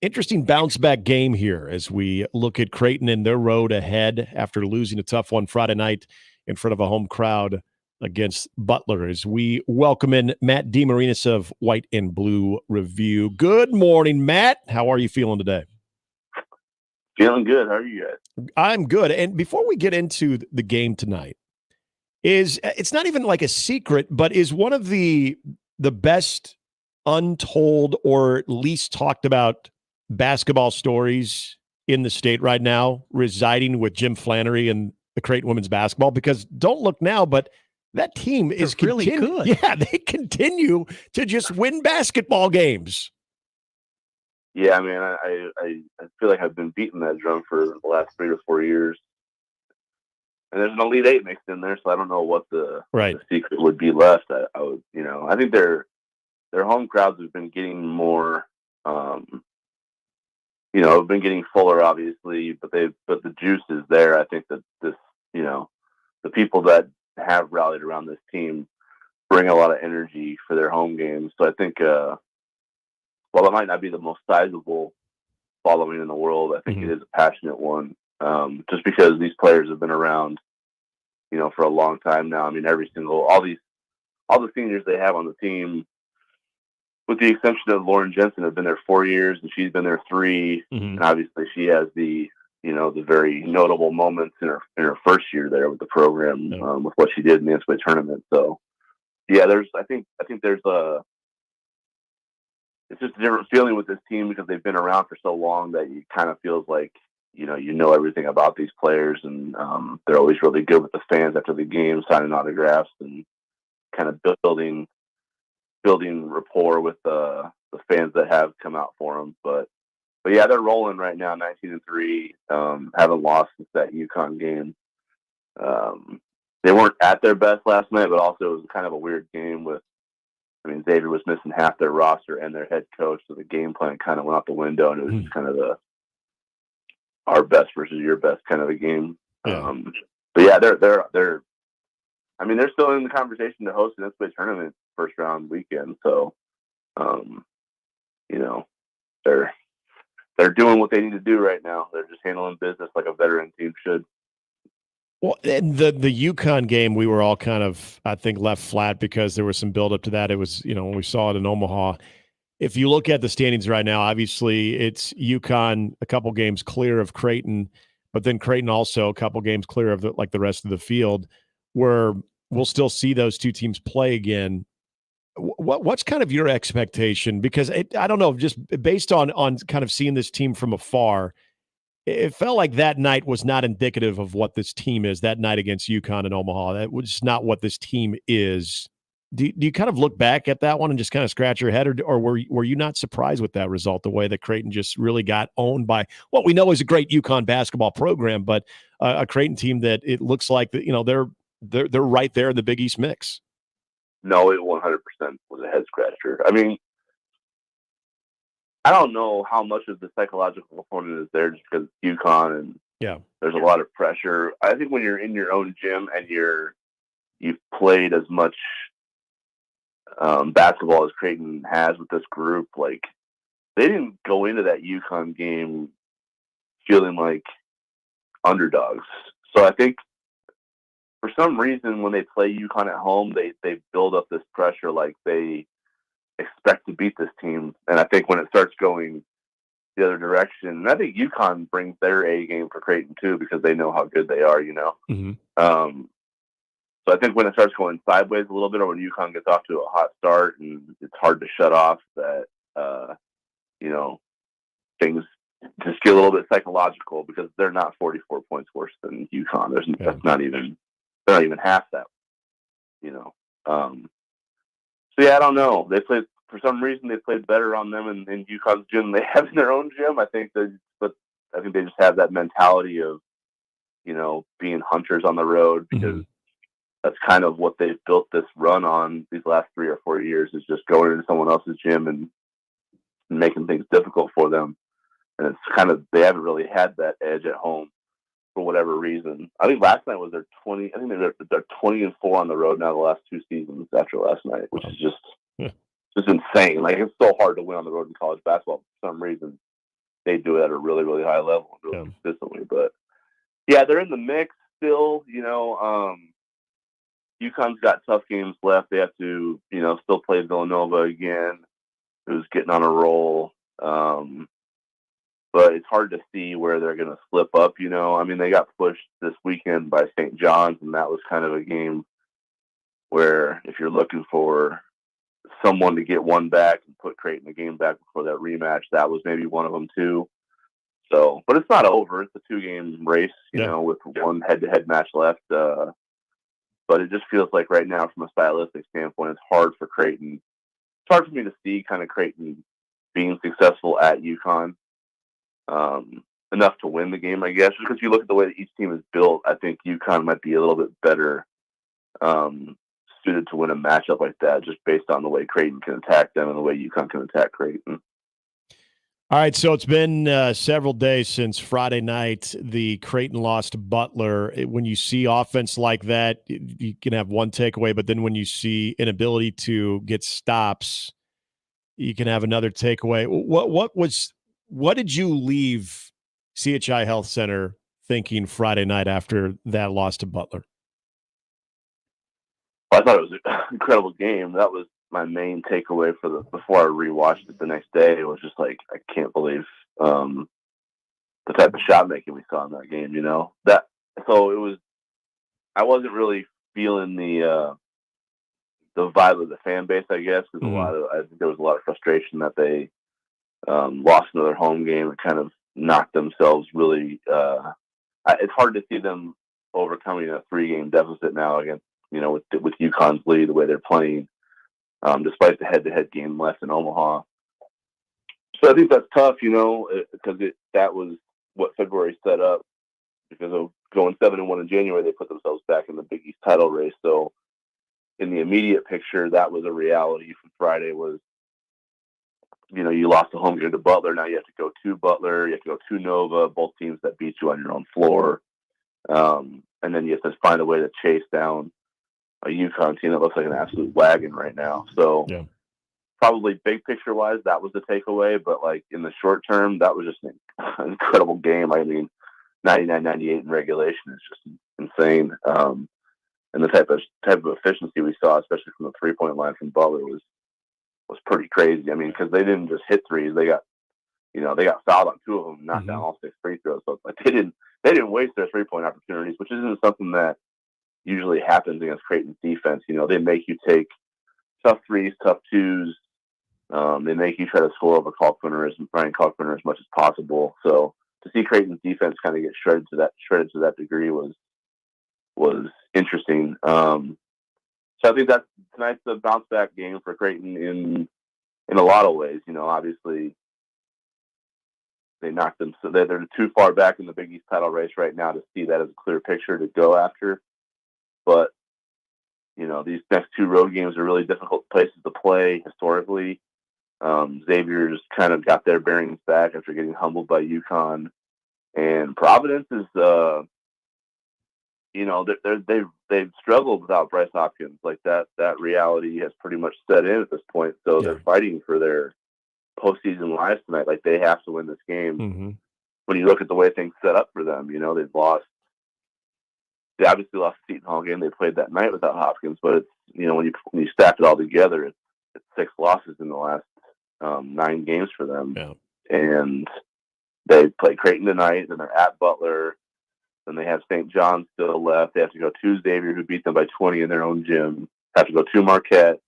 interesting bounce back game here as we look at Creighton and their road ahead after losing a tough one Friday night in front of a home crowd against Butler. As we welcome in Matt DeMarinis of White and Blue Review. Good morning, Matt. How are you feeling today? Feeling good. How are you guys? I'm good. And before we get into the game tonight, it's not even like a secret, but is one of the best untold or least talked about basketball stories in the state right now residing with Jim Flannery and the Creighton women's basketball? Because don't look now, but that team is really good. Yeah, they continue to just win basketball games. Yeah, I mean, I feel like I've been beating that drum for the last 3 or 4 years. And there's an Elite Eight mixed in there, so I don't know what the secret would be left. I would, I think their home crowds have been getting more, have been getting fuller, obviously, but the juice is there. I think that this, the people that have rallied around this team bring a lot of energy for their home games. So I think, while it might not be the most sizable following in the world, I think it is a passionate one. Just because these players have been around, for a long time now. I mean, all the seniors they have on the team, with the exception of Lauren Jensen, have been there 4 years, and she's been there 3. And obviously, she has the very notable moments in her first year there with the program, with what she did in the NCAA tournament. So, yeah, I think there's it's just a different feeling with this team because they've been around for so long that it kind of feels like you know everything about these players, and they're always really good with the fans after the game, signing autographs and kind of building rapport with the fans that have come out for them. But yeah, they're rolling right now, 19-3, haven't lost since that UConn game. They weren't at their best last night, but also it was kind of a weird game Xavier was missing half their roster and their head coach, so the game plan kind of went out the window, and it was just kind of our best versus your best kind of a game. Yeah. But yeah, they're still in the conversation to host an NCAA tournament first round weekend. So, they're doing what they need to do right now. They're just handling business like a veteran team should. Well, and the UConn game, we were all kind of, I think, left flat because there was some buildup to that. It was, when we saw it in Omaha. If you look at the standings right now, obviously it's UConn a couple games clear of Creighton, but then Creighton also a couple games clear of the rest of the field, where we'll still see those two teams play again. What's kind of your expectation? Because I don't know, just based on kind of seeing this team from afar, it felt like that night was not indicative of what this team is. That night against UConn in Omaha, that was not what this team is. Do you kind of look back at that one and just kind of scratch your head, or were you not surprised with that result? The way that Creighton just really got owned by what we know is a great UConn basketball program, but a Creighton team that it looks like that they're right there in the Big East mix. No, it 100% was a head scratcher. I mean, I don't know how much of the psychological component is there just because it's UConn and there's a lot of pressure. I think when you're in your own gym and you've played as much basketball as Creighton has with this group, like they didn't go into that UConn game feeling like underdogs. So I think for some reason when they play UConn at home, they build up this pressure like they expect to beat this team. And I think when it starts going the other direction, and I think UConn brings their A game for Creighton too, because they know how good they are, So I think when it starts going sideways a little bit, or when UConn gets off to a hot start and it's hard to shut off, that, things just get a little bit psychological because they're not 44 points worse than UConn. They're not even half that, So yeah, I don't know. For some reason they played better on them in UConn's gym than they have in their own gym. I think they just have that mentality of, being hunters on the road, because that's kind of what they've built this run on these last 3 or 4 years, is just going into someone else's gym and making things difficult for them. And it's kind of, they haven't really had that edge at home. for whatever reason. I think last night was their 20. I think they're 20-4 on the road now the last 2 seasons after last night, which is just insane. Like, it's so hard to win on the road in college basketball. For some reason, they do it at a really, really high level, really consistently. But yeah, they're in the mix still. UConn's got tough games left. They have to, still play Villanova again, who's getting on a roll. But it's hard to see where they're going to slip up. I mean, they got pushed this weekend by St. John's, and that was kind of a game where if you're looking for someone to get one back and put Creighton the game back before that rematch, that was maybe one of them too. So, but it's not over. It's a 2-game race, with one head-to-head match left. But it just feels like right now, from a stylistic standpoint, it's hard for Creighton. It's hard for me to see kind of Creighton being successful at UConn enough to win the game, I guess. Because you look at the way that each team is built, I think UConn might be a little bit better suited to win a matchup like that, just based on the way Creighton can attack them and the way UConn can attack Creighton. All right, so it's been several days since Friday night the Creighton lost to Butler. When you see offense like that, you can have one takeaway, but then when you see inability to get stops, you can have another takeaway. What did you leave CHI Health Center thinking Friday night after that loss to Butler? I thought it was an incredible game. That was my main takeaway before I rewatched it the next day. It was just like, I can't believe the type of shot making we saw in that game. So it was. I wasn't really feeling the vibe of the fan base, I guess, because I think there was a lot of frustration that they lost another home game and kind of knocked themselves really. It's hard to see them overcoming a 3-game deficit now against with UConn's lead, the way they're playing. Despite the head-to-head game left in Omaha. So I think that's tough, because that was what February set up. Because of going 7-1 in January, they put themselves back in the Big East title race. So in the immediate picture, that was a reality from Friday was, you lost a home game to Butler. Now you have to go to Butler. You have to go to Nova, both teams that beat you on your own floor. And then you have to find a way to chase down a UConn team that looks like an absolute wagon right now. So probably big picture wise, that was the takeaway. But like in the short term, that was just an incredible game. I mean, 99-98 in regulation is just insane. And the type of efficiency we saw, especially from the 3-point line from Butler, was pretty crazy. I mean, because they didn't just hit threes; they got fouled on 2 of them, knocked down all 6 free throws. So like they didn't waste their 3-point opportunities, which isn't something that usually happens against Creighton's defense. They make you take tough threes, tough twos. They make you try to score over Brian Kalkbrenner as much as possible. So to see Creighton's defense kind of get shredded to that degree was interesting. So I think that tonight's a bounce back game for Creighton in a lot of ways. Obviously they knocked them, so they're too far back in the Big East title race right now to see that as a clear picture to go after. But, these next 2 road games are really difficult places to play historically. Xavier's kind of got their bearings back after getting humbled by UConn. And Providence is, they've struggled without Bryce Hopkins. Like that reality has pretty much set in at this point. So they're fighting for their postseason lives tonight. Like they have to win this game. When you look at the way things set up for them, they obviously lost the Seton Hall game. They played that night without Hopkins, but it's, when you stack it all together, it's 6 losses in the last 9 games for them. Yeah. And they play Creighton tonight, then they're at Butler, then they have St. John's still left. They have to go to Xavier, who beat them by 20 in their own gym. Have to go to Marquette.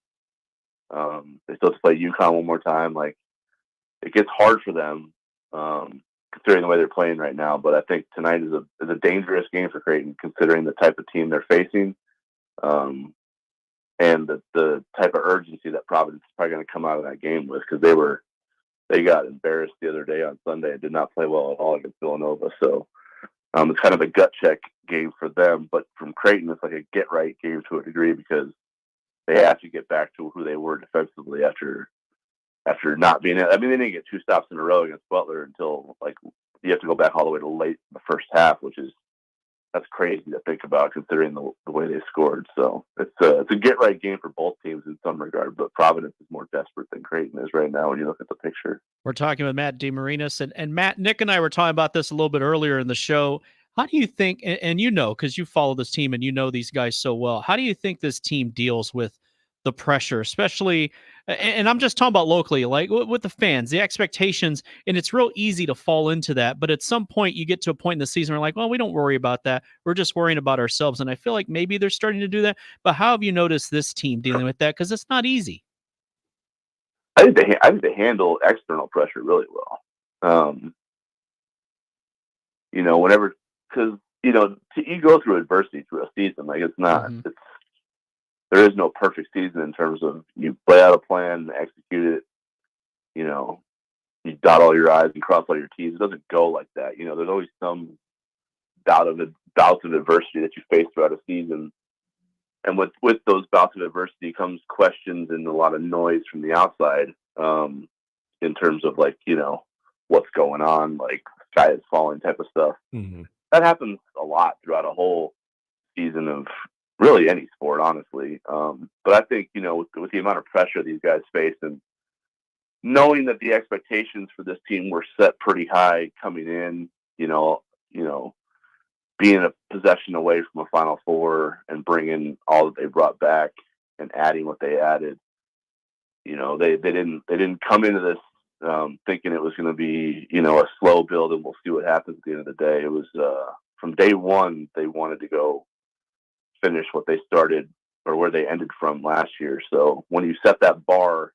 They still have to play UConn one more time. Like, it gets hard for them. Considering the way they're playing right now, but I think tonight is a dangerous game for Creighton, considering the type of team they're facing, and the type of urgency that Providence is probably going to come out of that game with, because they got embarrassed the other day on Sunday and did not play well at all against Villanova. So it's kind of a gut check game for them, but from Creighton, it's like a get right game to a degree, because they have to get back to who they were defensively after not being, they didn't get 2 stops in a row against Butler until, like, you have to go back all the way to late in the first half, which is that's crazy to think about considering the way they scored. So it's a get right game for both teams in some regard, but Providence is more desperate than Creighton is right now when you look at the picture. We're talking with Matt DeMarinis, and Matt, Nick and I were talking about this a little bit earlier in the show. How do you think, and you know, because you follow this team and you know these guys so well, how do you think this team deals with the pressure, especially, and I'm just talking about locally, like with the fans, the expectations, and it's real easy to fall into that. But at some point, you get to a point in the season where, like, well, we don't worry about that. We're just worrying about ourselves. And I feel like maybe they're starting to do that. But how have you noticed this team dealing with that? Because it's not easy. I think they handle external pressure really well. You know, whenever, because you know, you go through adversity through a season. Like, it's not, there is no perfect season in terms of you lay out a plan, execute it. You know, you dot all your I's and cross all your T's. It doesn't go like that. You know, there's always some bouts of adversity that you face throughout a season. And with those bouts of adversity comes questions and a lot of noise from the outside, in terms of, like, you know, what's going on, like sky is falling type of stuff. Mm-hmm. That happens a lot throughout a whole season of really any sport, honestly. But I think, you know, with the amount of pressure these guys face, and knowing that the expectations for this team were set pretty high coming in, you know, being a possession away from a Final Four and bringing all that they brought back and adding what they added, you know, they didn't come into this thinking it was going to be, you know, a slow build and we'll see what happens at the end of the day. It was from day one they wanted to go finish what they started or where they ended from last year. So when you set that bar,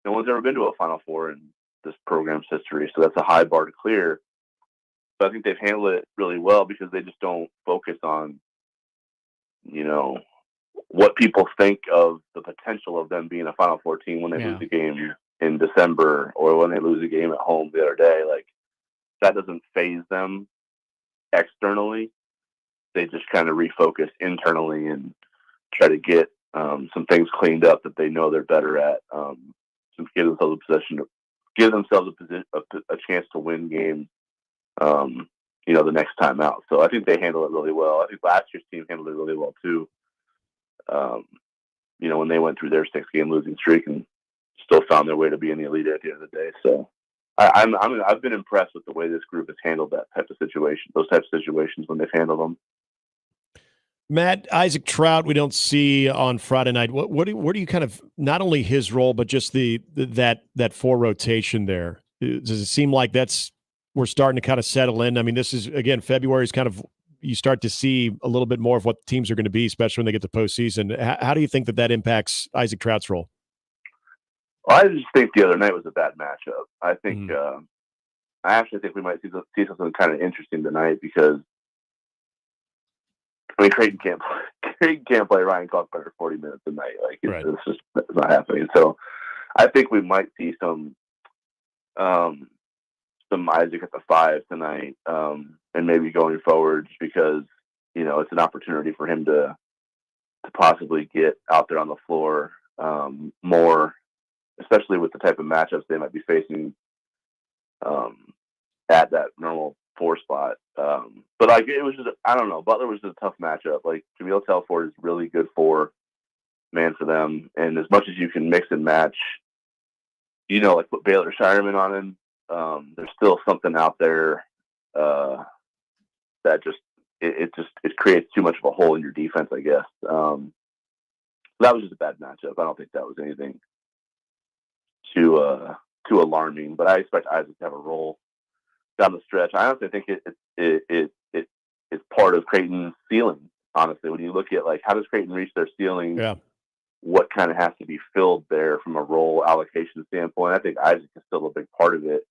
no one's ever been to a Final Four in this program's history, so that's a high bar to clear. But I think they've handled it really well because they just don't focus on, you know, what people think of the potential of them being a Final Four team when they lose a game in December or when they lose a game at home the other day. Like, that doesn't faze them externally. They just kind of refocus internally and try to get some things cleaned up that they know they're better at. To give themselves a chance to win games, you know, the next time out. So I think they handle it really well. I think last year's team handled it really well too. You know, when they went through their 6-game losing streak and still found their way to be in the Elite at the end of the day. So I've been impressed with the way this group has handled that type of situation, those types of situations when they've handled them. Matt, Isaac Trout, we don't see on Friday night. What do you kind of, not only his role, but just that 4 rotation there? Does it seem like we're starting to kind of settle in? I mean, this is, again, February is kind of, you start to see a little bit more of what teams are going to be, especially when they get to postseason. How do you think that impacts Isaac Trout's role? Well, I just think the other night was a bad matchup. I think I actually think we might see something kind of interesting tonight because, I mean, Creighton can't play Ryan Kalkbrenner 40 minutes a night. Like, it's not happening. So I think we might see some Isaac at the 5 tonight, and maybe going forward, because, you know, it's an opportunity for him to possibly get out there on the floor more, especially with the type of matchups they might be facing at that normal 4 spot. But like, it was just, I don't know, Butler was just a tough matchup. Like, Jameel Telford is really good 4 man for them, and as much as you can mix and match, you know, like put Baylor Shireman on him, there's still something out there that just it creates too much of a hole in your defense, I guess. That was just a bad matchup. I don't think that was anything too alarming, but I expect Isaac to have a role down the stretch. I honestly think it's part of Creighton's ceiling. Honestly, when you look at, like, how does Creighton reach their ceiling? Yeah. What kind of has to be filled there from a role allocation standpoint? I think Isaac is still a big part of it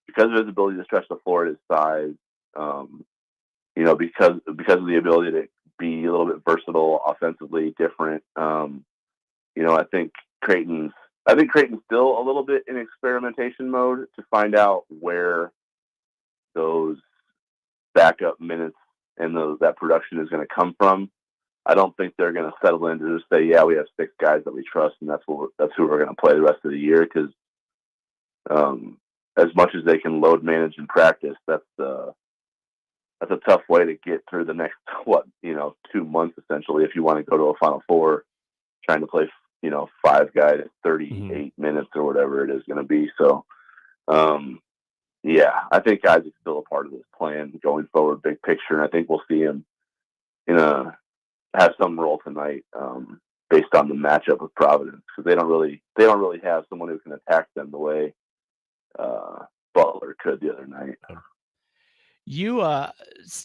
because of his ability to stretch the floor at his size. You know, because of the ability to be a little bit versatile offensively, different. You know, I think Creighton's still a little bit in experimentation mode to find out where those backup minutes and that production is going to come from. I don't think they're going to settle in to just say, yeah, we have 6 guys that we trust, and that's who we're going to play the rest of the year. Because as much as they can load manage in practice, that's that's a tough way to get through the next 2 months essentially if you want to go to a Final Four, trying to play 5 guys at 38 minutes or whatever it is going to be. So, yeah, I think Isaac's still a part of this plan going forward, big picture, and I think we'll see him have some role tonight based on the matchup with Providence, because they don't really have someone who can attack them the way Butler could the other night. You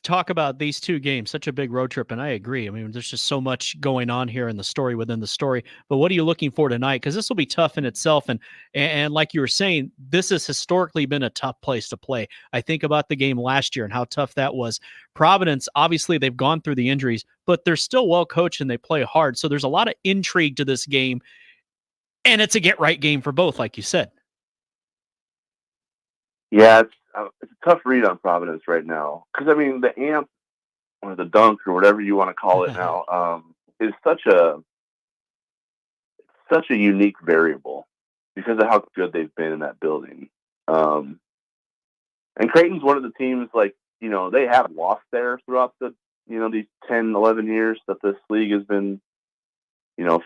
talk about these two games, such a big road trip, and I agree. I mean, there's just so much going on here in the story within the story. But what are you looking for tonight? Because this will be tough in itself, and like you were saying, this has historically been a tough place to play. I think about the game last year and how tough that was. Providence, obviously, they've gone through the injuries, but they're still well coached and they play hard. So there's a lot of intrigue to this game, and it's a get right game for both, like you said. Yeah, it's a tough read on Providence right now, because I mean the amp or the dunk or whatever you want to call it now is such a unique variable because of how good they've been in that building. And Creighton's one of the teams, like, they have lost there throughout the these 10, 11 years that this league has been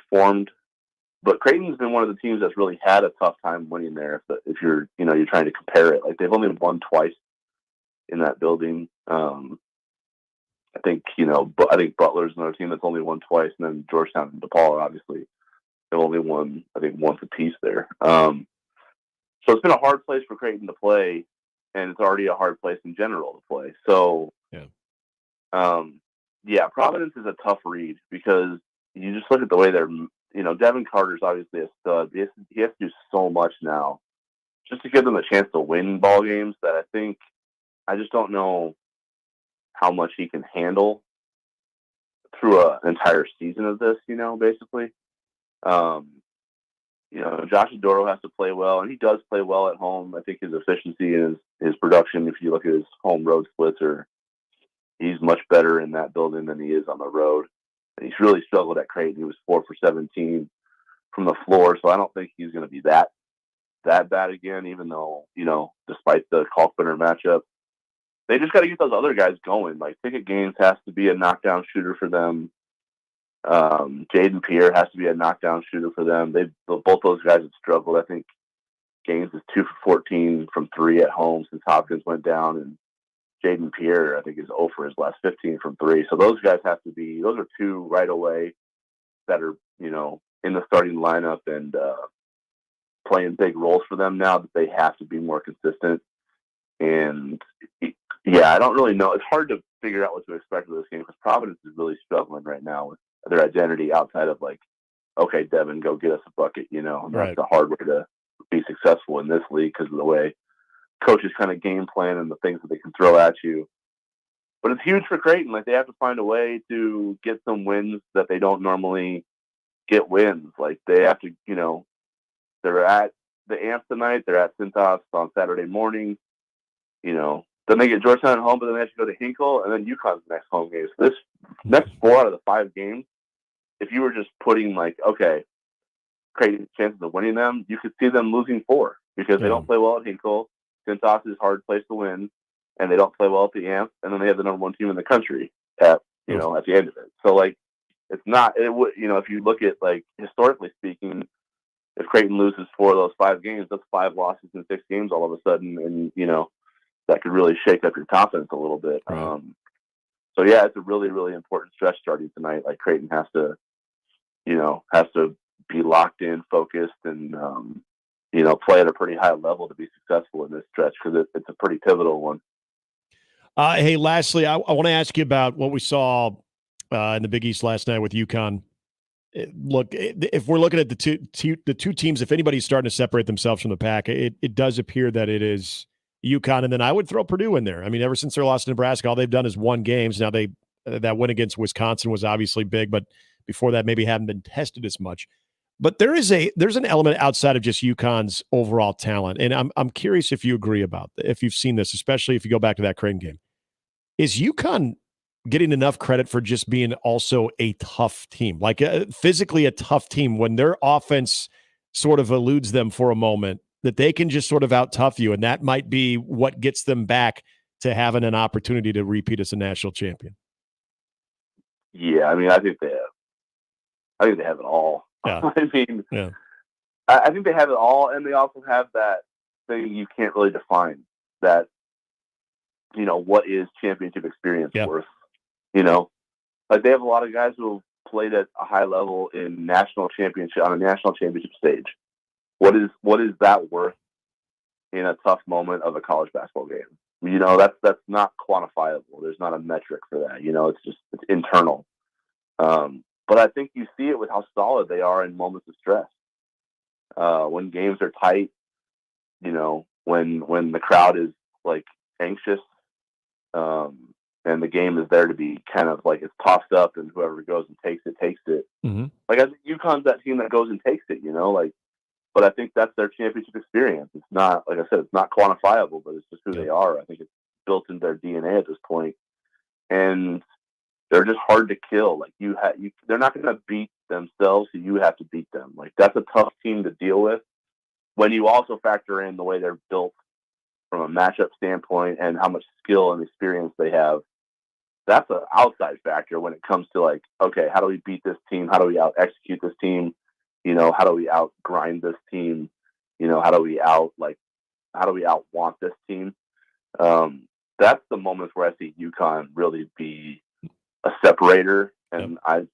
formed. But Creighton's been one of the teams that's really had a tough time winning there. If you're trying to compare it, like they've only won twice in that building. I think Butler's another team that's only won twice, and then Georgetown and DePaul obviously have only won, I think, once apiece there. So it's been a hard place for Creighton to play, and it's already a hard place in general to play. So, Providence is a tough read because you just look at the way they're. Devin Carter's obviously a stud. He has to do so much now just to give them a chance to win ball games that I just don't know how much he can handle through an entire season of this, basically. Josh Adoro has to play well, and he does play well at home. I think his efficiency and his production, if you look at his home road splits, he's much better in that building than he is on the road. And he's really struggled at Creighton. He was 4 for 17 from the floor, so I don't think he's going to be that bad again, even though, despite the Kalkbrenner matchup. They just got to get those other guys going. Like, Pickett Gaines has to be a knockdown shooter for them. Jaden Pierre has to be a knockdown shooter for them. Both those guys have struggled. I think Gaines is 2 for 14 from 3 at home since Hopkins went down, and Jaden Pierre, I think, is 0 for his last 15 from 3. So those guys have to be, those are two right away that are, in the starting lineup and playing big roles for them now that they have to be more consistent. And I don't really know. It's hard to figure out what to expect of this game because Providence is really struggling right now with their identity outside of like, okay, Devin, go get us a bucket, and that's the hard way to be successful in this league because of the way coaches kind of game plan and the things that they can throw at you. But it's huge for Creighton. Like, they have to find a way to get some wins that they don't normally get wins. Like, they have to, they're at the Amp tonight. They're at Cintas on Saturday morning. Then they get Georgetown at home, but then they have to go to Hinkle, and then UConn's next home game. So this next 4 out of the 5 games, if you were just putting like, okay, Creighton's chances of winning them, you could see them losing 4 because they don't play well at Hinkle. Cintas is a hard place to win, and they don't play well at the Amp, and then they have the number 1 team in the country at the end of it. So like, it's not, it would, if you look at like historically speaking, if Creighton loses 4 of those 5 games, that's 5 losses in 6 games all of a sudden, and that could really shake up your confidence a little bit. Right. It's a really, really important stretch starting tonight. Like, Creighton has to be locked in, focused, and play at a pretty high level to be successful in this stretch because it's a pretty pivotal one. Hey, lastly, I want to ask you about what we saw in the Big East last night with UConn. Look, if we're looking at the two teams, if anybody's starting to separate themselves from the pack, it does appear that it is UConn, and then I would throw Purdue in there. I mean, ever since their loss to Nebraska, all they've done is won games. Now that win against Wisconsin was obviously big, but before that, maybe haven't been tested as much. But there's an element outside of just UConn's overall talent, and I'm curious if you agree if you've seen this, especially if you go back to that Creighton game. Is UConn getting enough credit for just being also a tough team, like physically a tough team, when their offense sort of eludes them for a moment, that they can just sort of out-tough you, and that might be what gets them back to having an opportunity to repeat as a national champion? Yeah, I mean, I think they have it all. Yeah. I mean, yeah. I think they have it all, and they also have that thing you can't really define. That, what is championship experience worth? Like they have a lot of guys who have played at a high level on a national championship stage. What is that worth in a tough moment of a college basketball game? That's not quantifiable. There's not a metric for that. It's internal. But I think you see it with how solid they are in moments of stress. When games are tight, when the crowd is like anxious, and the game is there to be kind of like it's tossed up, and whoever goes and takes it. Mm-hmm. Like I think UConn's that team that goes and takes it. But I think that's their championship experience. It's not, like I said, it's not quantifiable, but it's just who they are. I think it's built into their DNA at this point, and they're just hard to kill. Like they're not going to beat themselves, so you have to beat them. Like that's a tough team to deal with. When you also factor in the way they're built from a matchup standpoint and how much skill and experience they have, that's an outside factor when it comes to like, okay, how do we beat this team? How do we out execute this team? How do we out grind this team? How do we out want this team? That's the moments where I see UConn really be a separator. And I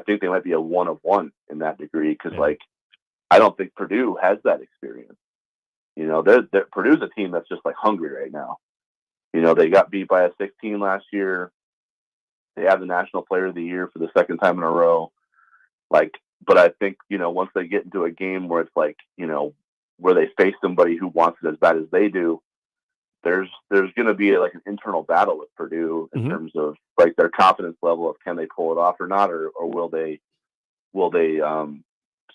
think they might be a 1 of 1 in that degree. Cause I don't think Purdue has that experience. Purdue's a team that's just like hungry right now. They got beat by a 16 last year. They have the National Player of the Year for the second time in a row. But I think, once they get into a game where it's like, where they face somebody who wants it as bad as they do, there's going to be like an internal battle with Purdue in terms of like their confidence level of can they pull it off or not, or will they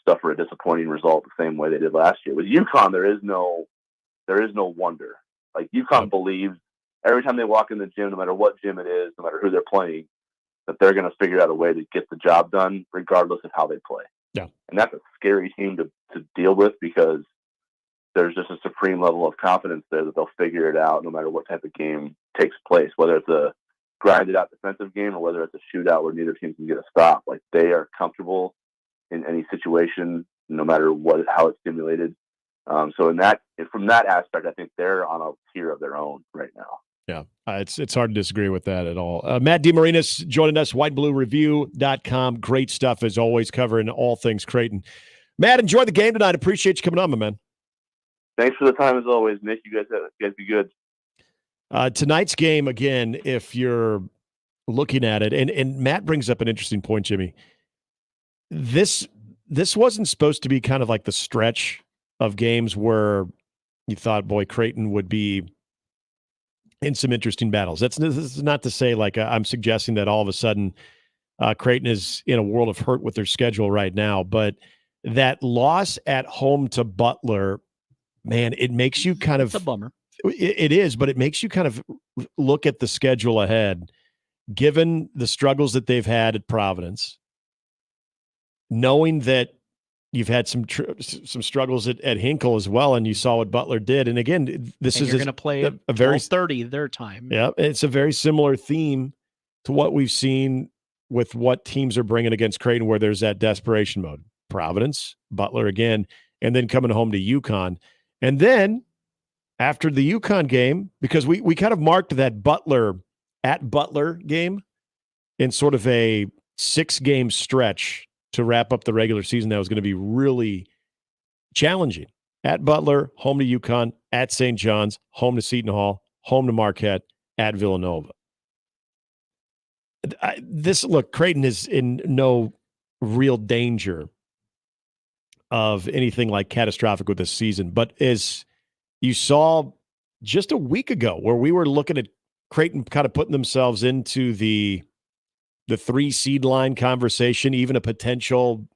suffer a disappointing result the same way they did last year. With UConn, there is no wonder. Like UConn believes every time they walk in the gym, no matter what gym it is, no matter who they're playing, that they're going to figure out a way to get the job done regardless of how they play. Yeah. And that's a scary team to deal with because there's just a supreme level of confidence there that they'll figure it out no matter what type of game takes place, whether it's a grinded out defensive game or whether it's a shootout where neither team can get a stop. Like they are comfortable in any situation, no matter how it's stimulated. So from that aspect, I think they're on a tier of their own right now. Yeah, it's hard to disagree with that at all. Matt DeMarinis joining us, whitebluereview.com. Great stuff as always, covering all things Creighton. Matt, enjoy the game tonight. Appreciate you coming on, my man. Thanks for the time as always, Nick. You guys be good. Tonight's game, again, if you're looking at it, and Matt brings up an interesting point, Jimmy. This wasn't supposed to be kind of like the stretch of games where you thought, boy, Creighton would be in some interesting battles. This is not to say like I'm suggesting that all of a sudden Creighton is in a world of hurt with their schedule right now, but that loss at home to Butler, man, it makes you kind of – it's a bummer. It is, but it makes you kind of look at the schedule ahead, given the struggles that they've had at Providence, knowing that you've had some struggles at Hinkle as well, and you saw what Butler did. And again, this is going to play a very 30 their time. Yeah, it's a very similar theme to what we've seen with what teams are bringing against Creighton, where there's that desperation mode. Providence, Butler again, and then coming home to UConn. And then after the UConn game, because we kind of marked that Butler game in sort of a 6-game stretch to wrap up the regular season that was going to be really challenging. At Butler, home to UConn, at St. John's, home to Seton Hall, home to Marquette, at Villanova. Creighton is in no real danger of anything like catastrophic with this season. But as you saw just a week ago, where we were looking at Creighton kind of putting themselves into the 3 seed line conversation, even a potential,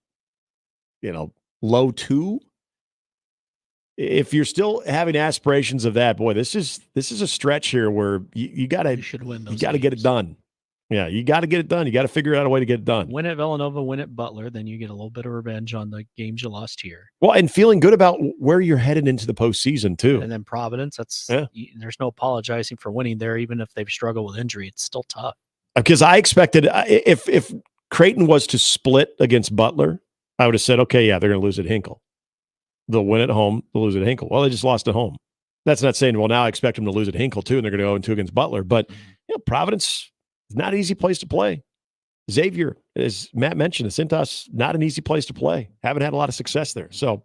low 2. If you're still having aspirations of that, boy, this is a stretch here where you got to get it done. Yeah, you got to get it done. You got to figure out a way to get it done. Win at Villanova, win at Butler, then you get a little bit of revenge on the games you lost here. Well, and feeling good about where you're headed into the postseason, too. And then Providence, there's no apologizing for winning there, even if they've struggled with injury. It's still tough. Because I expected, if Creighton was to split against Butler, I would have said, okay, yeah, they're going to lose at Hinkle. They'll win at home, they'll lose at Hinkle. Well, they just lost at home. That's not saying, well, now I expect them to lose at Hinkle, too, and they're going to go 2 against Butler. But Providence is not an easy place to play. Xavier, as Matt mentioned, Cintas, not an easy place to play. Haven't had a lot of success there. So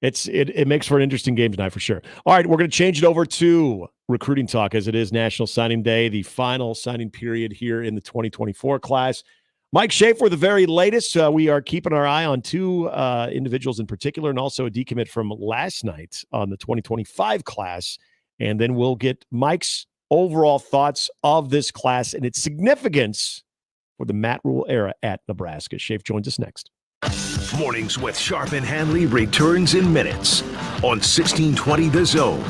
it makes for an interesting game tonight for sure. All right, we're going to change it over to recruiting talk as it is National Signing Day, the final signing period here in the 2024 class. Mike Schaefer, the very latest. We are keeping our eye on 2 individuals in particular and also a decommit from last night on the 2025 class. And then we'll get Mike's overall thoughts of this class and its significance for the Matt Rule era at Nebraska. Schaefer joins us next. Mornings with Sharp and Handley returns in minutes on 1620 The Zone.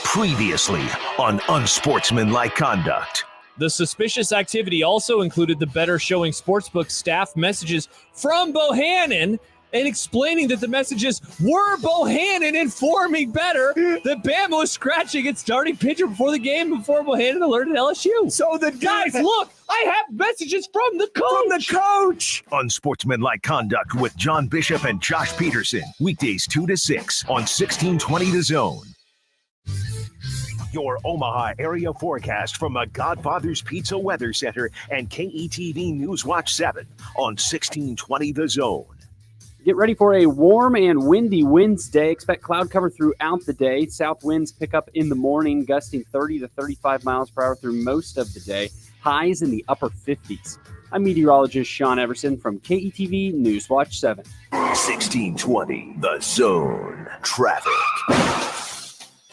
Previously on Unsportsmanlike Conduct. The suspicious activity also included the Better Showing Sportsbook staff messages from Bohannon and explaining that the messages were Bohannon informing Better that Bama was scratching its starting pitcher before the game before Bohannon alerted LSU. So the guys, look, I have messages from the coach. Unsportsmanlike Conduct with John Bishop and Josh Peterson. Weekdays 2 to 6 on 1620 The Zone. Your Omaha area forecast from a Godfather's Pizza Weather Center and KETV News Watch 7 on 1620 The Zone. Get ready for a warm and windy Wednesday. Expect cloud cover throughout the day. South winds pick up in the morning, gusting 30 to 35 miles per hour through most of the day. Highs in the upper 50s. I'm meteorologist Sean Everson from KETV News Watch 7. 1620 The Zone. Traffic.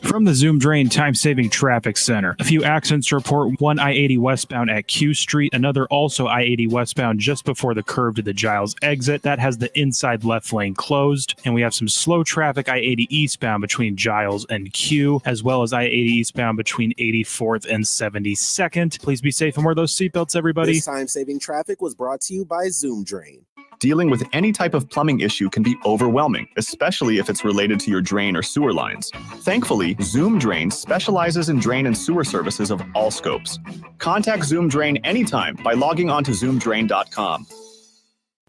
From the Zoom Drain Time-Saving Traffic Center. A few accidents to report. One I-80 westbound at Q Street. Another also I-80 westbound just before the curve to the Giles exit. That has the inside left lane closed. And we have some slow traffic I-80 eastbound between Giles and Q, as well as I-80 eastbound between 84th and 72nd. Please be safe and wear those seatbelts, everybody. This time-saving traffic was brought to you by Zoom Drain. Dealing with any type of plumbing issue can be overwhelming, especially if it's related to your drain or sewer lines. Thankfully, Zoom Drain specializes in drain and sewer services of all scopes. Contact Zoom Drain anytime by logging on to zoomdrain.com.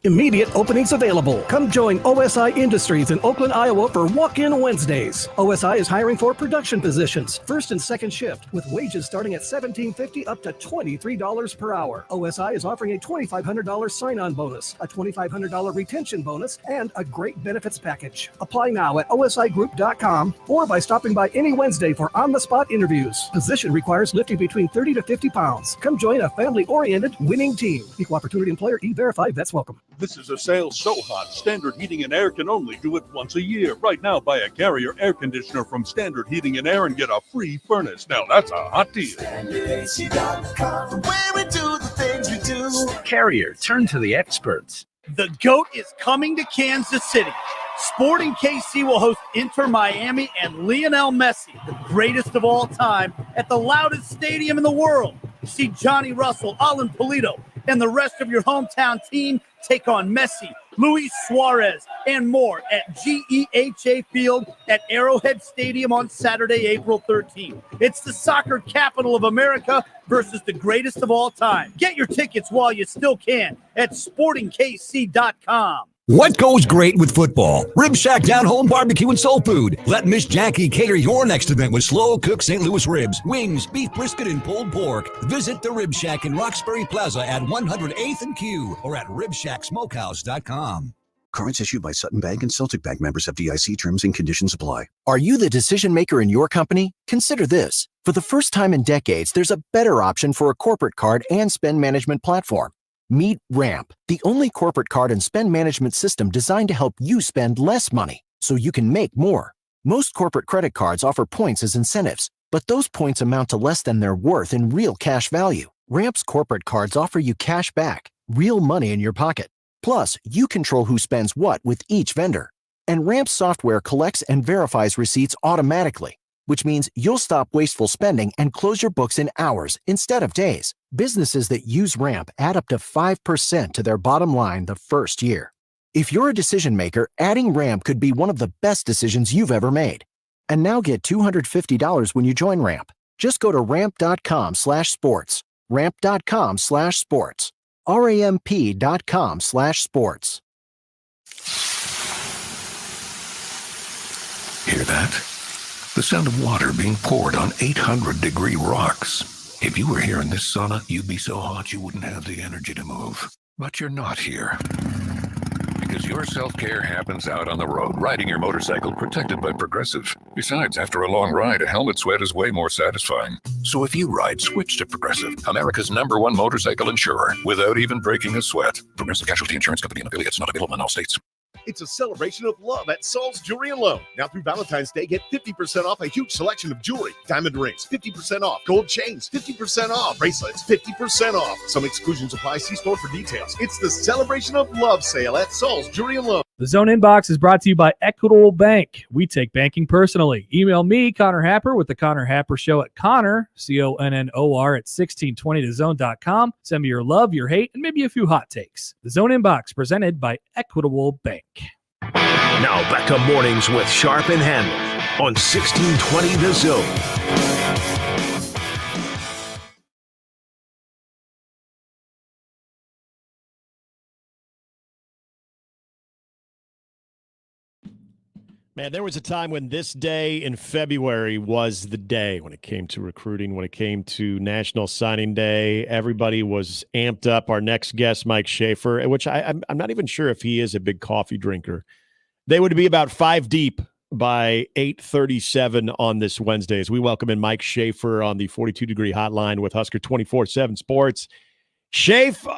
Immediate openings available. Come join OSI Industries in Oakland, Iowa for Walk-In Wednesdays. OSI is hiring for production positions, first and second shift, with wages starting at $17.50 up to $23 per hour. OSI is offering a $2,500 sign-on bonus, a $2,500 retention bonus, and a great benefits package. Apply now at osigroup.com or by stopping by any Wednesday for on-the-spot interviews. Position requires lifting between 30 to 50 pounds. Come join a family-oriented winning team. Equal Opportunity Employer E-Verify vets welcome. This is a sale so hot, Standard Heating and Air can only do it once a year. Right now, buy a Carrier air conditioner from Standard Heating and Air and get a free furnace. Now, that's a hot deal. StandardAC.com, where we do the things we do. Carrier, turn to the experts. The GOAT is coming to Kansas City. Sporting KC will host Inter Miami and Lionel Messi, the greatest of all time, at the loudest stadium in the world. See Johnny Russell, Alan Polito, and the rest of your hometown team take on Messi, Luis Suarez, and more at GEHA Field at Arrowhead Stadium on Saturday, April 13th. It's the soccer capital of America versus the greatest of all time. Get your tickets while you still can at sportingkc.com. What goes great with football? Rib Shack Down Home Barbecue and Soul Food. Let Miss Jackie cater your next event with slow-cooked St. Louis ribs, wings, beef brisket, and pulled pork. Visit the Rib Shack in Roxbury Plaza at 108th and Q or at ribshacksmokehouse.com. Cards issued by Sutton Bank and Celtic Bank, members of FDIC. Terms and conditions apply. Are you the decision maker in your company? Consider this. For the first time in decades, there's a better option for a corporate card and spend management platform. Meet Ramp, the only corporate card and spend management system designed to help you spend less money so you can make more. Most corporate credit cards offer points as incentives, but those points amount to less than their worth in real cash value. Ramp's corporate cards offer you cash back, real money in your pocket. Plus, you control who spends what with each vendor. And Ramp's software collects and verifies receipts automatically, which means you'll stop wasteful spending and close your books in hours instead of days. Businesses that use Ramp add up to 5% to their bottom line the first year. If you're a decision maker, adding Ramp could be one of the best decisions you've ever made. And now get $250 when you join Ramp. Just go to ramp.com/sports. Ramp.com/sports. RAMP.com/sports. Hear that? The sound of water being poured on 800-degree rocks. If you were here in this sauna, you'd be so hot you wouldn't have the energy to move. But you're not here. Because your self-care happens out on the road, riding your motorcycle protected by Progressive. Besides, after a long ride, a helmet sweat is way more satisfying. So if you ride, switch to Progressive, America's #1 motorcycle insurer, without even breaking a sweat. Progressive Casualty Insurance Company and affiliates, not available in all states. It's a celebration of love at Saul's Jewelry and Loan. Now through Valentine's Day, get 50% off a huge selection of jewelry. Diamond rings, 50% off. Gold chains, 50% off. Bracelets, 50% off. Some exclusions apply. See store for details. It's the celebration of love sale at Saul's Jewelry and Loan. The Zone Inbox is brought to you by Equitable Bank. We take banking personally. Email me, Connor Happer, with the Connor Happer Show at Connor, CONNOR, at 1620thezone.com. Send me your love, your hate, and maybe a few hot takes. The Zone Inbox, presented by Equitable Bank. Now back to mornings with Sharp and Handley on 1620 The Zone. Man, there was a time when this day in February was the day when it came to recruiting, when it came to National Signing Day. Everybody was amped up. Our next guest, Mike Schaefer, which I'm not even sure if he is a big coffee drinker. They would be about 5 deep by 8:37 on this Wednesday as we welcome in Mike Schaefer on the 42-degree hotline with Husker 24/7 Sports. Schaefer,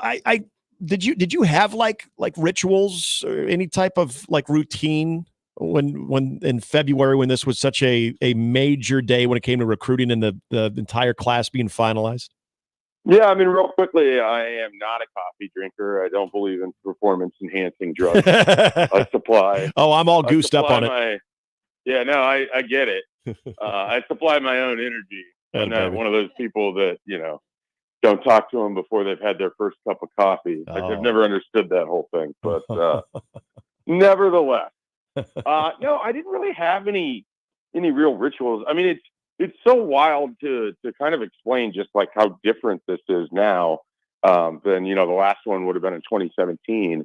did you have like rituals or any type of like routine when in February, when this was such a major day when it came to recruiting and the entire class being finalized? Yeah, I mean, real quickly, I am not a coffee drinker. I don't believe in performance-enhancing drugs. I supply. Oh, I'm all goosed up on it. I get it. I supply my own energy. I'm not one of those people that, don't talk to them before they've had their first cup of coffee. I've never understood that whole thing. But nevertheless, no, I didn't really have any real rituals. I mean, it's so wild to kind of explain just like how different this is now than, the last one would have been in 2017.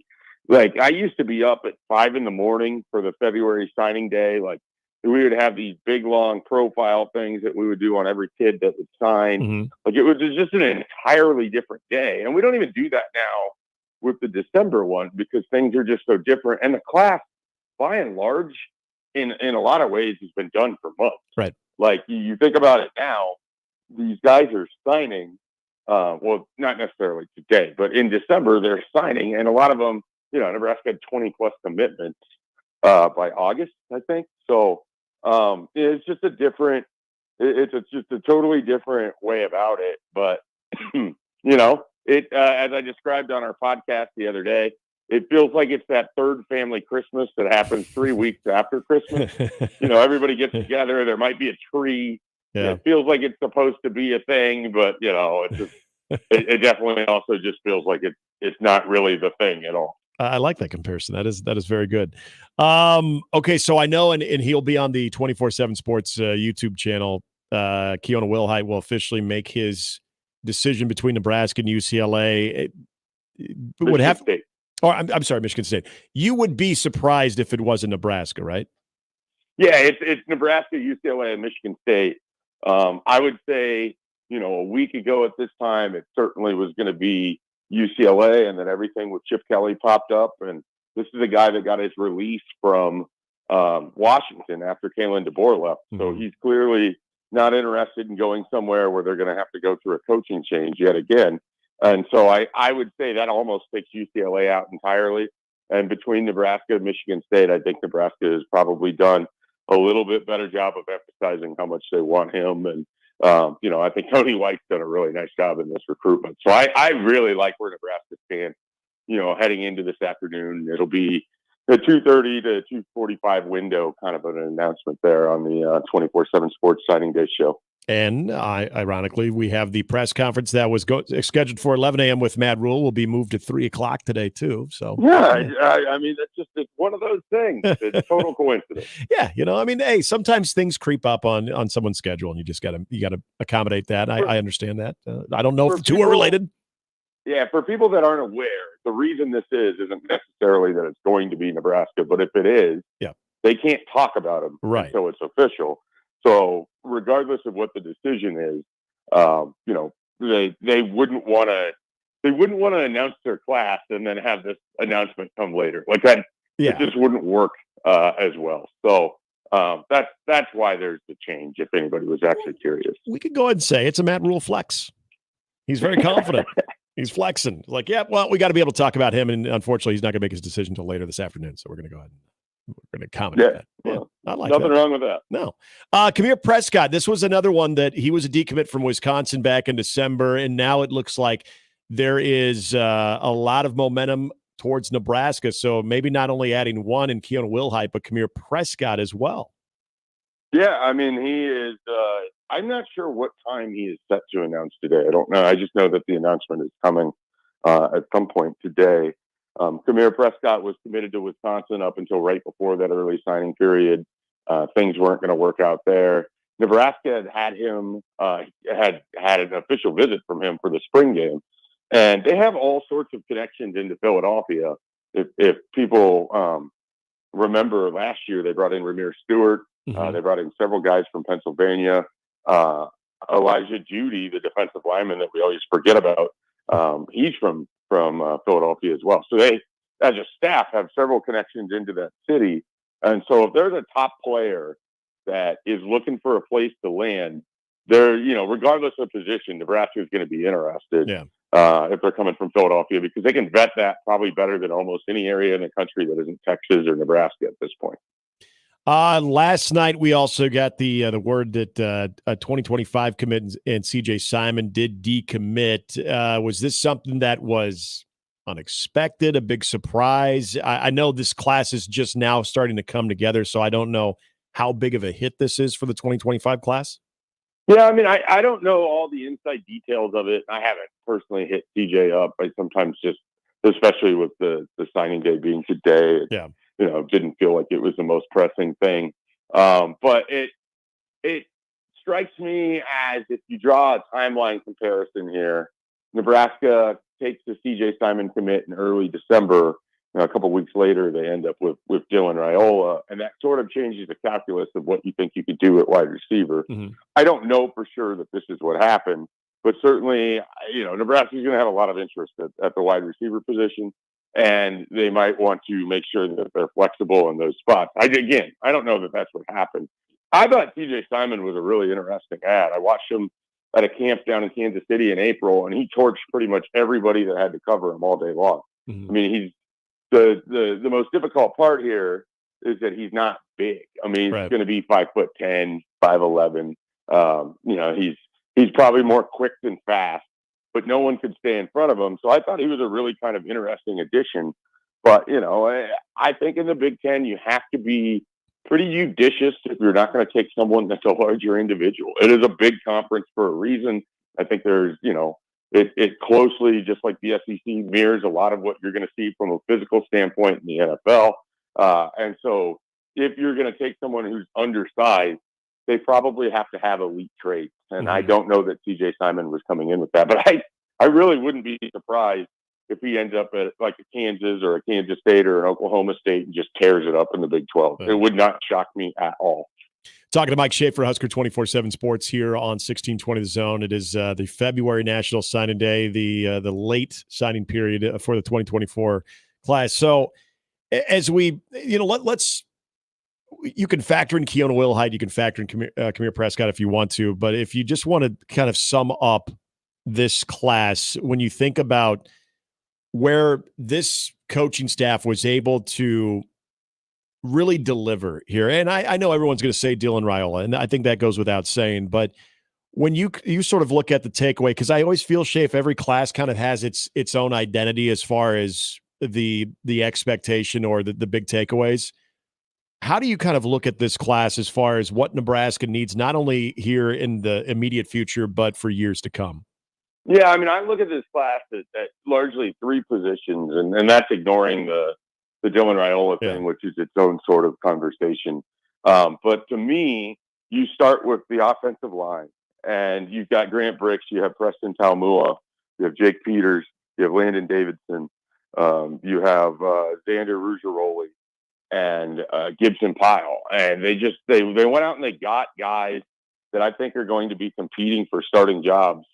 Like, I used to be up at 5 a.m. for the February signing day. Like, we would have these big, long profile things that we would do on every kid that would sign. Mm-hmm. Like, it was just an entirely different day. And we don't even do that now with the December one because things are just so different. And the class, by and large, in a lot of ways, has been done for months. Right. Like, you think about it now, these guys are signing, well, not necessarily today, but in December, they're signing. And a lot of them, Nebraska had 20-plus commitments by August, I think. So it's just a different, it's just a totally different way about it. But, as I described on our podcast the other day, it feels like it's that third family Christmas that happens 3 weeks after Christmas. Everybody gets together. There might be a tree. Yeah. It feels like it's supposed to be a thing, but it's just, it definitely also just feels like it's not really the thing at all. I like that comparison. That is very good. Okay, so I know, and he'll be on the 24/7 Sports YouTube channel. Keona Wilhite will officially make his decision between Nebraska and UCLA. I'm sorry, Michigan State. You would be surprised if it wasn't Nebraska, right? Yeah, it's Nebraska, UCLA, and Michigan State. I would say, a week ago at this time, it certainly was going to be UCLA, and then everything with Chip Kelly popped up. And this is a guy that got his release from Washington after Kalen DeBoer left. Mm-hmm. So he's clearly not interested in going somewhere where they're going to have to go through a coaching change yet again. And so I would say that almost takes UCLA out entirely. And between Nebraska and Michigan State, I think Nebraska has probably done a little bit better job of emphasizing how much they want him. And, I think Tony White's done a really nice job in this recruitment. So I really like where Nebraska stands, heading into this afternoon. It'll be the 2:30 to 2:45 window, kind of an announcement there on the 24/7 Sports Signing Day show. And ironically, we have the press conference that was scheduled for 11 a.m. with Matt Rule will be moved to 3 o'clock today too. So I mean, it's one of those things. It's total coincidence. Yeah, I mean, hey, sometimes things creep up on someone's schedule, and you just gotta accommodate that. I understand that. I don't know if the two are related. Yeah, for people that aren't aware, the reason this isn't necessarily that it's going to be Nebraska, but if it is, they can't talk about them until it's official. So regardless of what the decision is, they wouldn't want to announce their class and then have this announcement come later. Like that, it just wouldn't work as well. So that's why there's the change. If anybody was actually curious, we could go ahead and say it's a Matt Rule flex. He's very confident. He's flexing. Like, we got to be able to talk about him, and unfortunately, he's not going to make his decision until later this afternoon. So we're going to go ahead and we're going to comment on that. Well, I like nothing that. wrong with that. No. Kamir Prescott, this was another one that he was a decommit from Wisconsin back in December, and now it looks like there is a lot of momentum towards Nebraska. So maybe not only adding one in Keona Wilhite, but Kamir Prescott as well. Yeah, I mean, he is I'm not sure what time he is set to announce today. I don't know. I just know that the announcement is coming at some point today. Kamir Prescott was committed to Wisconsin up until right before that early signing period. Things weren't going to work out there. Nebraska had him, had an official visit from him for the spring game. And they have all sorts of connections into Philadelphia. If people remember last year, they brought in Ramir Stewart. They brought in several guys from Pennsylvania. Elijah Judy, the defensive lineman that we always forget about, he's from Philadelphia as well. So they, as a staff, have several connections into that city. And so if there's a top player that is looking for a place to land, they're, regardless of position, Nebraska is going to be interested if they're coming from Philadelphia, because they can vet that probably better than almost any area in the country that isn't Texas or Nebraska at this point. Last night, we also got the word that a 2025 commit and CJ Simon did decommit. Was this something that was unexpected, a big surprise? I know this class is just now starting to come together, so I don't know how big of a hit this is for the 2025 class. Yeah, I mean, I don't know all the inside details of it. I haven't personally hit CJ up. I sometimes just, especially with the signing day being today, didn't feel like it was the most pressing thing. But it strikes me as, if you draw a timeline comparison here, Nebraska takes the CJ Simon commit in early December. A couple weeks later, they end up with Dylan Raiola, and that sort of changes the calculus of what you think you could do at wide receiver. I don't know for sure that this is what happened, but certainly, Nebraska's going to have a lot of interest at the wide receiver position, and they might want to make sure that they're flexible in those spots. I don't know that that's what happened. I thought CJ Simon was a really interesting ad. I watched him at a camp down in Kansas City in April, and he torched pretty much everybody that had to cover him all day long. I mean, he's the most difficult part here is that he's not big. I mean, he's going to be 5'10", 5'11". He's probably more quick than fast, but no one could stay in front of him. So I thought he was a really kind of interesting addition. But, I think in the Big Ten, you have to be pretty judicious if you're not going to take someone that's a larger individual. It is a big conference for a reason. I think there's, it closely, just like the SEC, mirrors a lot of what you're going to see from a physical standpoint in the NFL. And so if you're going to take someone who's undersized, they probably have to have elite traits. And I don't know that CJ Simon was coming in with that. But I really wouldn't be surprised if he ends up at like a Kansas or a Kansas State or an Oklahoma State and just tears it up in the Big 12. It would not shock me at all. Talking to Mike Schaefer, Husker 24/7 Sports here on 1620 The Zone. It is the February National Signing Day, the late signing period for the 2024 class. So as we, let's, you can factor in Keona Wilhite, you can factor in Kamir Prescott if you want to, but if you just want to kind of sum up this class, when you think about where this coaching staff was able to really deliver here. And I know everyone's going to say Dylan Raiola, and I think that goes without saying, but when you sort of look at the takeaway, because I always feel, Shafe, every class kind of has its own identity as far as the expectation or the big takeaways. How do you kind of look at this class as far as what Nebraska needs, not only here in the immediate future, but for years to come? Yeah, I mean, I look at this class at largely three positions, and that's ignoring the Dylan Raiola thing, which is its own sort of conversation. But to me, you start with the offensive line, and you've got Grant Bricks, you have Preston Taumua, you have Jake Peters, you have Landon Davidson, you have Xander Ruggiero and Gibson Pyle, and they went out and they got guys that I think are going to be competing for starting jobs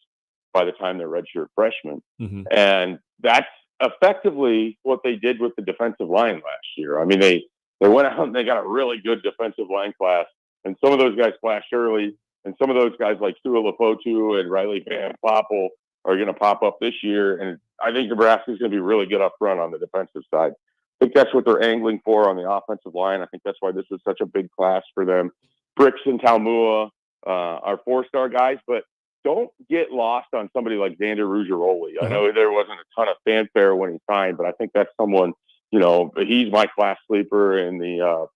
by the time they're redshirt freshmen. Mm-hmm. And that's effectively what they did with the defensive line last year. I mean, they went out and they got a really good defensive line class, and some of those guys flashed early, and some of those guys like Sua Lefotu and Riley Van Poppel are going to pop up this year. And I think Nebraska is going to be really good up front on the defensive side. I think that's what they're angling for on the offensive line. I think that's why this is such a big class for them. Bricks and Taumua are 4-star guys, but don't get lost on somebody like Xander Ruggiero. I know there wasn't a ton of fanfare when he signed, but I think that's someone, he's my class sleeper in the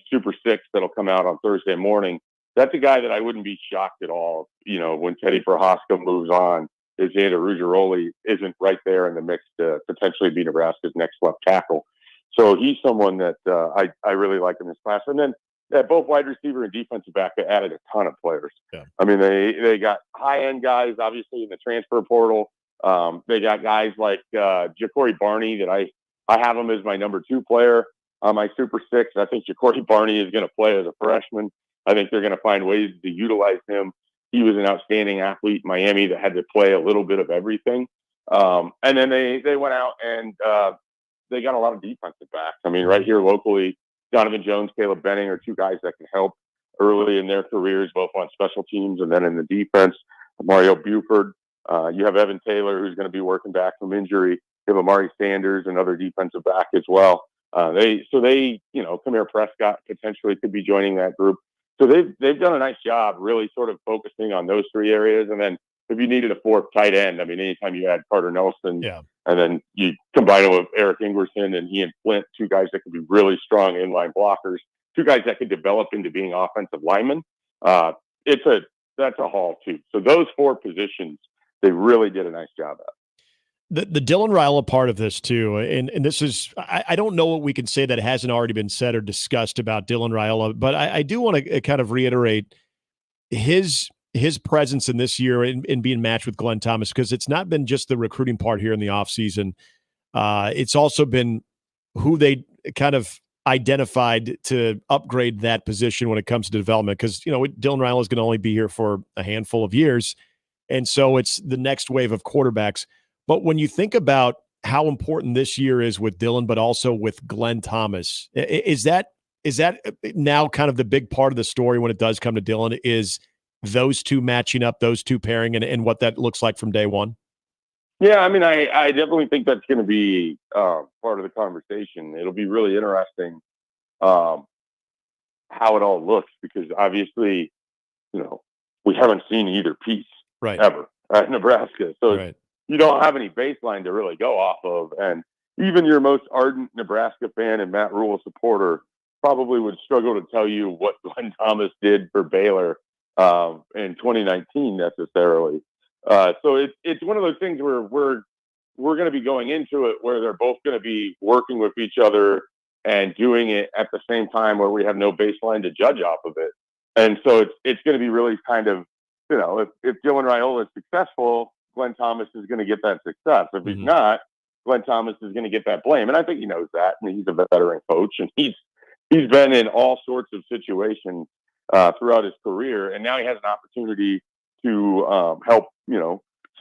Super Six that'll come out on Thursday morning. That's a guy that I wouldn't be shocked at all, when Teddy Prohaska moves on, is Xander Ruggiero isn't right there in the mix to potentially be Nebraska's next left tackle. So he's someone that I really like in this class. And then both wide receiver and defensive back added a ton of players. Yeah. I mean, they got high-end guys, obviously, in the transfer portal. They got guys like Ja'Cory Barney that I have him as my number 2 player on my Super Six. I think Ja'Cory Barney is going to play as a freshman. I think they're going to find ways to utilize him. He was an outstanding athlete in Miami that had to play a little bit of everything. And then they went out and they got a lot of defensive backs. I mean, right here locally, Donovan Jones, Caleb Benning are 2 guys that can help early in their careers, both on special teams and then in the defense. Mario Buford. You have Evan Taylor, who's going to be working back from injury. You have Amari Sanders, another defensive back as well. Kamir Prescott potentially could be joining that group. So they've done a nice job really sort of focusing on those 3 areas. And then if you needed a 4th tight end, I mean, anytime you add Carter Nelson, and then you combine it with Eric Ingerson and Ian Flint, 2 guys that could be really strong inline blockers, 2 guys that could develop into being offensive linemen. That's a haul too. So those 4 positions, they really did a nice job at. The Dylan Raiola part of this too, and this is, I don't know what we can say that hasn't already been said or discussed about Dylan Raiola, but I do want to kind of reiterate his presence in this year in being matched with Glenn Thomas, because it's not been just the recruiting part here in the offseason. It's also been who they kind of identified to upgrade that position when it comes to development, because, Dylan Raiola is going to only be here for a handful of years. And so it's the next wave of quarterbacks. But when you think about how important this year is with Dylan, but also with Glenn Thomas, is that now kind of the big part of the story when it does come to Dylan, is those 2 matching up, those 2 pairing, and what that looks like from day one? Yeah, I mean, I definitely think that's going to be part of the conversation. It'll be really interesting how it all looks, because obviously, we haven't seen either piece ever at Nebraska. So you don't have any baseline to really go off of. And even your most ardent Nebraska fan and Matt Rule supporter probably would struggle to tell you what Glenn Thomas did for Baylor in 2019 necessarily. So it's one of those things where we're going to be going into it where they're both going to be working with each other and doing it at the same time, where we have no baseline to judge off of it. And so it's going to be really kind of, if Dylan Raiola is successful, Glenn Thomas is going to get that success. If he's not, Glenn Thomas is going to get that blame. And I think he knows that. I mean, he's a veteran coach, and he's been in all sorts of situations throughout his career. And now he has an opportunity to help,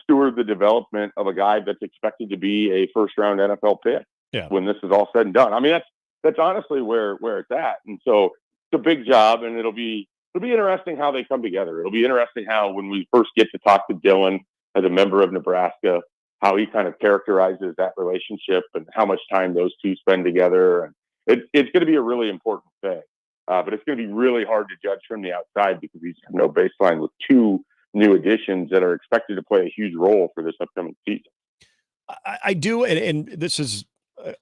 steward the development of a guy that's expected to be a first-round NFL pick when this is all said and done. I mean, that's honestly where it's at. And so it's a big job, and it'll be interesting how they come together. It'll be interesting how, when we first get to talk to Dylan as a member of Nebraska, how he kind of characterizes that relationship and how much time those 2 spend together. And it's going to be a really important thing. But it's going to be really hard to judge from the outside, because we have no baseline with 2 new additions that are expected to play a huge role for this upcoming season. I do, and this is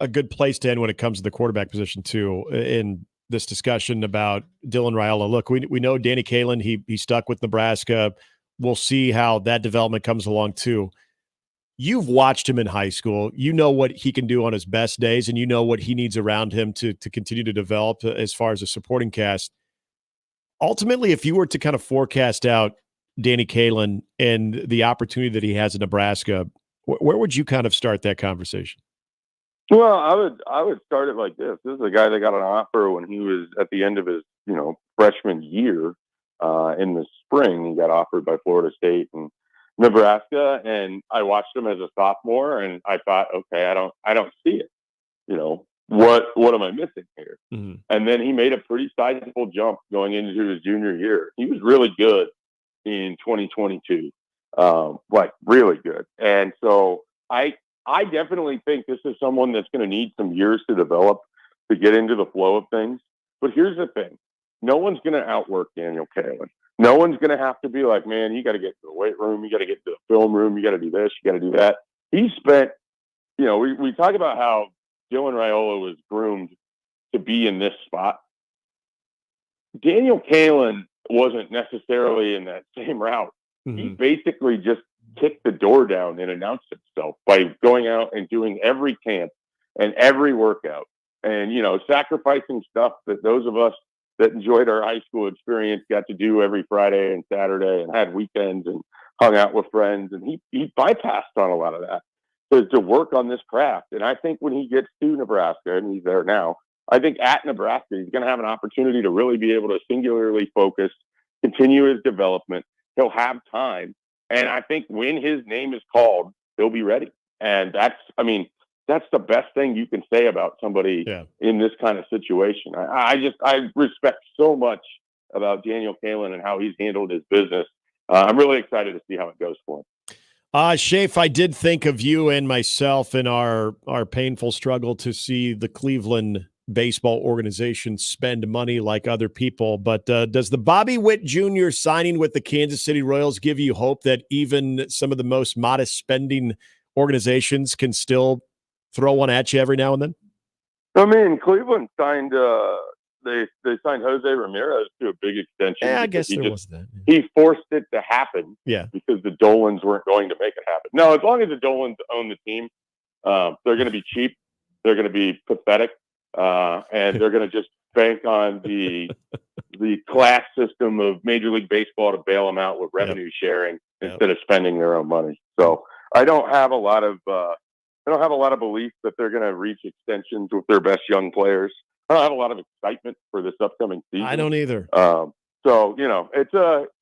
a good place to end when it comes to the quarterback position too. In this discussion about Dylan Raiola, look, we know Danny Kaelin. He stuck with Nebraska. We'll see how that development comes along too. You've watched him in high school. You know what he can do on his best days, and you know what he needs around him to continue to develop as far as a supporting cast. Ultimately, if you were to kind of forecast out Danny Kaelin and the opportunity that he has in Nebraska, where would you kind of start that conversation? Well, I would start it like this. This is a guy that got an offer when he was at the end of his, freshman year in the spring. He got offered by Florida State and Nebraska, and I watched him as a sophomore, and I thought, okay, I don't see it. What am I missing here? Mm-hmm. And then he made a pretty sizable jump going into his junior year. He was really good in 2022, like really good. And so I definitely think this is someone that's going to need some years to develop to get into the flow of things. But here's the thing. No one's going to outwork Daniel Kaelin. No one's going to have to be like, man, you got to get to the weight room. You got to get to the film room. You got to do this. You got to do that. He spent, we talk about how Dylan Raiola was groomed to be in this spot. Daniel Kaelin wasn't necessarily in that same route. Mm-hmm. He basically just kicked the door down and announced himself by going out and doing every camp and every workout and, sacrificing stuff that those of us that enjoyed our high school experience got to do every Friday and Saturday and had weekends and hung out with friends. And he bypassed on a lot of that to work on this craft. And I think when he gets to Nebraska, and he's there now, I think at Nebraska, he's going to have an opportunity to really be able to singularly focus, continue his development. He'll have time. And I think when his name is called, he'll be ready. And that's the best thing you can say about somebody in this kind of situation. I respect so much about Daniel Kaelin and how he's handled his business. I'm really excited to see how it goes for him. Shafe, I did think of you and myself in our painful struggle to see the Cleveland baseball organization spend money like other people. But does the Bobby Witt Jr. signing with the Kansas City Royals give you hope that even some of the most modest spending organizations can still throw one at you every now and then? I mean, Cleveland signed they signed Jose Ramirez to a big extension. Yeah, I guess there was that. He forced it to happen. Yeah, because the Dolans weren't going to make it happen. No, as long as the Dolans own the team, they're going to be cheap. They're going to be pathetic, and they're going to just bank on the class system of Major League Baseball to bail them out with revenue sharing instead of spending their own money. So I don't have a lot of belief that they're going to reach extensions with their best young players. I don't have a lot of excitement for this upcoming season. I don't either. So, it's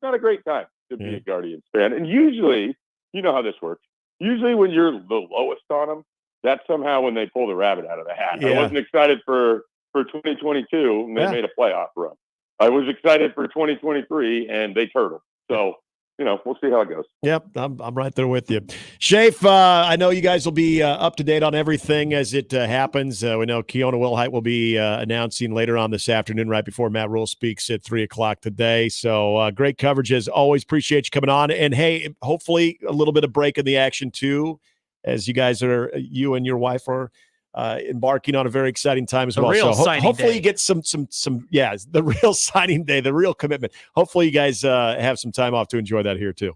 not a great time to be a Guardians fan. And usually, you know how this works. Usually when you're the lowest on them, that's somehow when they pull the rabbit out of the hat. I wasn't excited for 2022 and they made a playoff run. I was excited for 2023 and they turtled. So, we'll see how it goes. Yep, I'm right there with you. Shafe, I know you guys will be up to date on everything as it happens. We know Keona Wilhite will be announcing later on this afternoon, right before Matt Rule speaks at 3 o'clock today. So great coverage as always. Appreciate you coming on. And, hey, hopefully a little bit of break in the action, too, as you and your wife are embarking on a very exciting time as well. Real so hopefully day. You get some the real signing day, the real commitment. Hopefully you guys have some time off to enjoy that here too.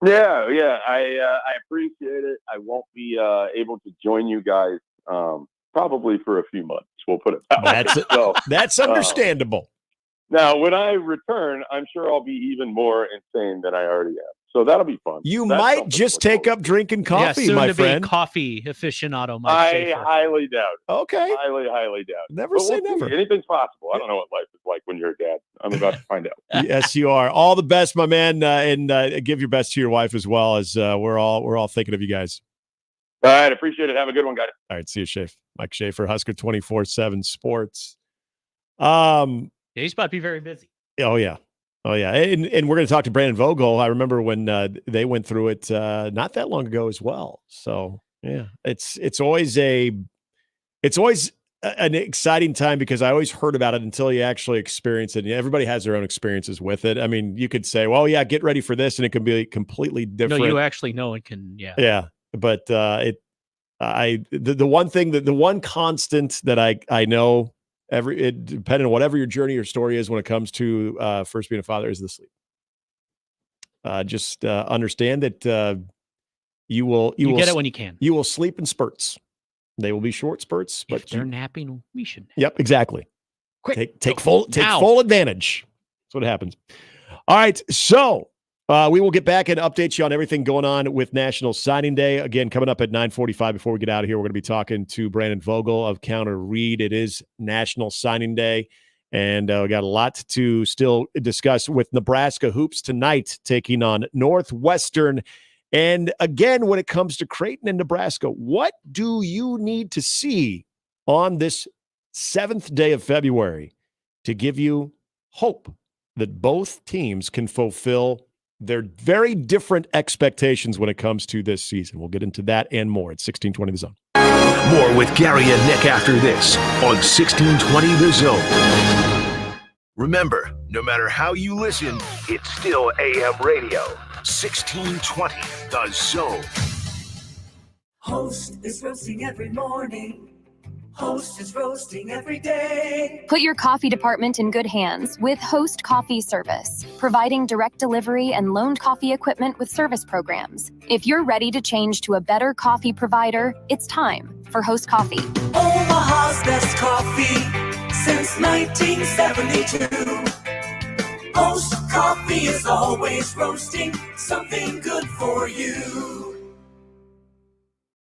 Yeah. I appreciate it. I won't be able to join you guys probably for a few months. We'll put it that way. So, that's understandable. Now, when I return, I'm sure I'll be even more insane than I already am. So that'll be fun. You might just take up drinking coffee, soon my to friend. Be coffee aficionado, Mike I Schaefer. highly doubt it. Okay. Highly doubt it. Never say never. Anything's possible. I don't know what life is like when you're a dad. I'm about to find out. Yes, you are. All the best, my man, and give your best to your wife as well, as we're all thinking of you guys. All right. Appreciate it. Have a good one, guys. All right. See you, Shafe. Mike Schaefer, Husker 24/7 Sports. He's about to be very busy. Oh, yeah. And we're going to talk to Brandon Vogel. I remember when they went through it not that long ago as well. So, yeah, it's always an exciting time because I always heard about it until you actually experience it. And everybody has their own experiences with it. I mean, you could say, well, yeah, get ready for this, and it can be completely different. No, you actually know it can, yeah. Yeah. but the one thing the one constant that I know depending on whatever your journey or story is when it comes to first being a father is the sleep. Just understand that you will get it when you can. You will sleep in spurts. They will be short spurts, but if they're napping, we should nap. Yep, exactly. Quick, take full advantage. That's what happens. All right, so we will get back and update you on everything going on with National Signing Day. Again, coming up at 9:45. Before we get out of here, we're going to be talking to Brandon Vogel of Counter Reed. It is National Signing Day, and we got a lot to still discuss with Nebraska hoops tonight, taking on Northwestern. And again, when it comes to Creighton and Nebraska, what do you need to see on this 7th day of February to give you hope that both teams can fulfill their very different expectations when it comes to this season? We'll get into that and more at 1620 The Zone. More with Gary and Nick after this on 1620 The Zone. Remember, no matter how you listen, it's still AM radio. 1620 The Zone. Host is roasting every morning. Host is roasting every day. Put your coffee department in good hands with Host Coffee Service, providing direct delivery and loaned coffee equipment with service programs. If you're ready to change to a better coffee provider, it's time for Host Coffee. Omaha's best coffee since 1972. Host Coffee is always roasting something good for you.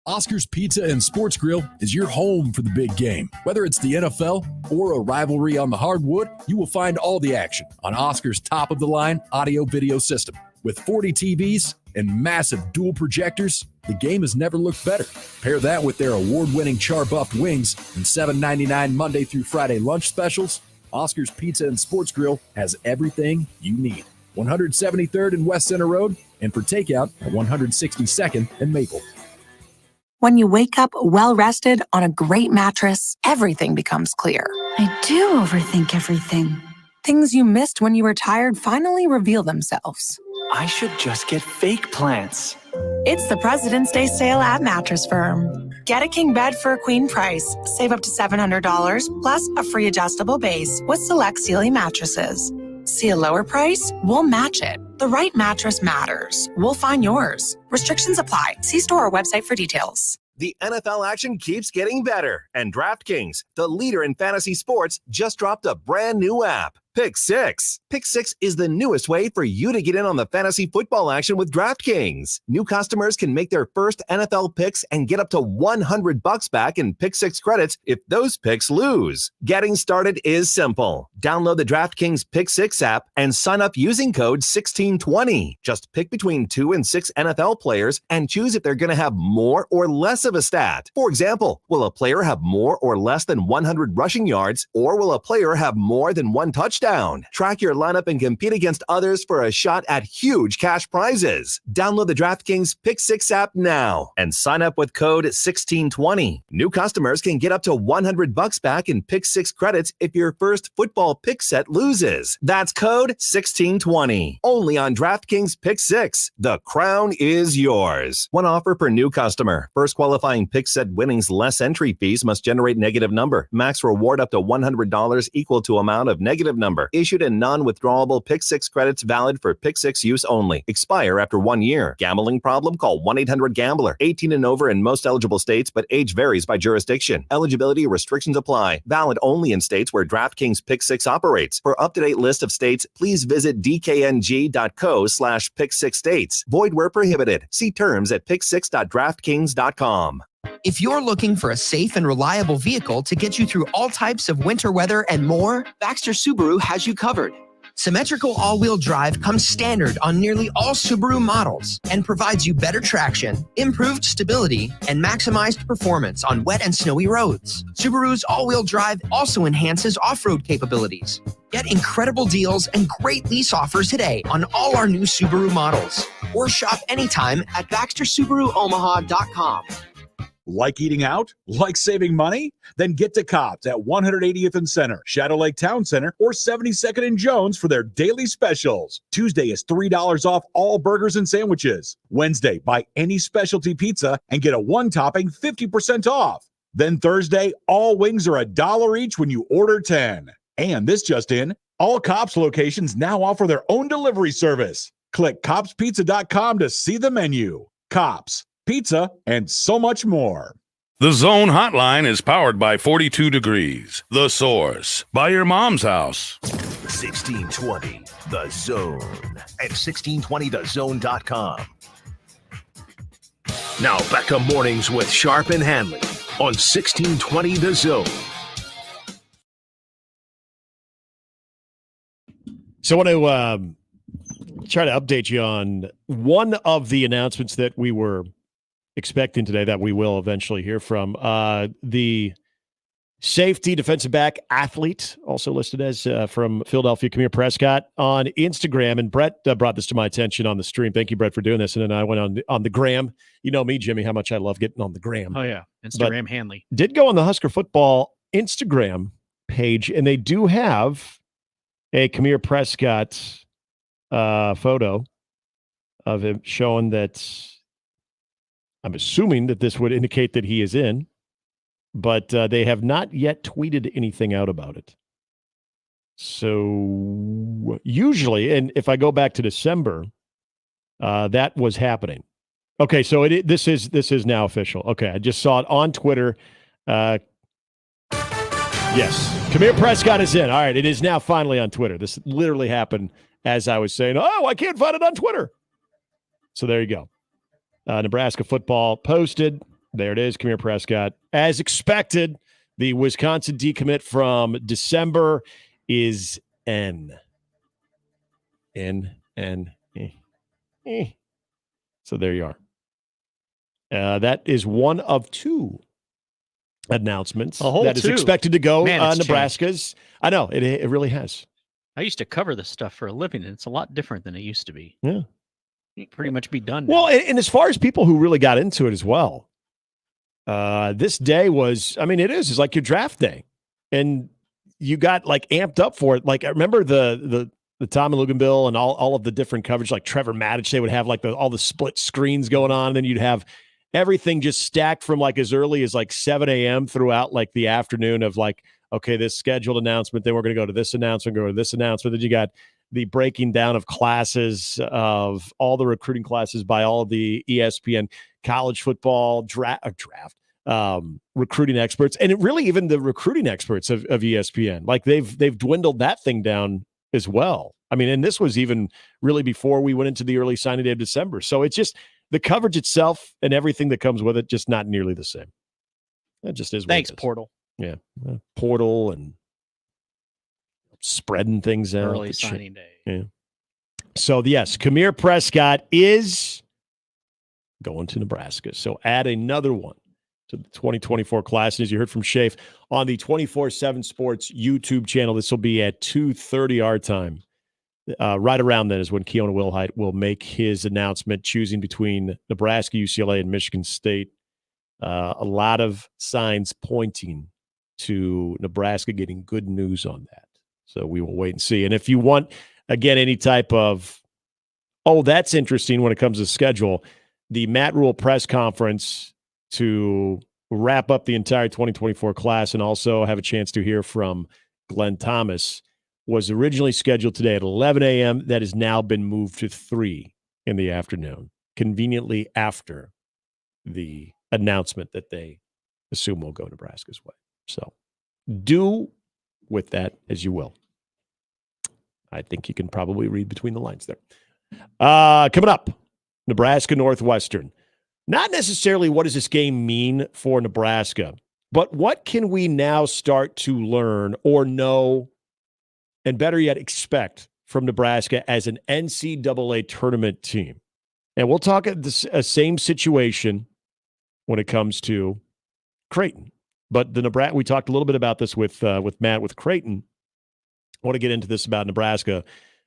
Oscar's Pizza and Sports Grill is your home for the big game. Whether it's the NFL or a rivalry on the hardwood, you will find all the action on Oscar's top-of-the-line audio-video system. With 40 TVs and massive dual projectors, the game has never looked better. Pair that with their award-winning char-buffed wings and $7.99 Monday through Friday lunch specials. Oscar's Pizza and Sports Grill has everything you need. 173rd and West Center Road, and for takeout at 162nd and Maple. When you wake up well-rested on a great mattress, everything becomes clear. I do overthink everything. Things you missed when you were tired finally reveal themselves. I should just get fake plants. It's the President's Day sale at Mattress Firm. Get a king bed for a queen price. Save up to $700 plus a free adjustable base with select Sealy mattresses. See a lower price? We'll match it. The right mattress matters. We'll find yours. Restrictions apply. See store or website for details. The NFL action keeps getting better, and DraftKings, the leader in fantasy sports, just dropped a brand new app, Pick Six. Pick Six is the newest way for you to get in on the fantasy football action with DraftKings. New customers can make their first NFL picks and get up to $100 back in Pick Six credits if those picks lose. Getting started is simple. Download the DraftKings Pick Six app and sign up using code 1620. Just pick between 2 and 6 NFL players and choose if they're going to have more or less of a stat. For example, will a player have more or less than 100 rushing yards, or will a player have more than 1 touchdown? Track your lineup and compete against others for a shot at huge cash prizes. Download the DraftKings Pick Six app now and sign up with code 1620. New customers can get up to $100 back in Pick Six credits if your first football pick set loses. That's code 1620. Only on DraftKings Pick Six. The crown is yours. One offer per new customer. First qualifying pick set winnings less entry fees must generate negative number. Max reward up to $100 equal to amount of negative number. Issued in non-withdrawable Pick Six credits valid for Pick Six use only. Expire after 1 year. Gambling problem? Call 1-800-GAMBLER. 18 and over in most eligible states, but age varies by jurisdiction. Eligibility restrictions apply. Valid only in states where DraftKings Pick Six operates. For up-to-date list of states, please visit dkng.co/pick6states. Void where prohibited. See terms at pick6.draftkings.com. If you're looking for a safe and reliable vehicle to get you through all types of winter weather and more, Baxter Subaru has you covered. Symmetrical all-wheel drive comes standard on nearly all Subaru models and provides you better traction, improved stability, and maximized performance on wet and snowy roads. Subaru's all-wheel drive also enhances off-road capabilities. Get incredible deals and great lease offers today on all our new Subaru models. Or shop anytime at BaxterSubaruOmaha.com. Like eating out? Like saving money? Then get to Cobb's at 180th and Center, Shadow Lake Town Center, or 72nd and Jones for their daily specials. Tuesday is $3 off all burgers and sandwiches. Wednesday, buy any specialty pizza and get a one-topping 50% off. Then Thursday, all wings are $1 each when you order 10. And this just in, all Cobb's locations now offer their own delivery service. Click copspizza.com to see the menu. Cobb's, pizza, and so much more. The Zone Hotline is powered by 42 Degrees, The Source, by your mom's house. 1620 The Zone at 1620thezone.com. Now back to mornings with Sharp and Handley on 1620 The Zone. So I want to try to update you on one of the announcements that we were expecting today that we will eventually hear from. The safety defensive back athlete, also listed as from Philadelphia, Kamir Prescott, on Instagram. And Brett brought this to my attention on the stream. Thank you, Brett, for doing this. And then I went on the gram. You know me, Jimmy, how much I love getting on the gram. Oh, yeah. Instagram Handley. Did go on the Husker Football Instagram page, and they do have a Kamir Prescott photo of him showing that I'm assuming that this would indicate that he is in, but they have not yet tweeted anything out about it. So usually, and if I go back to December, that was happening. Okay, so this is now official. Okay, I just saw it on Twitter. Yes, Kamir Prescott is in. All right, it is now finally on Twitter. This literally happened as I was saying, oh, I can't find it on Twitter. So there you go. Nebraska football posted. There it is, Kamir Prescott. As expected, the Wisconsin decommit from December is N. So there you are. That is one of two announcements that is expected to go. Nebraska's. Changed. I know, it really has. I used to cover this stuff for a living, and it's a lot different than it used to be. Yeah. Pretty much be done now. Well, and as far as people who really got into it as well, this day was, I mean, it's like your draft day, and you got like amped up for it. Like I remember the Tom and Luganville and all of the different coverage, like Trevor Maddich, they would have like all the split screens going on, and then you'd have everything just stacked from like as early as like 7 a.m. throughout like the afternoon of like, okay, this scheduled announcement, then we're going to go to this announcement, go to this announcement. Then you got the breaking down of classes, of all the recruiting classes by all of the ESPN college football draft recruiting experts, and really even the recruiting experts of ESPN. Like they've dwindled that thing down as well. I mean, and this was even really before we went into the early signing day of December. So it's just the coverage itself and everything that comes with it, just not nearly the same. It just is. Thanks, Portal. Yeah, Portal and spreading things out. Early signing day. Yeah. So yes, Kamir Prescott is going to Nebraska. So add another one to the 2024 class. And as you heard from Shafe on the 24/7 Sports YouTube channel, this will be at 2:30 our time. Right around then is when Keona Wilhite will make his announcement, choosing between Nebraska, UCLA, and Michigan State. A lot of signs pointing to Nebraska getting good news on that. So we will wait and see. And if you want, again, any type of, oh, that's interesting when it comes to schedule, the Matt Rule press conference to wrap up the entire 2024 class and also have a chance to hear from Glenn Thomas was originally scheduled today at 11 a.m. That has now been moved to 3 in the afternoon, conveniently after the announcement that they assume will go Nebraska's way. So do with that as you will. I think you can probably read between the lines there. Coming up, Nebraska Northwestern. Not necessarily what does this game mean for Nebraska, but what can we now start to learn or know, and better yet, expect from Nebraska as an NCAA tournament team? And we'll talk at the same situation when it comes to Creighton. But the Nebraska, we talked a little bit about this with Matt with Creighton. I want to get into this about Nebraska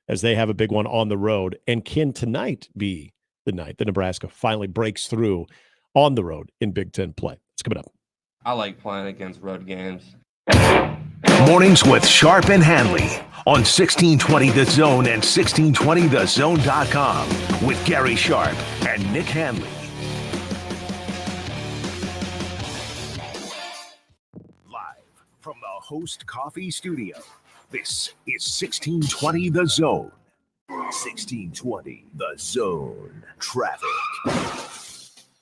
as they have a big one on the road. And can tonight be the night that Nebraska finally breaks through on the road in Big Ten play? It's coming up. I like playing against road games. Mornings with Sharp and Handley on 1620 The Zone and 1620thezone.com with Gary Sharp and Nick Handley. Live from the Host Coffee Studio, this is 1620 The Zone. 1620 The Zone. Traffic.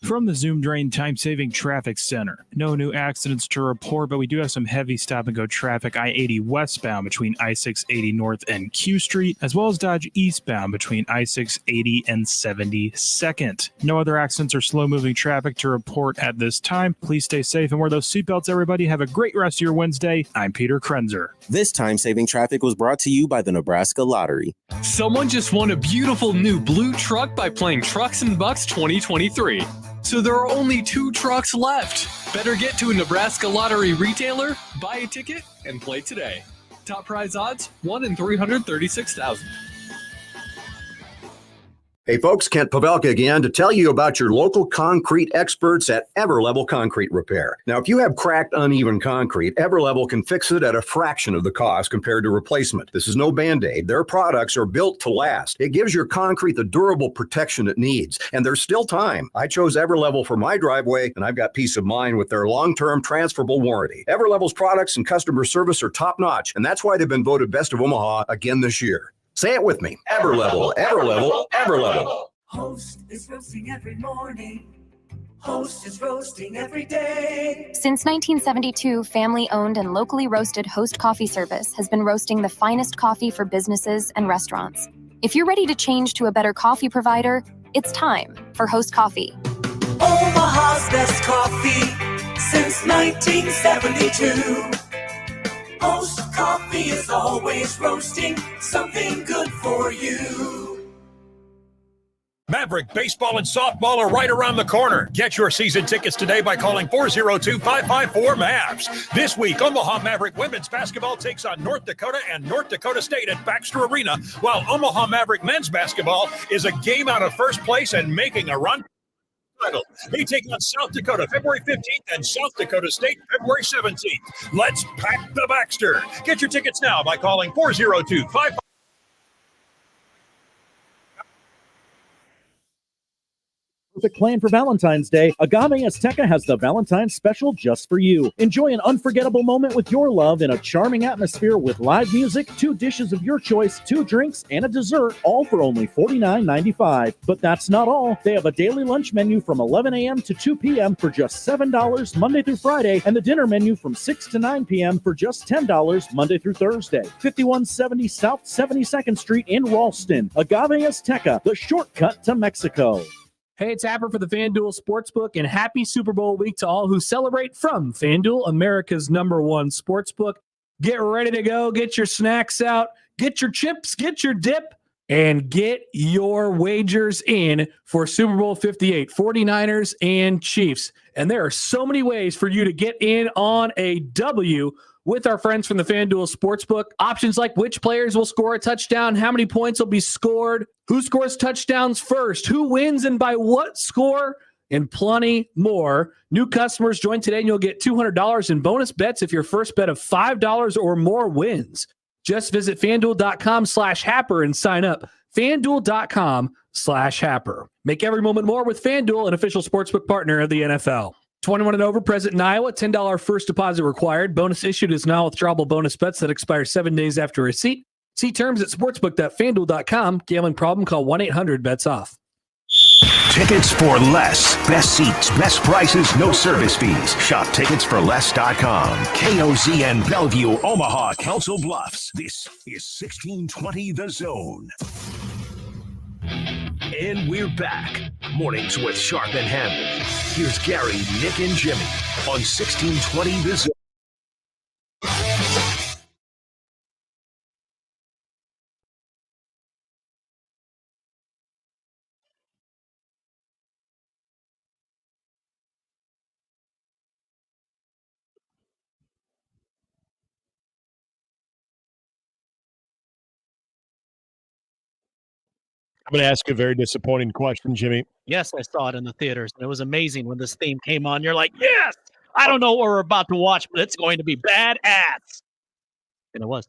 From the Zoom Drain Time-Saving Traffic Center. No new accidents to report, but we do have some heavy stop-and-go traffic I-80 westbound between I-680 North and Q Street, as well as Dodge eastbound between I-680 and 72nd. No other accidents or slow-moving traffic to report at this time. Please stay safe and wear those seatbelts, everybody. Have a great rest of your Wednesday. I'm Peter Krenzer. This time-saving traffic was brought to you by the Nebraska Lottery. Someone just won a beautiful new blue truck by playing Trucks and Bucks 2023. So there are only 2 trucks left. Better get to a Nebraska Lottery retailer, buy a ticket, and play today. Top prize odds, 1 in 336,000. Hey folks, Kent Pavelka again to tell you about your local concrete experts at Everlevel Concrete Repair. Now, if you have cracked, uneven concrete, Everlevel can fix it at a fraction of the cost compared to replacement. This is no Band-Aid. Their products are built to last. It gives your concrete the durable protection it needs, and there's still time. I chose Everlevel for my driveway, and I've got peace of mind with their long-term transferable warranty. Everlevel's products and customer service are top-notch, and that's why they've been voted Best of Omaha again this year. Say it with me. Everlevel, Everlevel, Everlevel. Host is roasting every morning. Host is roasting every day. Since 1972, family-owned and locally roasted Host Coffee Service has been roasting the finest coffee for businesses and restaurants. If you're ready to change to a better coffee provider, it's time for Host Coffee. Omaha's best coffee since 1972. Host Coffee is always roasting something good for you. Maverick baseball and softball are right around the corner. Get your season tickets today by calling 402-554-MAVS. This week, Omaha Maverick women's basketball takes on North Dakota and North Dakota State at Baxter Arena, while Omaha Maverick men's basketball is a game out of first place and making a run. They take on South Dakota February 15th and South Dakota State February 17th. Let's pack the Baxter. Get your tickets now by calling 402-554. Perfect plan for Valentine's Day. Agave Azteca has the Valentine's special just for you. Enjoy an unforgettable moment with your love in a charming atmosphere with live music, 2 dishes of your choice, 2 drinks, and a dessert, all for only $49.95. But that's not all. They have a daily lunch menu from 11 a.m. to 2 p.m. for just $7 Monday through Friday, and the dinner menu from 6 to 9 p.m. for just $10 Monday through Thursday. 5170 South 72nd Street in Ralston. Agave Azteca, the shortcut to Mexico. Hey, it's Happer for the FanDuel Sportsbook, and happy Super Bowl week to all who celebrate from FanDuel, America's #1 sportsbook. Get ready to go. Get your snacks out. Get your chips. Get your dip. And get your wagers in for Super Bowl 58, 49ers and Chiefs. And there are so many ways for you to get in on a W with our friends from the FanDuel Sportsbook. Options like which players will score a touchdown, how many points will be scored, who scores touchdowns first, who wins and by what score, and plenty more. New customers join today and you'll get $200 in bonus bets if your first bet of $5 or more wins. Just visit FanDuel.com/Happer and sign up. FanDuel.com/Happer. Make every moment more with FanDuel, an official sportsbook partner of the NFL. 21 and over, present in Iowa, $10 first deposit required. Bonus issued is now withdrawable bonus bets that expire 7 days after receipt. See terms at sportsbook.fanduel.com. Gambling problem? Call 1-800-BETS-OFF. Tickets for less. Best seats, best prices, no service fees. Shop ticketsforless.com. KOZN Bellevue, Omaha, Council Bluffs. This is 1620 The Zone. And we're back. Mornings with Sharp and Handley. Here's Gary, Nick, and Jimmy on 1620 The Zone. I'm going to ask you a very disappointing question, Jimmy. Yes, I saw it in the theaters, and it was amazing when this theme came on. You're like, yes! I don't know what we're about to watch, but it's going to be badass. And it was.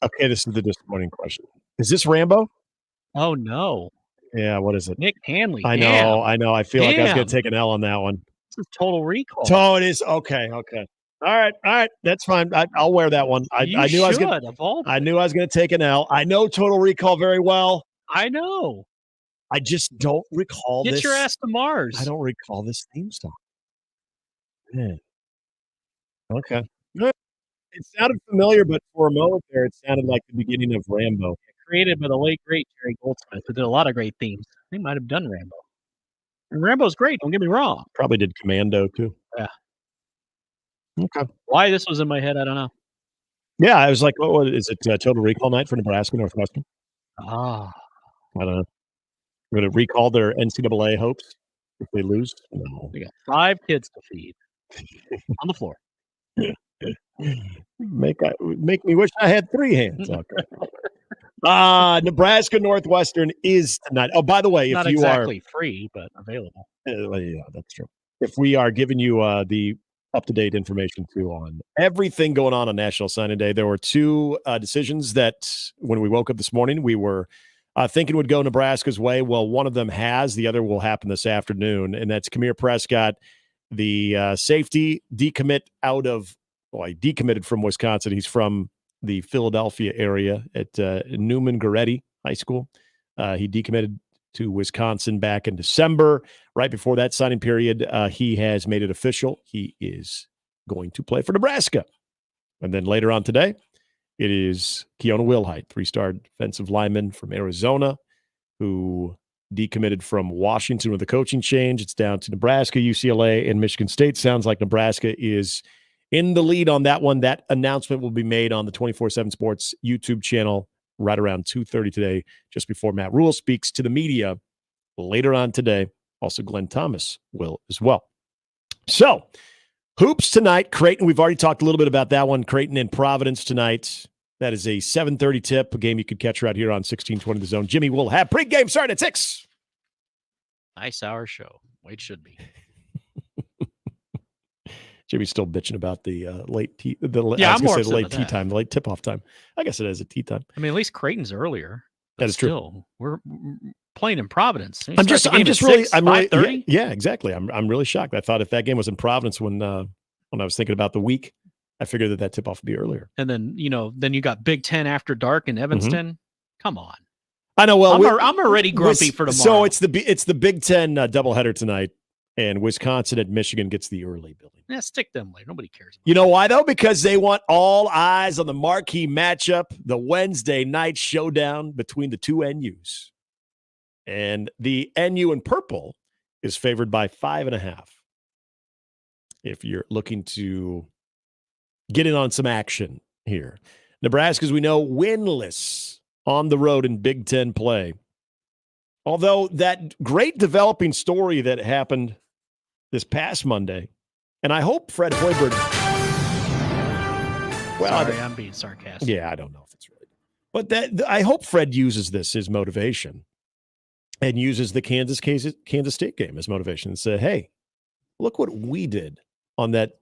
Okay, this is the disappointing question. Is this Rambo? Oh, no. Yeah, what is it? Nick Handley. I Damn. know. I feel like I was going Damn. to take an L on that one. This is Total Recall. Oh, it is. Okay. All right. That's fine. I'll wear that one. I knew I was going to take an L. I know Total Recall very well. I know. I just don't recall this. Get your ass to Mars. I don't recall this theme song. Man. Okay. Good. It sounded familiar, but for a moment there, it sounded like the beginning of Rambo. Created by the late, great Jerry Goldsmith, who did a lot of great themes. They might have done Rambo. And Rambo's great, don't get me wrong. Probably did Commando, too. Yeah. Okay. Why this was in my head, I don't know. Yeah, I was like, what is it? Total Recall night for Nebraska Northwestern? Ah. I don't know. We're going to recall their NCAA hopes if they lose? No. We got 5 kids to feed on the floor. Make me wish I had 3 hands. Okay. Nebraska Northwestern is tonight. Oh, by the way, if Not you exactly free, but available. Yeah, that's true. If we are giving you the up-to-date information too on everything going on National Signing Day, there were 2 decisions that when we woke up this morning, we were thinking would go Nebraska's way. Well, one of them has. The other will happen this afternoon, and that's Kamir Prescott, the safety decommit he decommitted from Wisconsin. He's from the Philadelphia area at Newman Goretti High School. He decommitted to Wisconsin back in December. Right before that signing period, he has made it official. He is going to play for Nebraska. And then later on today, it is Keona Wilhite, 3-star defensive lineman from Arizona, who decommitted from Washington with a coaching change. It's down to Nebraska, UCLA, and Michigan State. Sounds like Nebraska is in the lead on that one. That announcement will be made on the 24/7 Sports YouTube channel right around 2:30 today, just before Matt Rule speaks to the media later on today. Also, Glenn Thomas will as well. So, hoops tonight. Creighton, we've already talked a little bit about that one. Creighton and Providence tonight. That is a 7:30 tip, a game you could catch right here on 1620 The Zone. Jimmy will have pregame starting at 6. Nice hour show. Way it should be. Jimmy's still bitching about the late tea. I'm more the late tea time, the late tip-off time. I guess it is a tea time. I mean, at least Creighton's earlier. That is true. We're playing in Providence. I'm really, yeah, exactly. I'm really shocked. I thought if that game was in Providence when I was thinking about the week, I figured that tip-off would be earlier. And then you got Big Ten after dark in Evanston. Come on. I know. Well, I'm already grumpy for tomorrow. So it's the Big Ten doubleheader tonight. And Wisconsin at Michigan gets the early billing. Yeah, stick them later. Nobody cares. You know why, though? Because they want all eyes on the marquee matchup, the Wednesday night showdown between the 2 NUs. And the NU in purple is favored by 5.5. If you're looking to get in on some action here. Nebraska, as we know, winless on the road in Big Ten play. Although that great developing story that happened this past Monday, and I hope Fred Hoiberg. Well, sorry, I'm being sarcastic. Yeah, I don't know if it's really, but I hope Fred uses this as motivation, and uses the Kansas State game as motivation, and say, "Hey, look what we did on that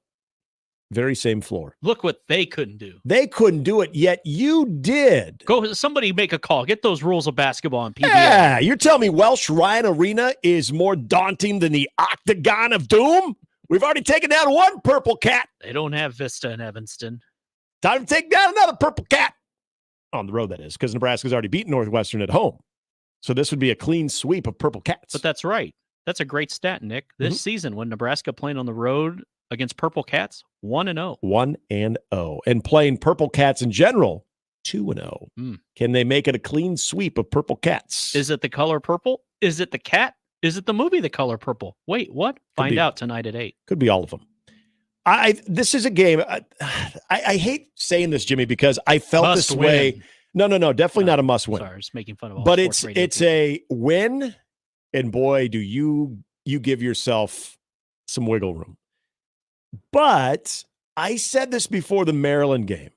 very same floor. Look what they couldn't do. They couldn't do it, yet you did. Go, somebody make a call. Get those rules of basketball on PBA. Yeah, you're telling me Welsh Ryan Arena is more daunting than the Octagon of Doom? We've already taken down one Purple Cat. They don't have Vista in Evanston. Time to take down another Purple Cat. On the road, that is, because Nebraska's already beaten Northwestern at home. So this would be a clean sweep of Purple Cats. But that's right. That's a great stat, Nick. This season, when Nebraska playing on the road against Purple Cats, 1-0. 1-0. And playing Purple Cats in general, 2-0. Can they make it a clean sweep of Purple Cats? Is it the color purple? Is it the cat? Is it the movie The Color Purple? Wait, what? Find out tonight at 8. Could be all of them. This is a game. I hate saying this, Jimmy, because I felt this way. No, definitely not a must win. Sorry, just making fun of all. But it's a win, and boy, do you give yourself some wiggle room. But I said this before the Maryland game.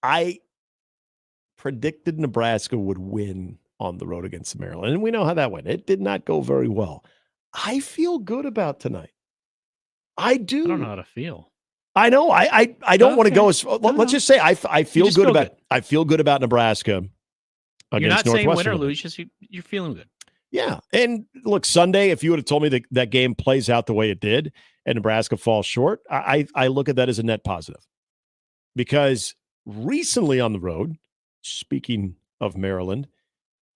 I predicted Nebraska would win on the road against Maryland. And we know how that went. It did not go very well. I feel good about tonight. I do. I don't know how to feel. I know. I don't want to go as let's just say I feel good about I feel good about Nebraska against You're not saying win or Northwestern. lose, just you're feeling good. Yeah. And look, Sunday, if you would have told me that that game plays out the way it did and Nebraska falls short, I look at that as a net positive. Because recently on the road, speaking of Maryland,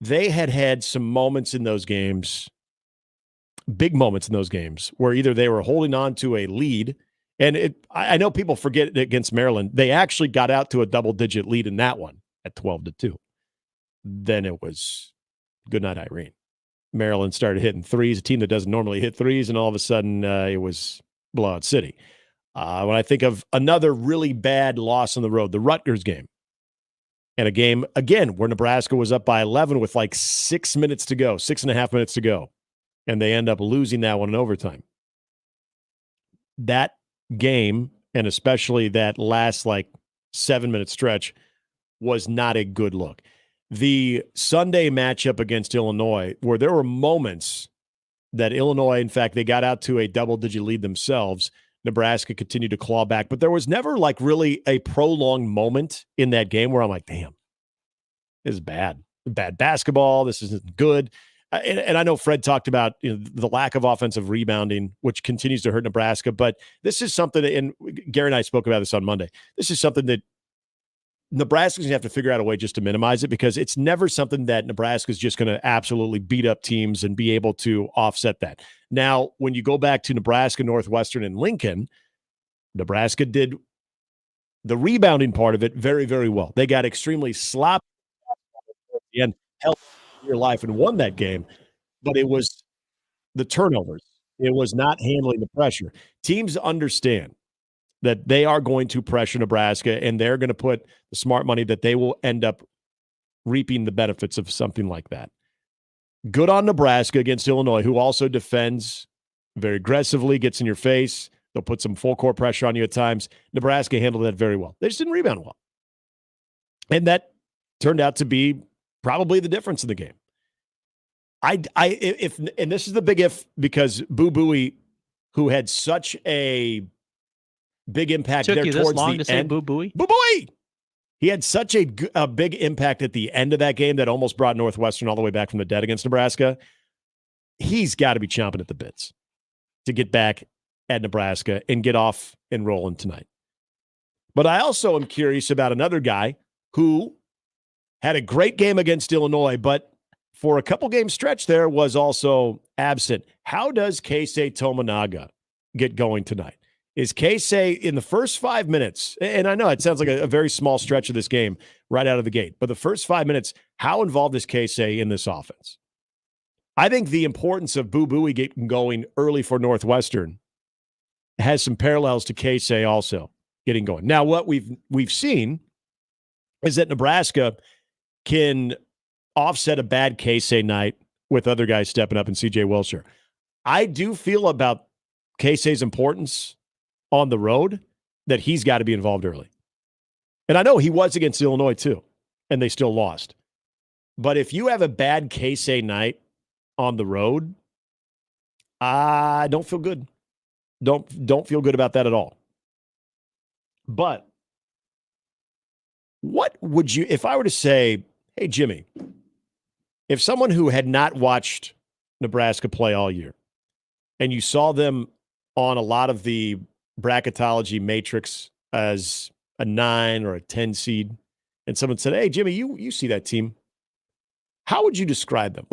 they had some moments in those games, big moments in those games, where either they were holding on to a lead, and I know people forget it against Maryland. They actually got out to a double-digit lead in that one at 12-2. Then it was good night, Irene. Maryland started hitting threes, a team that doesn't normally hit threes, and all of a sudden it was blowout city. When I think of another really bad loss on the road, the Rutgers game, and a game, again, where Nebraska was up by 11 with like 6 minutes to go, 6.5 minutes to go, and they end up losing that one in overtime. That game, and especially that last 7-minute stretch, was not a good look. The Sunday matchup against Illinois, where there were moments that Illinois, in fact, they got out to a double-digit lead themselves. Nebraska continued to claw back, but there was never really a prolonged moment in that game where I'm like, damn, this is bad basketball. This isn't good. And I know Fred talked about the lack of offensive rebounding, which continues to hurt Nebraska, but this is something, and Gary and I spoke about this on Monday. This is something that Nebraska's going to have to figure out a way just to minimize it, because it's never something that Nebraska's just going to absolutely beat up teams and be able to offset that. Now, when you go back to Nebraska, Northwestern, and Lincoln, Nebraska did the rebounding part of it very, very well. They got extremely sloppy and held your life and won that game, but it was the turnovers. It was not handling the pressure. Teams understand that they are going to pressure Nebraska, and they're going to put the smart money that they will end up reaping the benefits of something like that. Good on Nebraska against Illinois, who also defends very aggressively, gets in your face. They'll put some full court pressure on you at times. Nebraska handled that very well. They just didn't rebound well. And that turned out to be probably the difference in the game. And this is the big if, because Boo Buie, who had such a big impact Took there you towards this long the to end. say Boo Buie? Boo Buie! He had such a big impact at the end of that game that almost brought Northwestern all the way back from the dead against Nebraska. He's got to be chomping at the bits to get back at Nebraska and get off and rolling tonight. But I also am curious about another guy who had a great game against Illinois, but for a couple game stretch there was also absent. How does Keisei Tominaga get going tonight? Is Keisei in the first 5 minutes, and I know it sounds like a very small stretch of this game right out of the gate, but the first 5 minutes, how involved is Keisei in this offense? I think the importance of Boo Buie getting going early for Northwestern has some parallels to Keisei also getting going. Now, what we've seen is that Nebraska can offset a bad Keisei night with other guys stepping up in C.J. Wilshire. I do feel about Keisei's importance on the road that he's got to be involved early. And I know he was against Illinois too, and they still lost. But if you have a bad Keisei night on the road, I don't feel good. Don't feel good about that at all. But what would you, if I were to say, hey, Jimmy, if someone who had not watched Nebraska play all year and you saw them on a lot of the bracketology matrix as a 9 or a 10 seed, and someone said, hey, Jimmy, you see that team, how would you describe them?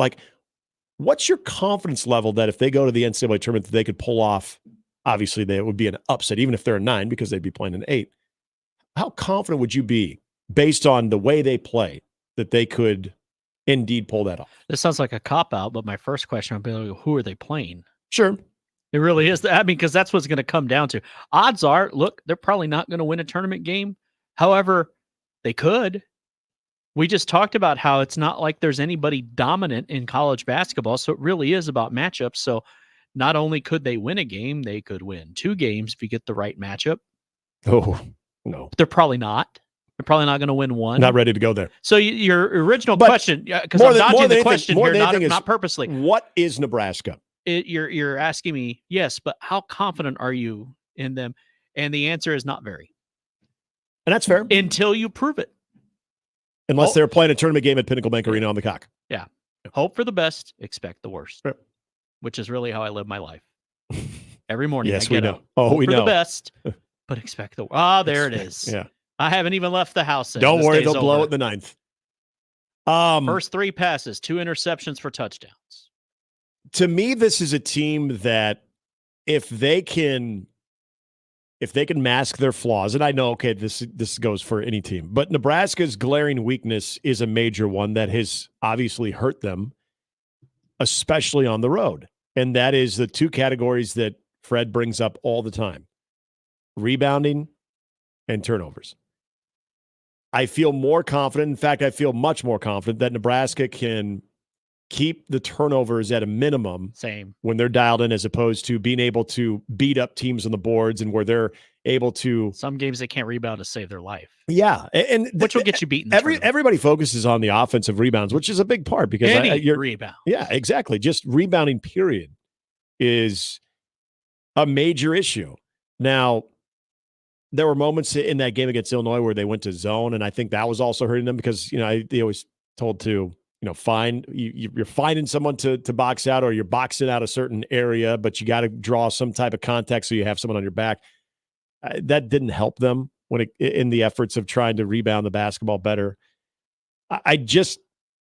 What's your confidence level that if they go to the NCAA tournament that they could pull off? Obviously, they would be an upset, even if they're a 9, because they'd be playing an 8. How confident would you be, based on the way they play, that they could indeed pull that off? This sounds like a cop-out, but my first question would be, who are they playing? Sure. It really is. I mean, because that's what's going to come down to. Odds are, look, they're probably not going to win a tournament game. However, they could. We just talked about how it's not like there's anybody dominant in college basketball, so it really is about matchups. So not only could they win a game, they could win 2 games if you get the right matchup. Oh, no. They're probably not. They're probably not going to win one. Not ready to go there. So your original question, because I'm dodging the question here, not purposely. What is Nebraska? You're asking me, yes, but how confident are you in them? And the answer is not very. And that's fair. Until you prove it. Unless they're playing a tournament game at Pinnacle Bank Arena on the Cock. Yeah. Hope for the best, expect the worst. Right. Which is really how I live my life. Every morning yes, I get we know. up. Oh, hope we for know. the best, but expect the worst. There it is. Yeah. I haven't even left the house yet. Don't worry, they'll blow it in the ninth. First 3 passes, 2 interceptions for touchdowns. To me, this is a team that if they can mask their flaws, and I know, okay, this goes for any team, but Nebraska's glaring weakness is a major one that has obviously hurt them, especially on the road. And that is the 2 categories that Fred brings up all the time: rebounding and turnovers. I feel more confident. In fact, I feel much more confident that Nebraska can keep the turnovers at a minimum. Same. When they're dialed in, as opposed to being able to beat up teams on the boards and where they're able to. Some games they can't rebound to save their life. Yeah. And which will get you beaten. Everybody focuses on the offensive rebounds, which is a big part because you're rebound. Yeah, exactly. Just rebounding, period, is a major issue. Now, there were moments in that game against Illinois where they went to zone, and I think that was also hurting them because, they always told to, you're finding someone to box out, or you're boxing out a certain area, but you got to draw some type of contact so you have someone on your back. That didn't help them in the efforts of trying to rebound the basketball better.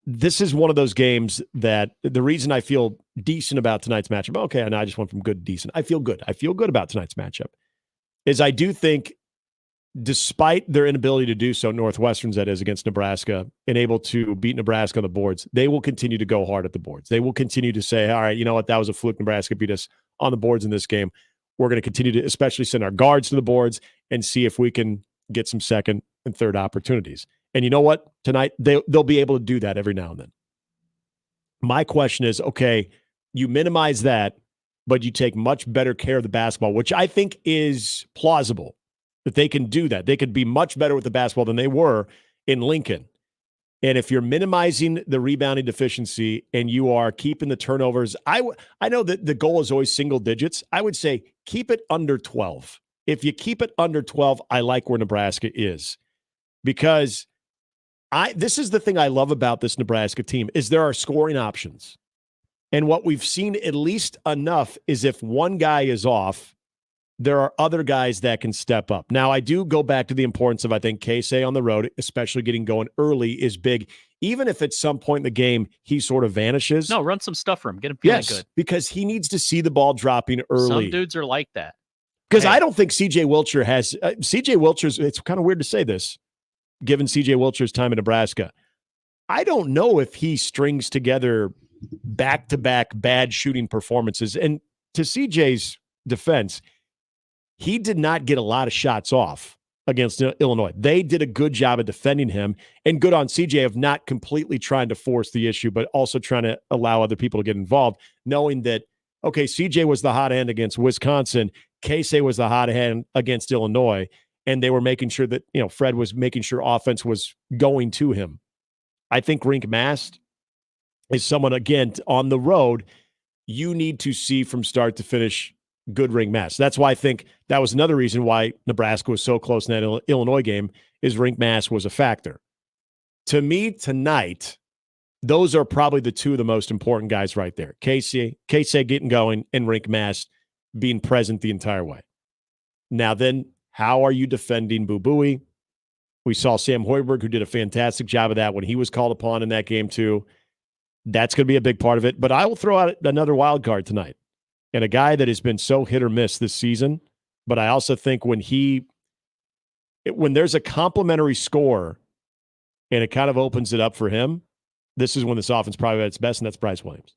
This is one of those games that the reason I feel decent about tonight's matchup, okay, and I just went from good to decent. I feel good. I feel good about tonight's matchup, is I do think, despite their inability to do so, Northwestern's that is, against Nebraska, and able to beat Nebraska on the boards, they will continue to go hard at the boards. They will continue to say, all right, you know what, that was a fluke. Nebraska beat us on the boards in this game. We're going to continue to especially send our guards to the boards and see if we can get some second and third opportunities. And you know what? Tonight, they'll be able to do that every now and then. My question is, okay, you minimize that, but you take much better care of the basketball, which I think is plausible. That they can do that. They could be much better with the basketball than they were in Lincoln. And if you're minimizing the rebounding deficiency and you are keeping the turnovers, I know that the goal is always single digits. I would say keep it under 12. If you keep it under 12, I like where Nebraska is. Because this is the thing I love about this Nebraska team, is there are scoring options. And what we've seen at least enough is if one guy is off, there are other guys that can step up. Now, I do go back to the importance of, I think, Casey on the road, especially getting going early, is big. Even if at some point in the game he sort of vanishes. No, run some stuff for him. Get him feeling good. Because he needs to see the ball dropping early. Some dudes are like that. Because I don't think C.J. Wilcher has C.J. Wilcher's, it's kind of weird to say this, given C.J. Wilcher's time in Nebraska. I don't know if he strings together back-to-back bad shooting performances. And to C.J.'s defense, he did not get a lot of shots off against Illinois. They did a good job of defending him, and good on CJ of not completely trying to force the issue, but also trying to allow other people to get involved, knowing that, okay, CJ was the hot hand against Wisconsin, Casey was the hot hand against Illinois, and they were making sure that, Fred was making sure offense was going to him. I think Rink Mast is someone, again, on the road, you need to see from start to finish good Rink Mast. That's why I think that was another reason why Nebraska was so close in that Illinois game, is Rink Mast was a factor. To me, tonight, those are probably the 2 of the most important guys right there. Casey getting going, and Rink Mast being present the entire way. Now then, how are you defending Boo Buie? We saw Sam Hoiberg, who did a fantastic job of that when he was called upon in that game too. That's going to be a big part of it. But I will throw out another wild card tonight. And a guy that has been so hit or miss this season, but I also think when there's a complimentary score and it kind of opens it up for him, this is when this offense probably at its best, and that's Bryce Williams.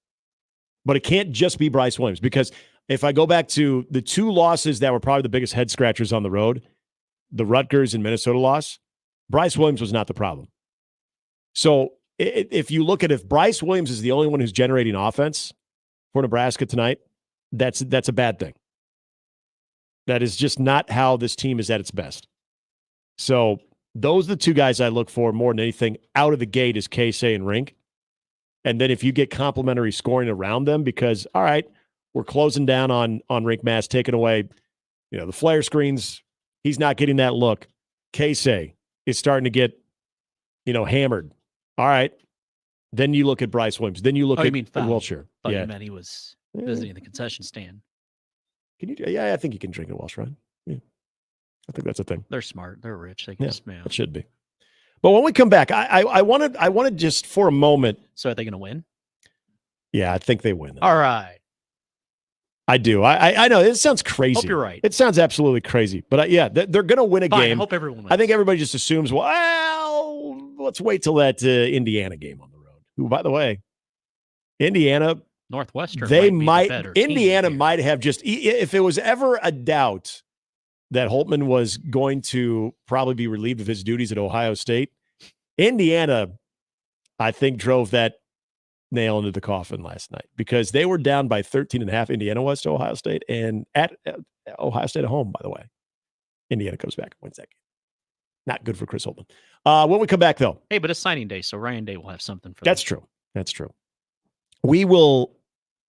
But it can't just be Bryce Williams, because if I go back to the 2 losses that were probably the biggest head scratchers on the road, the Rutgers and Minnesota loss, Bryce Williams was not the problem. So if you look at if Bryce Williams is the only one who's generating offense for Nebraska tonight, that's a bad thing. That is just not how this team is at its best. So Those are the two guys I look for more than anything out of the gate is Casey and Rink. And then if you get complimentary scoring around them, because, all right, we're closing down on Rink Mass, taking away, the flare screens. He's not getting that look. Casey is starting to get, hammered. All right. Then you look at Bryce Williams. Then you look at Wilshire. I thought you meant he was visiting the concession stand. Can you? Yeah, I think you can drink at Welsh, right? Yeah. I think that's a thing. They're smart. They're rich. They can smell. It should be. But when we come back, I wanted just for a moment. So are they going to win? Yeah, I think they win. All right. I do. I know it sounds crazy. Hope you're right. It sounds absolutely crazy. But they're going to win a game. I hope everyone wins. I think everybody just assumes, well, let's wait till that Indiana game on the road. Who, by the way, Indiana, Northwestern. Indiana might have just, if it was ever a doubt that Holtman was going to probably be relieved of his duties at Ohio State, Indiana, I think, drove that nail into the coffin last night because they were down by 13.5. Indiana was to Ohio State, and at Ohio State at home, by the way. Indiana comes back and wins that game. Not good for Chris Holtman. When we come back, though. Hey, but it's signing day, so Ryan Day will have something for That's true. That's true. We will.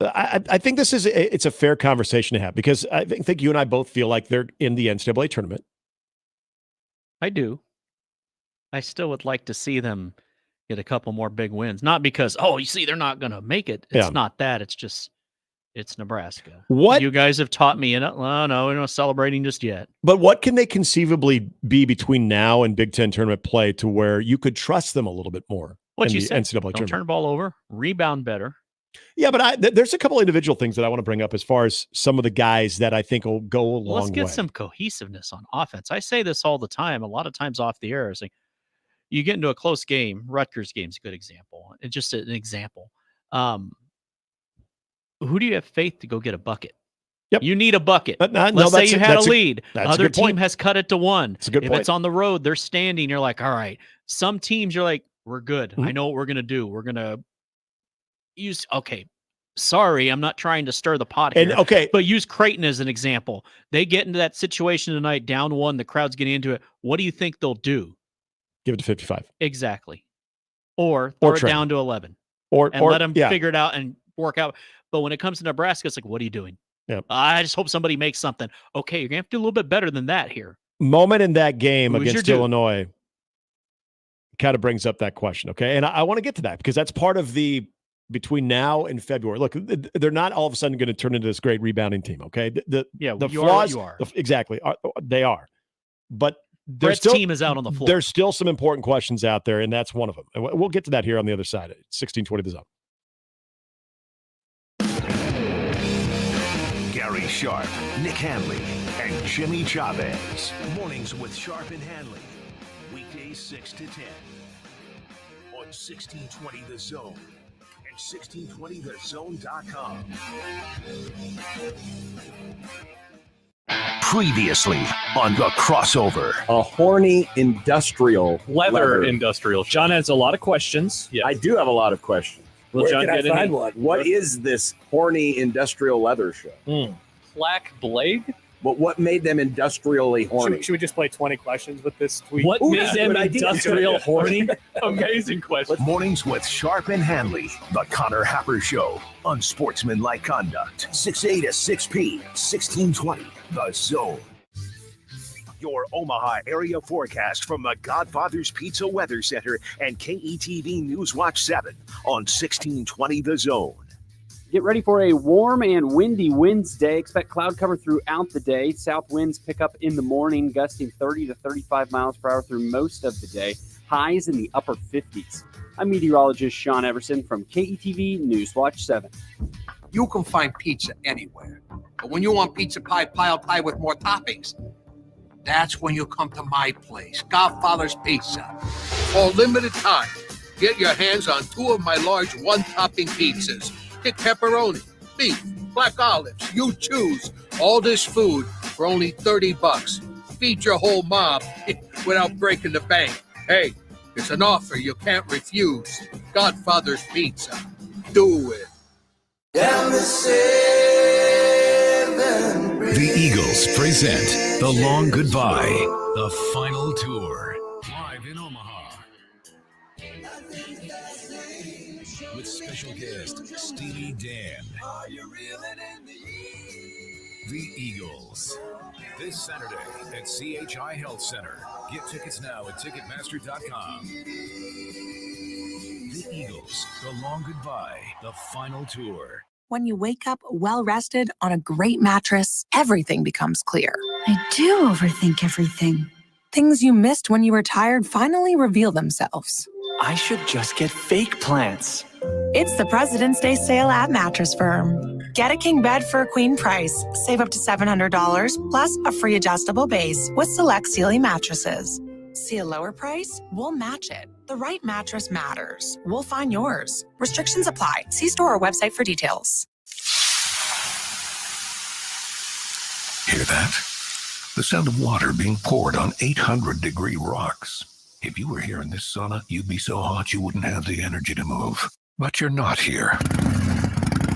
I think it's a fair conversation to have because I think you and I both feel like they're in the NCAA tournament. I do. I still would like to see them get a couple more big wins. Not because, you see, they're not going to make it. It's not that. It's just, it's Nebraska. What you guys have taught me, no, we're not celebrating just yet. But what can they conceivably be between now and Big Ten tournament play to where you could trust them a little bit more? What you said, NCAA don't tournament? turn the ball over, rebound better. Yeah, but there's a couple individual things that I want to bring up as far as some of the guys that I think will go a long way. Let's get some cohesiveness on offense. I say this all the time, a lot of times off the air. It's like you get into a close game. Rutgers game's a good example. It's just an example. Who do you have faith to go get a bucket? Yep. You need a bucket. Let's say you had a lead. Other team has cut it to 1. That's a good if point. It's on the road, they're standing. You're like, all right. Some teams, you're like, we're good. I know what we're going to do. We're going to use, sorry, I'm not trying to stir the pot here. But use Creighton as an example. They get into that situation tonight, down 1, the crowd's getting into it. What do you think they'll do? Give it to 55. Exactly. Or throw it down to 11. Or let them figure it out and work out. But when it comes to Nebraska, it's like, what are you doing? Yep. I just hope somebody makes something. Okay, you're going to have to do a little bit better than that here. Moment in that game Who's against your dude? Illinois kind of brings up that question, okay? And I want to get to that because that's part of the between now and February. Look, they're not all of a sudden going to turn into this great rebounding team, okay? The flaws, you are. Exactly, they are. But Brett's team is out on the floor. There's still some important questions out there, and that's one of them. And we'll get to that here on the other side. 1620 The Zone. Gary Sharp, Nick Handley, and Jimmy Chavez. Mornings with Sharp and Handley. Weekdays 6 to 10. On 1620 The Zone and 1620thezone.com. Previously on The Crossover. A horny industrial leather industrial. John has a lot of questions. I do have a lot of questions. Will Where John can I get find any? one? What is this horny industrial leather show? Black Blade? What made them industrially horny? Should we just play 20 questions with this tweet? What made them industrial horny? Amazing question. Mornings with Sharp and Handley. The Connor Happer Show. Unsportsmanlike conduct. 6A to 6P. 1620. The Zone. Your Omaha area forecast from the Godfather's Pizza Weather Center and KETV Newswatch 7 on 1620 The Zone. Get ready for a warm and windy Wednesday. Expect cloud cover throughout the day. South winds pick up in the morning, gusting 30 to 35 miles per hour through most of the day. Highs in the upper 50s. I'm meteorologist Sean Everson from KETV Newswatch 7. You can find pizza anywhere. But when you want pizza pie piled high with more toppings, that's when you come to my place, Godfather's Pizza. For a limited time, get your hands on 2 of my large one-topping pizzas. Get pepperoni, beef, black olives, you choose. All this food for only $30. Feed your whole mob without breaking the bank. Hey, it's an offer you can't refuse. Godfather's Pizza. Do it. Down the 7 The Eagles present The Long Goodbye, the final tour. live in Omaha. With special guest Steely Dan. The Eagles. This Saturday at CHI Health Center. Get tickets now at Ticketmaster.com. The Eagles, the long goodbye, the final tour. When you wake up well-rested on a great mattress, everything becomes clear. I do overthink everything. Things you missed when you were tired finally reveal themselves. I should just get fake plants. It's the President's Day sale at Mattress Firm. Get a king bed for a queen price. Save up to $700 plus a free adjustable base with select Sealy mattresses. See a lower price? We'll match it. The right mattress matters. We'll find yours. Restrictions apply. See store or website for details. Hear that? The sound of water being poured on 800-degree rocks. If you were here in this sauna, you'd be so hot you wouldn't have the energy to move. But you're not here.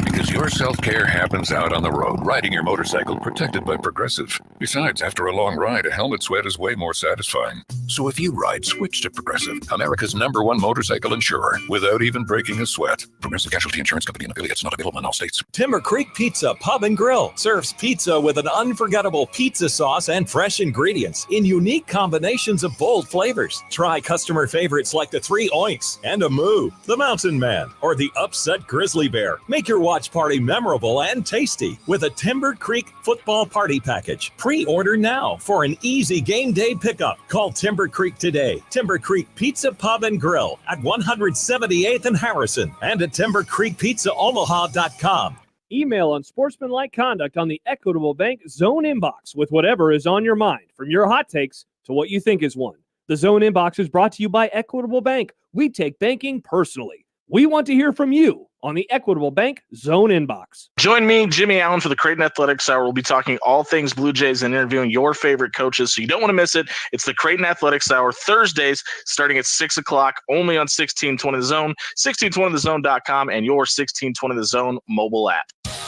Because your self-care happens out on the road, riding your motorcycle protected by Progressive. Besides, after a long ride, a helmet sweat is way more satisfying. So if you ride, switch to Progressive, America's #1 motorcycle insurer, without even breaking a sweat. Progressive Casualty Insurance Company and affiliates, not available in all states. Timber Creek Pizza Pub and Grill serves pizza with an unforgettable pizza sauce and fresh ingredients in unique combinations of bold flavors. Try customer favorites like the 3 Oinks and a Moo, the Mountain Man, or the Upset Grizzly Bear. Make your watch party memorable and tasty with a Timber Creek football party package. Pre-order now for an easy game day pickup. Call Timber Creek today. Timber Creek Pizza Pub and Grill at 178th and Harrison and at timbercreekpizzaomaha.com. Email unsportsmanlike conduct on the Equitable Bank Zone Inbox with whatever is on your mind, from your hot takes to what you think is one. The Zone Inbox is brought to you by Equitable Bank. We take banking personally. We want to hear from you on the Equitable Bank Zone Inbox. Join me, Jimmy Allen, for the Creighton Athletics Hour. We'll be talking all things Blue Jays and interviewing your favorite coaches, so you don't want to miss it. It's the Creighton Athletics Hour, Thursdays, starting at 6 o'clock, only on 1620 The Zone, 1620thezone.com, and your 1620 The Zone mobile app.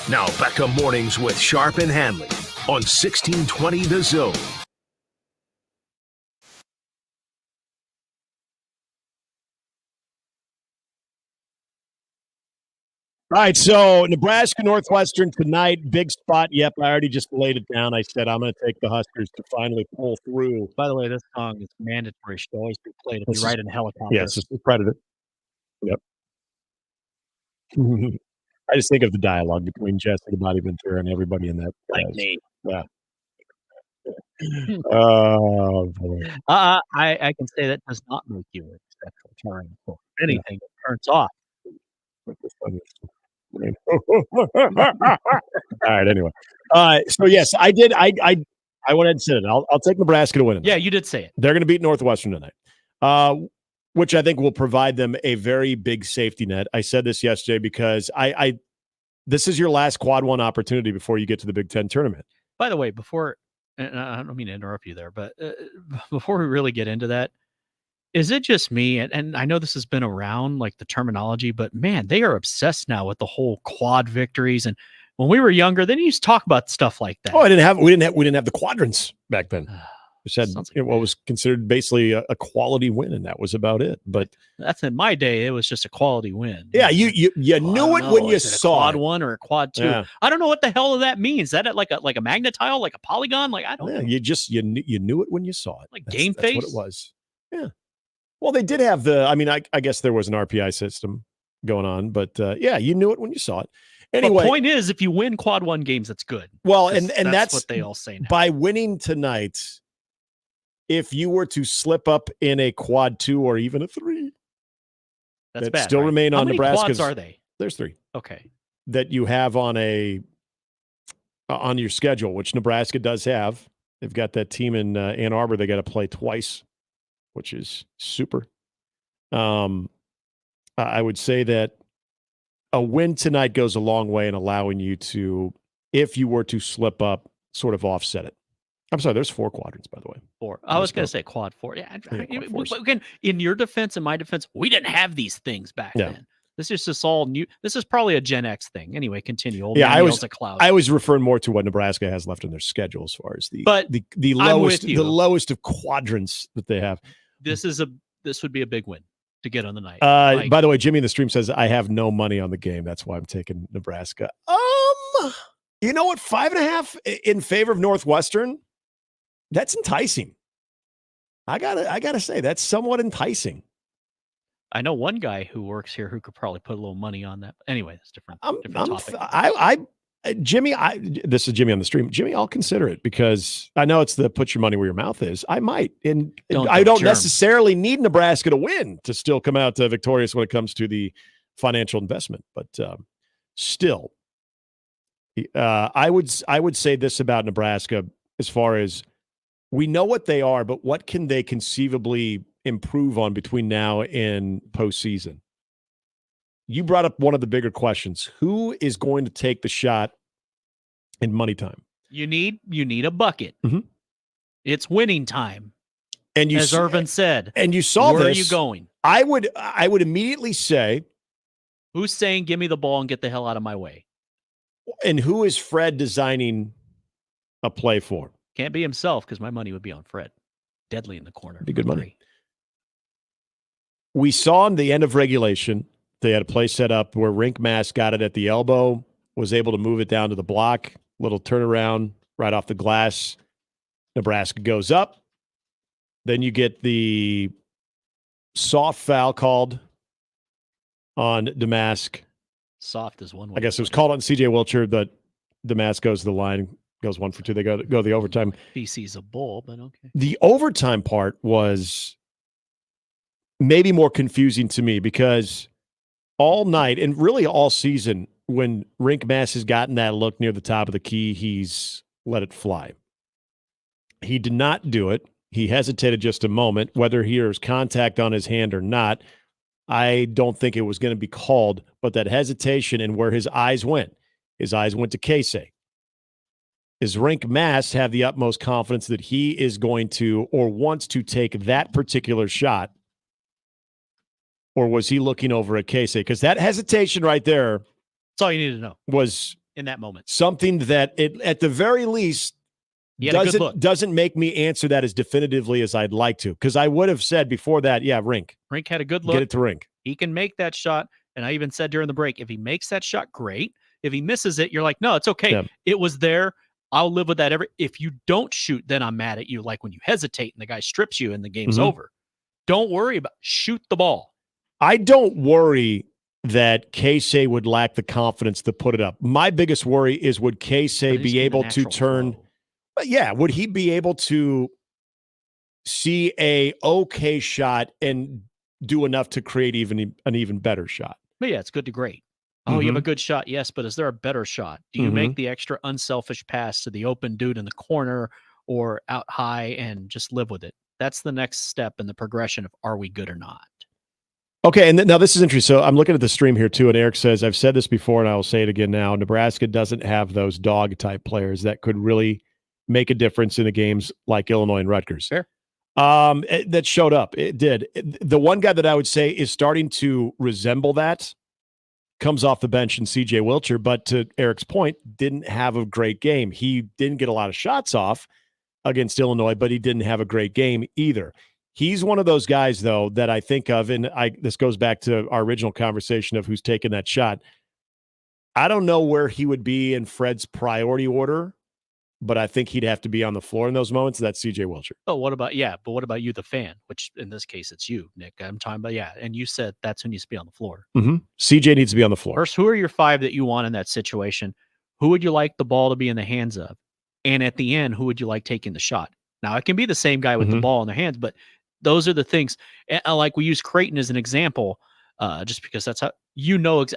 Now back to mornings with Sharp and Handley on 1620 The Zone. All right, so Nebraska Northwestern tonight, big spot. Yep, I already just laid it down. I said I'm going to take the Huskers to finally pull through. By the way, this song is mandatory. Should always be played if you ride in a helicopter. Yes, it's the Predator. Yep. I just think of the dialogue between Jessica Body Ventura and everybody in that. Like me. Yeah. Oh, boy. I can say that does not make you an exceptional turn. For anything that turns off. All right, anyway. So, yes, I did. I went ahead and said it. I'll take Nebraska to win it. Yeah, you did say it. They're going to beat Northwestern tonight, which I think will provide them a very big safety net. I said this yesterday because this is your last quad one opportunity before you get to the Big Ten tournament. By the way, and I don't mean to interrupt you there, but before we really get into that, is it just me? And I know this has been around, like the terminology, but man, they are obsessed now with the whole quad victories. And when we were younger, they used to talk about stuff like that. Oh, we didn't have the quadrants back then. We said what was considered basically a quality win, and that was about it. But that's in my day; it was just a quality win. Yeah, you knew it when you saw quad it. One or a quad two. Yeah. I don't know what the hell that means. Is that like a magnetile, like a polygon? Like I don't know. You knew it when you saw it. Like game face. That's what it was. Yeah. Well, they did have I guess there was an RPI system going on, but yeah, you knew it when you saw it. Anyway, the point is, if you win quad one games, that's good. Well, and that's what they all say now. By winning tonight, if you were to slip up in a quad 2 or even a 3, that's that bad, still right? remain How on many Nebraska's. quads are they? There's 3. Okay. That you have on your schedule, which Nebraska does have. They've got that team in Ann Arbor they got to play twice, which is super. I would say that a win tonight goes a long way in allowing you to, if you were to slip up, sort of offset it. I'm sorry, there's 4 quadrants, by the way. 4. I was going to say quad 4. Yeah. Again, in your defense and my defense, we didn't have these things back then. This is just all new. This is probably a Gen X thing. Anyway, continue. Old I was a referring more to what Nebraska has left in their schedule as far as the lowest of quadrants that they have. This would be a big win to get on the night. By the way, Jimmy in the stream says, I have no money on the game. That's why I'm taking Nebraska. You know what? 5.5 in favor of Northwestern. That's enticing. I gotta say, that's somewhat enticing. I know one guy who works here who could probably put a little money on that. Anyway, that's different topic. Jimmy, this is Jimmy on the stream. Jimmy, I'll consider it because I know it's the put your money where your mouth is. I might. And I don't necessarily need Nebraska to win to still come out victorious when it comes to the financial investment. But still, I would say this about Nebraska as far as we know what they are, but what can they conceivably improve on between now and postseason? You brought up one of the bigger questions. Who is going to take the shot in money time? You need a bucket. Mm-hmm. It's winning time. And as Irvin said. And you saw where this. Are you going? I would immediately say, who's saying give me the ball and get the hell out of my way? And who is Fred designing a play for? Can't be himself because my money would be on Fred. Deadly in the corner. Be good money. We saw in the end of regulation, they had a play set up where Rink Mass got it at the elbow, was able to move it down to the block, little turnaround right off the glass. Nebraska goes up. Then you get the soft foul called on Damask. Soft is one way. I guess it was called on C.J. Wilcher, but Damask goes to the line, goes 1 for 2. They go the overtime. He sees a bull, but okay. The overtime part was maybe more confusing to me because all night and really all season, when Rink Mass has gotten that look near the top of the key, he's let it fly. He did not do it. He hesitated just a moment. Whether there's contact on his hand or not, I don't think it was going to be called, but that hesitation and where his eyes went to Casey. Does Rink Mass have the utmost confidence that he is going to or wants to take that particular shot? Or was he looking over at Casey? Because that hesitation right there, that's all you need to know, was in that moment something that it, at the very least, doesn't make me answer that as definitively as I'd like to. Because I would have said before that, yeah, Rink had a good look. Get it to Rink. He can make that shot. And I even said during the break, if he makes that shot, great. If he misses it, you're like, no, it's okay. Yeah. It was there. I'll live with that. If you don't shoot, then I'm mad at you. Like when you hesitate and the guy strips you and the game's over. Don't worry about shoot the ball. I don't worry that Casey would lack the confidence to put it up. My biggest worry is would Casey be able to turn? But yeah, would he be able to see a okay shot and do enough to create an even better shot? But yeah, it's good to great. Oh, you have a good shot, yes, but is there a better shot? Do you make the extra unselfish pass to the open dude in the corner or out high and just live with it? That's the next step in the progression of are we good or not? Okay, and now this is interesting. So I'm looking at the stream here too, and Eric says, I've said this before and I will say it again now, Nebraska doesn't have those dog-type players that could really make a difference in the games like Illinois and Rutgers. Fair. That showed up. It did. The one guy that I would say is starting to resemble that comes off the bench in C.J. Wilcher, but to Eric's point, didn't have a great game. He didn't get a lot of shots off against Illinois, but he didn't have a great game either. He's one of those guys, though, that I think of, and this goes back to our original conversation of who's taking that shot. I don't know where he would be in Fred's priority order, but I think he'd have to be on the floor in those moments. That's C.J. Wilcher. Oh, what about you, the fan, which in this case, it's you, Nick. I'm talking about, and you said that's who needs to be on the floor. C.J. needs to be on the floor. First, who are your 5 that you want in that situation? Who would you like the ball to be in the hands of? And at the end, who would you like taking the shot? Now, it can be the same guy with the ball in their hands, but those are the things. And like we use Creighton as an example, just because that's how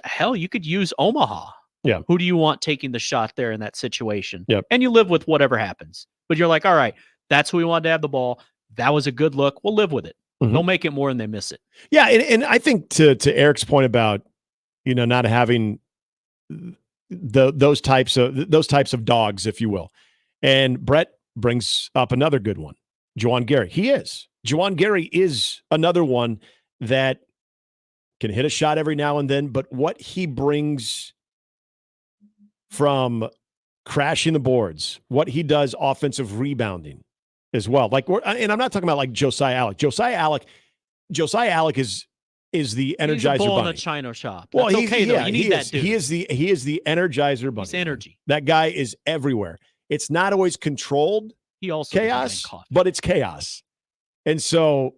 hell, you could use Omaha. Yeah. Who do you want taking the shot there in that situation? Yep. And you live with whatever happens. But you're like, all right, that's who we wanted to have the ball. That was a good look. We'll live with it. They'll make it more than they miss it. Yeah, and I think to Eric's point about not having those types of dogs, if you will. And Brett brings up another good one. Juwan Gary. Juwan Gary is another one that can hit a shot every now and then, but what he brings from crashing the boards, what he does offensive rebounding, as well. And I'm not talking about like Josiah Alec. Josiah Alec is the Energizer He's a bull Bunny. in a china shop. Well, That's he's, okay, though. yeah, You need that dude. He is the Energizer Bunny. He's energy. That guy is everywhere. It's not always controlled He also chaos, but it's chaos. And so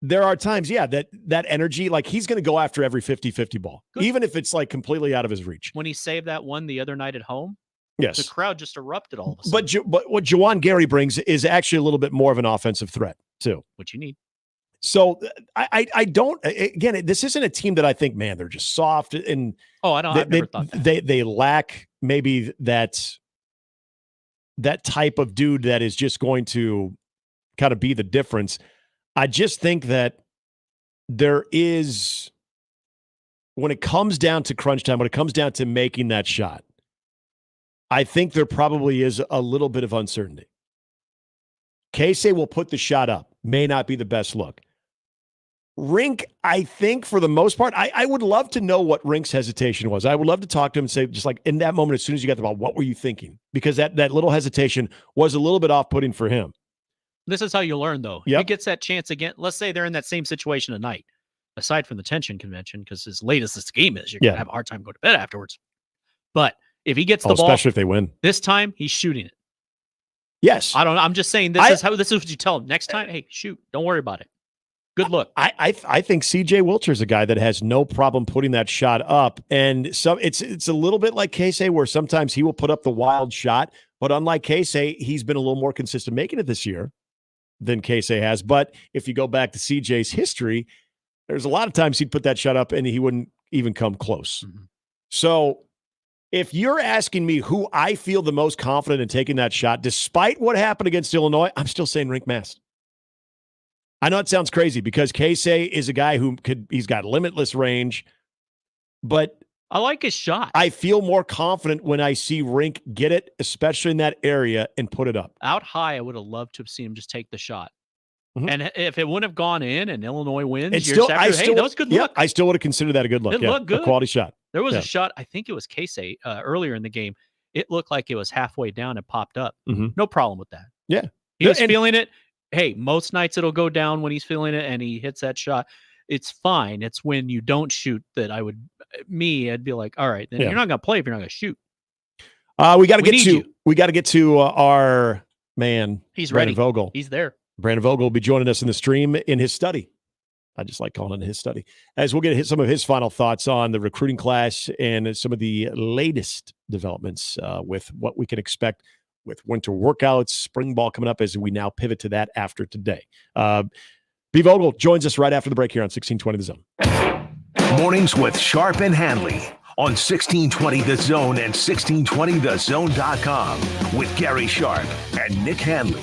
there are times, that energy, like he's going to go after every 50-50 ball, even if it's like completely out of his reach. When he saved that one the other night at home, yes, the crowd just erupted all of a sudden. But what Juwan Gary brings is actually a little bit more of an offensive threat too. What you need. So I don't, again, this isn't a team that I think, man, they're just soft and I've never thought that. They lack maybe that type of dude that is just going to kind of be the difference. I just think that there is, when it comes down to crunch time, when it comes down to making that shot, I think there probably is a little bit of uncertainty. Casey will put the shot up, may not be the best look. Rink, I think for the most part, I would love to know what Rink's hesitation was. I would love to talk to him and say, just like in that moment, as soon as you got the ball, what were you thinking? Because that little hesitation was a little bit off-putting for him. This is how you learn, though. Yep. He gets that chance again. Let's say they're in that same situation tonight, aside from the tension convention, because as late as this game is, you're going to have a hard time going to bed afterwards. But if he gets the ball, especially if they win, this time he's shooting it. Yes. I don't know. I'm just saying this is what you tell him. Next time, hey, shoot. Don't worry about it. Good look. I think CJ Wilcher is a guy that has no problem putting that shot up. And it's a little bit like Casey, where sometimes he will put up the wild shot. But unlike Casey, he's been a little more consistent making it this year than Casey has. But if you go back to CJ's history, there's a lot of times he'd put that shot up and he wouldn't even come close. Mm-hmm. So if you're asking me who I feel the most confident in taking that shot, despite what happened against Illinois, I'm still saying Rink Mast. I know it sounds crazy because Casey is a guy he's got limitless range, but I like his shot. I feel more confident when I see Rink get it, especially in that area, and put it up. Out high, I would have loved to have seen him just take the shot. Mm-hmm. And if it wouldn't have gone in and Illinois wins, that was good luck. I still would have considered that a good look. It looked good. A quality shot. There was a shot, I think it was Casey earlier in the game. It looked like it was halfway down and popped up. Mm-hmm. No problem with that. Yeah. He was feeling it. Hey, most nights it'll go down when he's feeling it and he hits that shot. It's fine. It's when you don't shoot that I'd be like, all right, then you're not going to play if you're not going to shoot. We got to get to our man. He's Brandon ready. Vogel. He's there. Brandon Vogel will be joining us in the stream in his study. I just like calling it his study, as we'll get some of his final thoughts on the recruiting class and some of the latest developments with what we can expect with winter workouts, spring ball coming up as we now pivot to that after today. B. Vogel joins us right after the break here on 1620 The Zone. Mornings with Sharp and Handley on 1620 The Zone and 1620thezone.com with Gary Sharp and Nick Handley.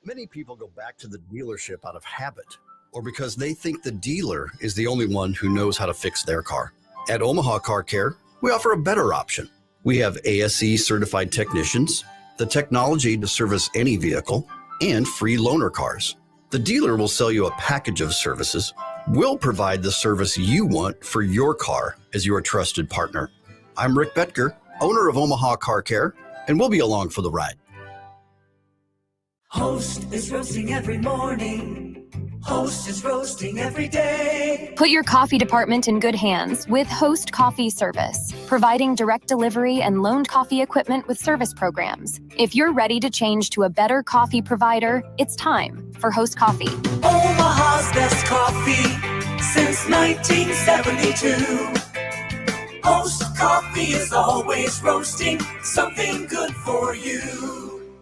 Many people go back to the dealership out of habit or because they think the dealer is the only one who knows how to fix their car. At Omaha Car Care, we offer a better option. We have ASE certified technicians, the technology to service any vehicle, and free loaner cars. The dealer will sell you a package of services. We'll provide the service you want for your car as your trusted partner. I'm Rick Betker, owner of Omaha Car Care, and we'll be along for the ride. Host is roasting every morning. Host is roasting every day. Put your coffee department in good hands with Host Coffee Service, providing direct delivery and loaned coffee equipment with service programs. If you're ready to change to a better coffee provider, it's time for Host Coffee. Omaha's best coffee since 1972. Host Coffee is always roasting something good for you.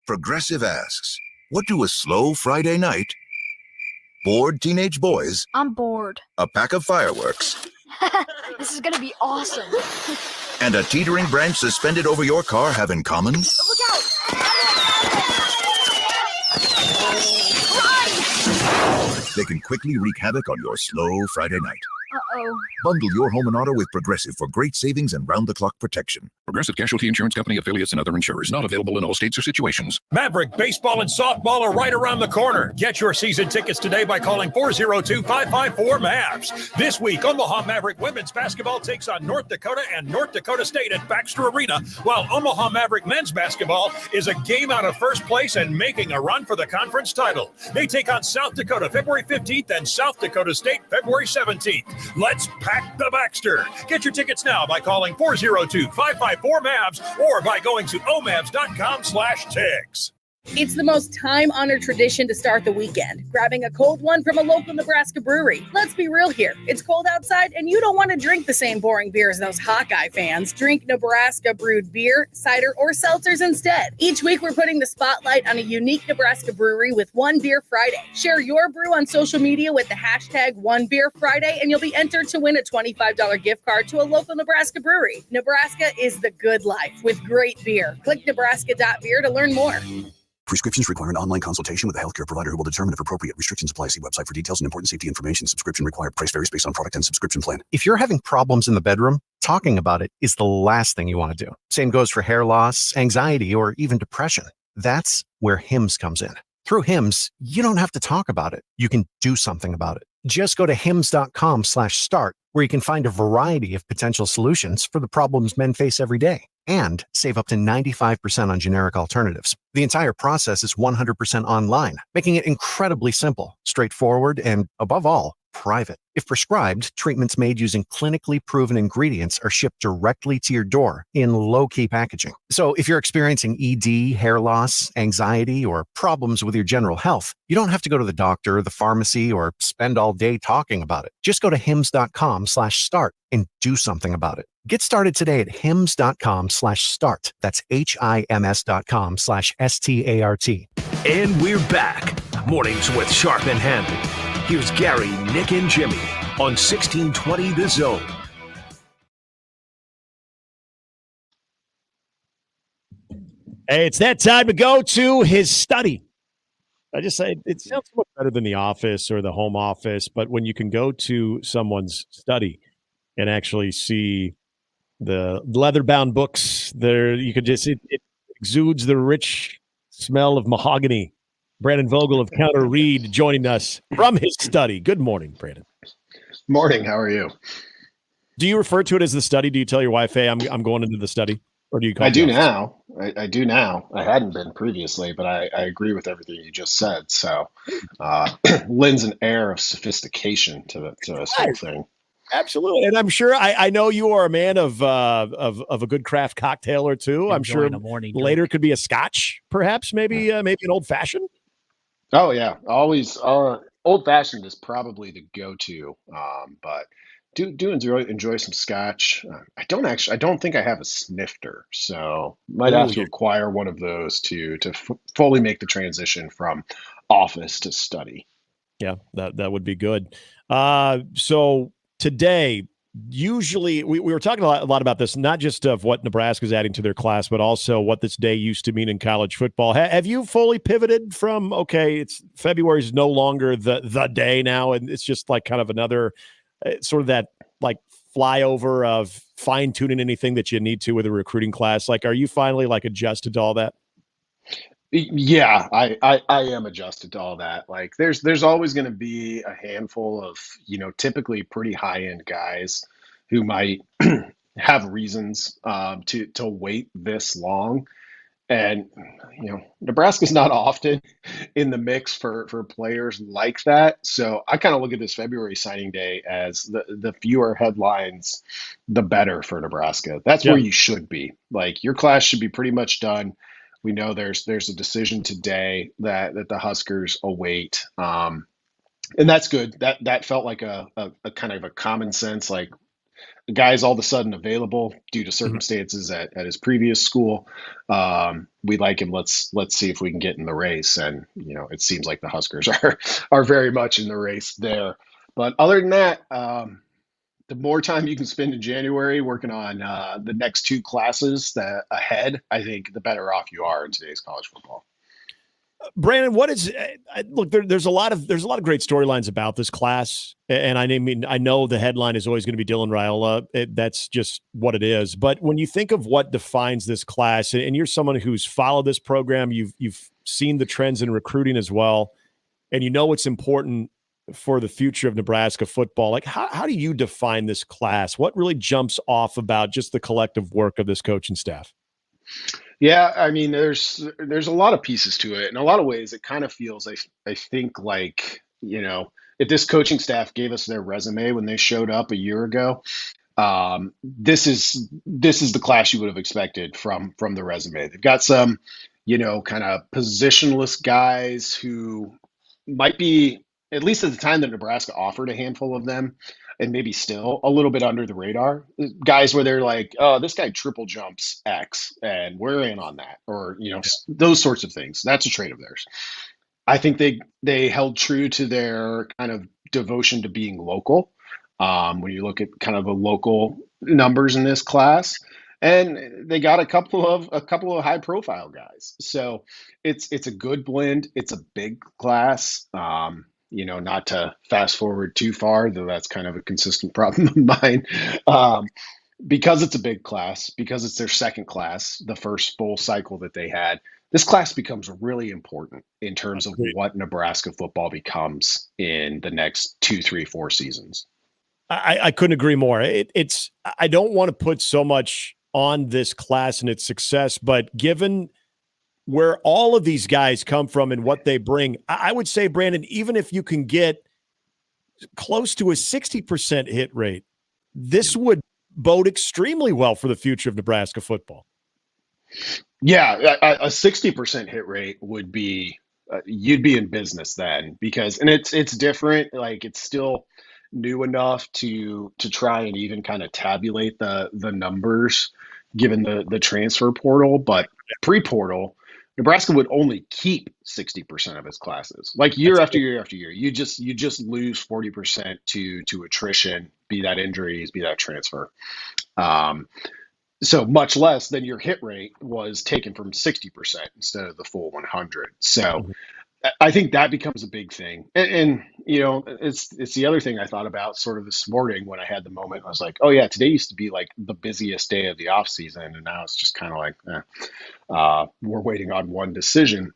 Progressive asks, what do a slow Friday night, bored teenage boys, I'm bored, a pack of fireworks, this is gonna be awesome, and a teetering branch suspended over your car have in common? Look out! They can quickly wreak havoc on your slow Friday night. Uh-oh. Bundle your home and auto with Progressive for great savings and round-the-clock protection. Progressive Casualty Insurance Company, affiliates, and other insurers. Not available in all states or situations. Maverick baseball and softball are right around the corner. Get your season tickets today by calling 402-554-MAVS. This week, Omaha Maverick women's basketball takes on North Dakota and North Dakota State at Baxter Arena, while Omaha Maverick men's basketball is a game out of first place and making a run for the conference title. They take on South Dakota February 15th and South Dakota State February 17th. Let's pack the Baxter. Get your tickets now by calling 402-554-MAVS or by going to omavs.com/tickets. It's the most time-honored tradition to start the weekend, grabbing a cold one from a local Nebraska brewery. Let's be real here. It's cold outside, and you don't want to drink the same boring beer as those Hawkeye fans. Drink Nebraska brewed beer, cider, or seltzers instead. Each week, we're putting the spotlight on a unique Nebraska brewery with One Beer Friday. Share your brew on social media with the hashtag One Beer Friday, and you'll be entered to win a $25 gift card to a local Nebraska brewery. Nebraska is the good life with great beer. Click nebraska.beer to learn more. Prescriptions require an online consultation with a healthcare provider who will determine if appropriate. Restrictions apply. See website for details and important safety information. Subscription required. Price varies based on product and subscription plan. If you're having problems in the bedroom, talking about it is the last thing you want to do. Same goes for hair loss, anxiety, or even depression. That's where HIMS comes in. Through HIMS, you don't have to talk about it. You can do something about it. Just go to hims.com/start, where you can find a variety of potential solutions for the problems men face every day and save up to 95% on generic alternatives. The entire process is 100% online, making it incredibly simple, straightforward, and above all, private. If prescribed, treatments made using clinically proven ingredients are shipped directly to your door in low-key packaging. So if you're experiencing ED, hair loss, anxiety, or problems with your general health, you don't have to go to the doctor, the pharmacy, or spend all day talking about it. Just go to hims.com/start and do something about it. Get started today at hims.com/start. That's HIMS.com/START. And we're back. Mornings with Sharp and Handley. Here's Gary, Nick, and Jimmy on 1620 The Zone. Hey, it's that time to go to his study. I just say it sounds much better than the office or the home office, but when you can go to someone's study and actually see the leather-bound books, there you could just it exudes the rich smell of mahogany. Brandon Vogel of Counter Read joining us from his study. Good morning, Brandon. Morning. How are you? Do you refer to it as the study? Do you tell your wife, "Hey, I'm going into the study," or do you? I do now. I do now. I hadn't been previously, but I agree with everything you just said. So, lends an air of sophistication to this whole thing. Absolutely, and I'm sure I know you are a man of a good craft cocktail or two. I'm sure a morning later could be a scotch, perhaps maybe an old fashioned. Oh yeah, always. Old fashioned is probably the go-to, but do enjoy some scotch. I don't think I have a snifter, so might have to acquire one of those to fully make the transition from office to study. Yeah, that would be good. So today, usually we were talking a lot about this, not just of what Nebraska's adding to their class, but also what this day used to mean in college football. Have you fully pivoted from, okay, it's February is no longer the day now, and it's just like kind of another sort of that like flyover of fine tuning anything that you need to with a recruiting class? Like, are you finally like adjusted to all that? Yeah, I am adjusted to all that. Like there's always going to be a handful of, typically pretty high end guys who might have reasons to wait this long. And, Nebraska's not often in the mix for players like that. So I kind of look at this February signing day as the fewer headlines, the better for Nebraska. That's where you should be. Like your class should be pretty much done. We know there's a decision today that the Huskers await, and that's good. That felt like a kind of a common sense, like the guy's all of a sudden available due to circumstances at his previous school. We like him. Let's see if we can get in the race. And it seems like the Huskers are very much in the race there. But other than that, the more time you can spend in January working on the next two classes ahead, I think the better off you are in today's college football. Brandon, what is look? There's a lot of great storylines about this class, and I mean I know the headline is always going to be Dylan Raiola. That's just what it is. But when you think of what defines this class, and you're someone who's followed this program, you've seen the trends in recruiting as well, and you know what's important for the future of Nebraska football. Like, how do you define this class? What really jumps off about just the collective work of this coaching staff? Yeah, I mean, there's a lot of pieces to it. In a lot of ways, it kind of feels, I think, like, if this coaching staff gave us their resume when they showed up a year ago, this is the class you would have expected from the resume. They've got some, kind of positionless guys who might be, at least at the time that Nebraska offered a handful of them, and maybe still a little bit under the radar. Guys where they're like, oh, this guy triple jumps X, and we're in on that, or those sorts of things. That's a trait of theirs. I think they held true to their kind of devotion to being local. When you look at kind of the local numbers in this class, and they got a couple of high profile guys. So it's a good blend. It's a big class. Not to fast forward too far, though that's kind of a consistent problem of mine. Because it's a big class, because it's their second class, the first full cycle that they had, this class becomes really important in terms of what Nebraska football becomes in the next 2, 3, 4 seasons. I couldn't agree more. It's I don't want to put so much on this class and its success, but given where all of these guys come from and what they bring, I would say, Brandon, even if you can get close to a 60% hit rate, this would bode extremely well for the future of Nebraska football. Yeah, a 60% hit rate would be, you'd be in business then, because, and it's different. Like, it's still new enough to try and even kind of tabulate the numbers given the transfer portal, but pre-portal, Nebraska would only keep 60% of its classes. Like year after year after year, you just lose 40% to attrition, be that injuries, be that transfer. So much less than your hit rate was taken from 60% instead of the full 100. So I think that becomes a big thing. And it's the other thing I thought about sort of this morning when I had the moment. I was like, oh yeah, today used to be like the busiest day of the off season, and now it's just kind of like, we're waiting on one decision.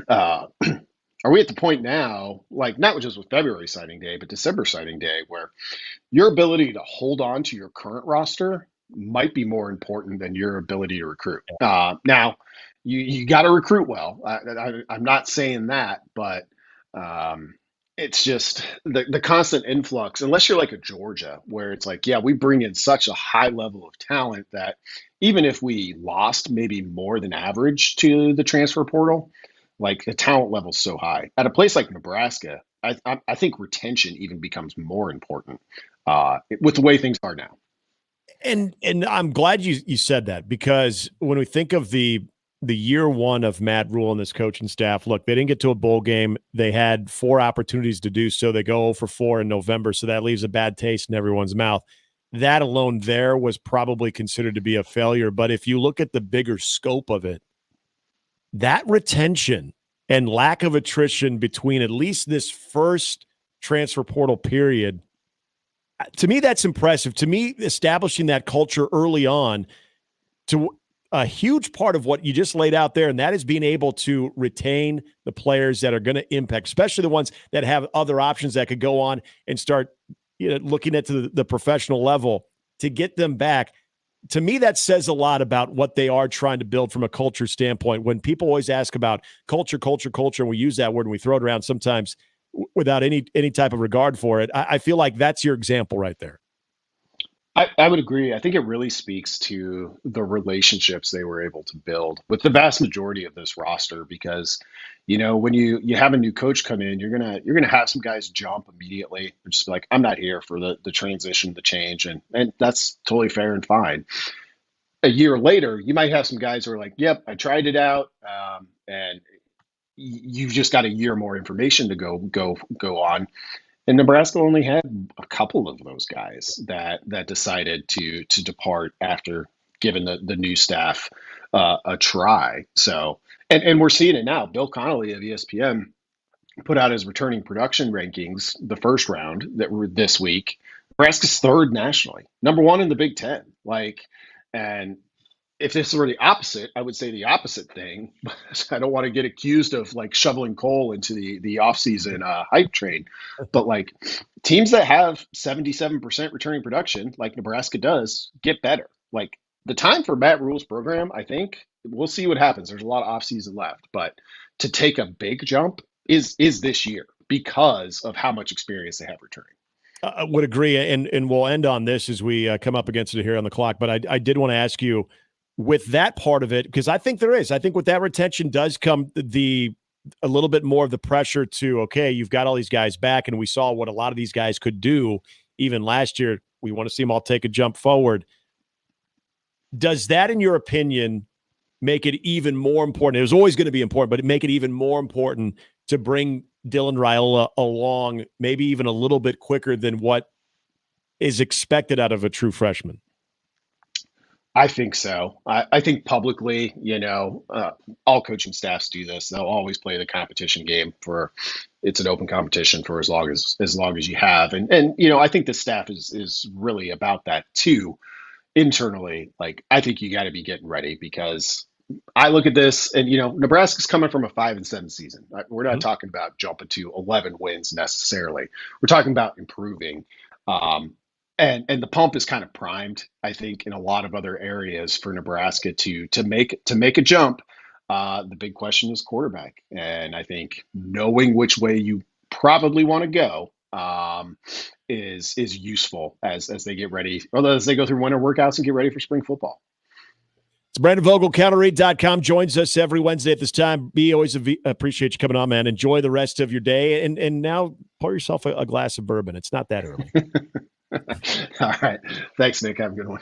Are we at the point now, like not just with February signing day, but December signing day, where your ability to hold on to your current roster might be more important than your ability to recruit? Now, you got to recruit well. I'm not saying that, but it's just the constant influx. Unless you're like a Georgia, where it's like, yeah, we bring in such a high level of talent that even if we lost maybe more than average to the transfer portal, like the talent level's so high. At a place like Nebraska, I think retention even becomes more important with the way things are now. And I'm glad you said that, because when we think of the year one of Matt Rule and this coaching staff, look, they didn't get to a bowl game. They had 4 opportunities to do so. They go 0-4 in November, so that leaves a bad taste in everyone's mouth. That alone there was probably considered to be a failure. But if you look at the bigger scope of it, that retention and lack of attrition between at least this first transfer portal period, to me, that's impressive. To me, establishing that culture early on, to a huge part of what you just laid out there, and that is being able to retain the players that are going to impact, especially the ones that have other options that could go on and start looking at the professional level, to get them back. To me, that says a lot about what they are trying to build from a culture standpoint. When people always ask about culture, and we use that word and we throw it around sometimes without any type of regard for it, I feel like that's your example right there. I would agree. I think it really speaks to the relationships they were able to build with the vast majority of this roster, because, when you have a new coach come in, you're gonna have some guys jump immediately and just be like, I'm not here for the transition, the change, and that's totally fair and fine. A year later, you might have some guys who are like, yep, I tried it out, and you've just got a year more information to go on. And Nebraska only had a couple of those guys that decided to depart after given the new staff a try. So, and we're seeing it now. Bill Connolly of ESPN put out his returning production rankings, the first round that were this week. Nebraska's third nationally, number one in the Big Ten. And if this were the opposite, I would say the opposite thing. I don't want to get accused of shoveling coal into the offseason hype train. But teams that have 77% returning production, like Nebraska does, get better. The time for Matt Rule's program, I think, we'll see what happens. There's a lot of offseason left. But to take a big jump is this year because of how much experience they have returning. I would agree, and we'll end on this as we come up against it here on the clock. But I did want to ask you, with that part of it, because I think with that retention does come a little bit more of the pressure to, okay, you've got all these guys back, and we saw what a lot of these guys could do even last year. We want to see them all take a jump forward. Does that, in your opinion, make it even more important? It was always going to be important, but it make it even more important to bring Dylan Raiola along, maybe even a little bit quicker than what is expected out of a true freshman? I think so. I think publicly, all coaching staffs do this. They'll always play the competition game it's an open competition for as long as you have. And I think the staff is really about that too. Internally, I think you got to be getting ready, because I look at this and, Nebraska's coming from a 5-7 season. We're not talking about jumping to 11 wins necessarily. We're talking about improving. And the pump is kind of primed, I think, in a lot of other areas for Nebraska to make a jump. The big question is quarterback. And I think knowing which way you probably want to go is useful as they get ready, or as they go through winter workouts and get ready for spring football. It's Brandon Vogel, counterread.com, joins us every Wednesday at this time. B, always appreciate you coming on, man. Enjoy the rest of your day. And now pour yourself a glass of bourbon. It's not that early. All right. Thanks, Nick. Have a good one.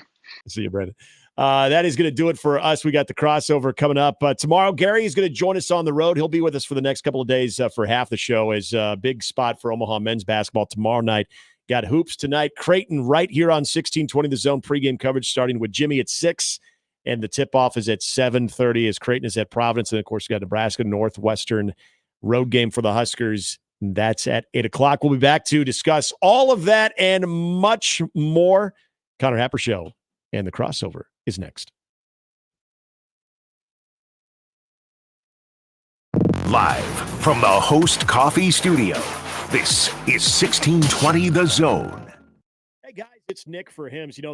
See you, Brandon. That is going to do it for us. We got the crossover coming up. Tomorrow, Gary is going to join us on the road. He'll be with us for the next couple of days for half the show. As a big spot for Omaha men's basketball tomorrow night. Got hoops tonight. Creighton right here on 1620 The Zone. Pregame coverage starting with Jimmy at 6. And the tip-off is at 7:30 as Creighton is at Providence. And, of course, we got Nebraska Northwestern road game for the Huskers. That's at 8 o'clock. We'll be back to discuss all of that and much more. Connor Happer Show and the crossover is next. Live from the Host Coffee Studio, this is 1620 The Zone. Hey, guys, it's Nick for Hims. There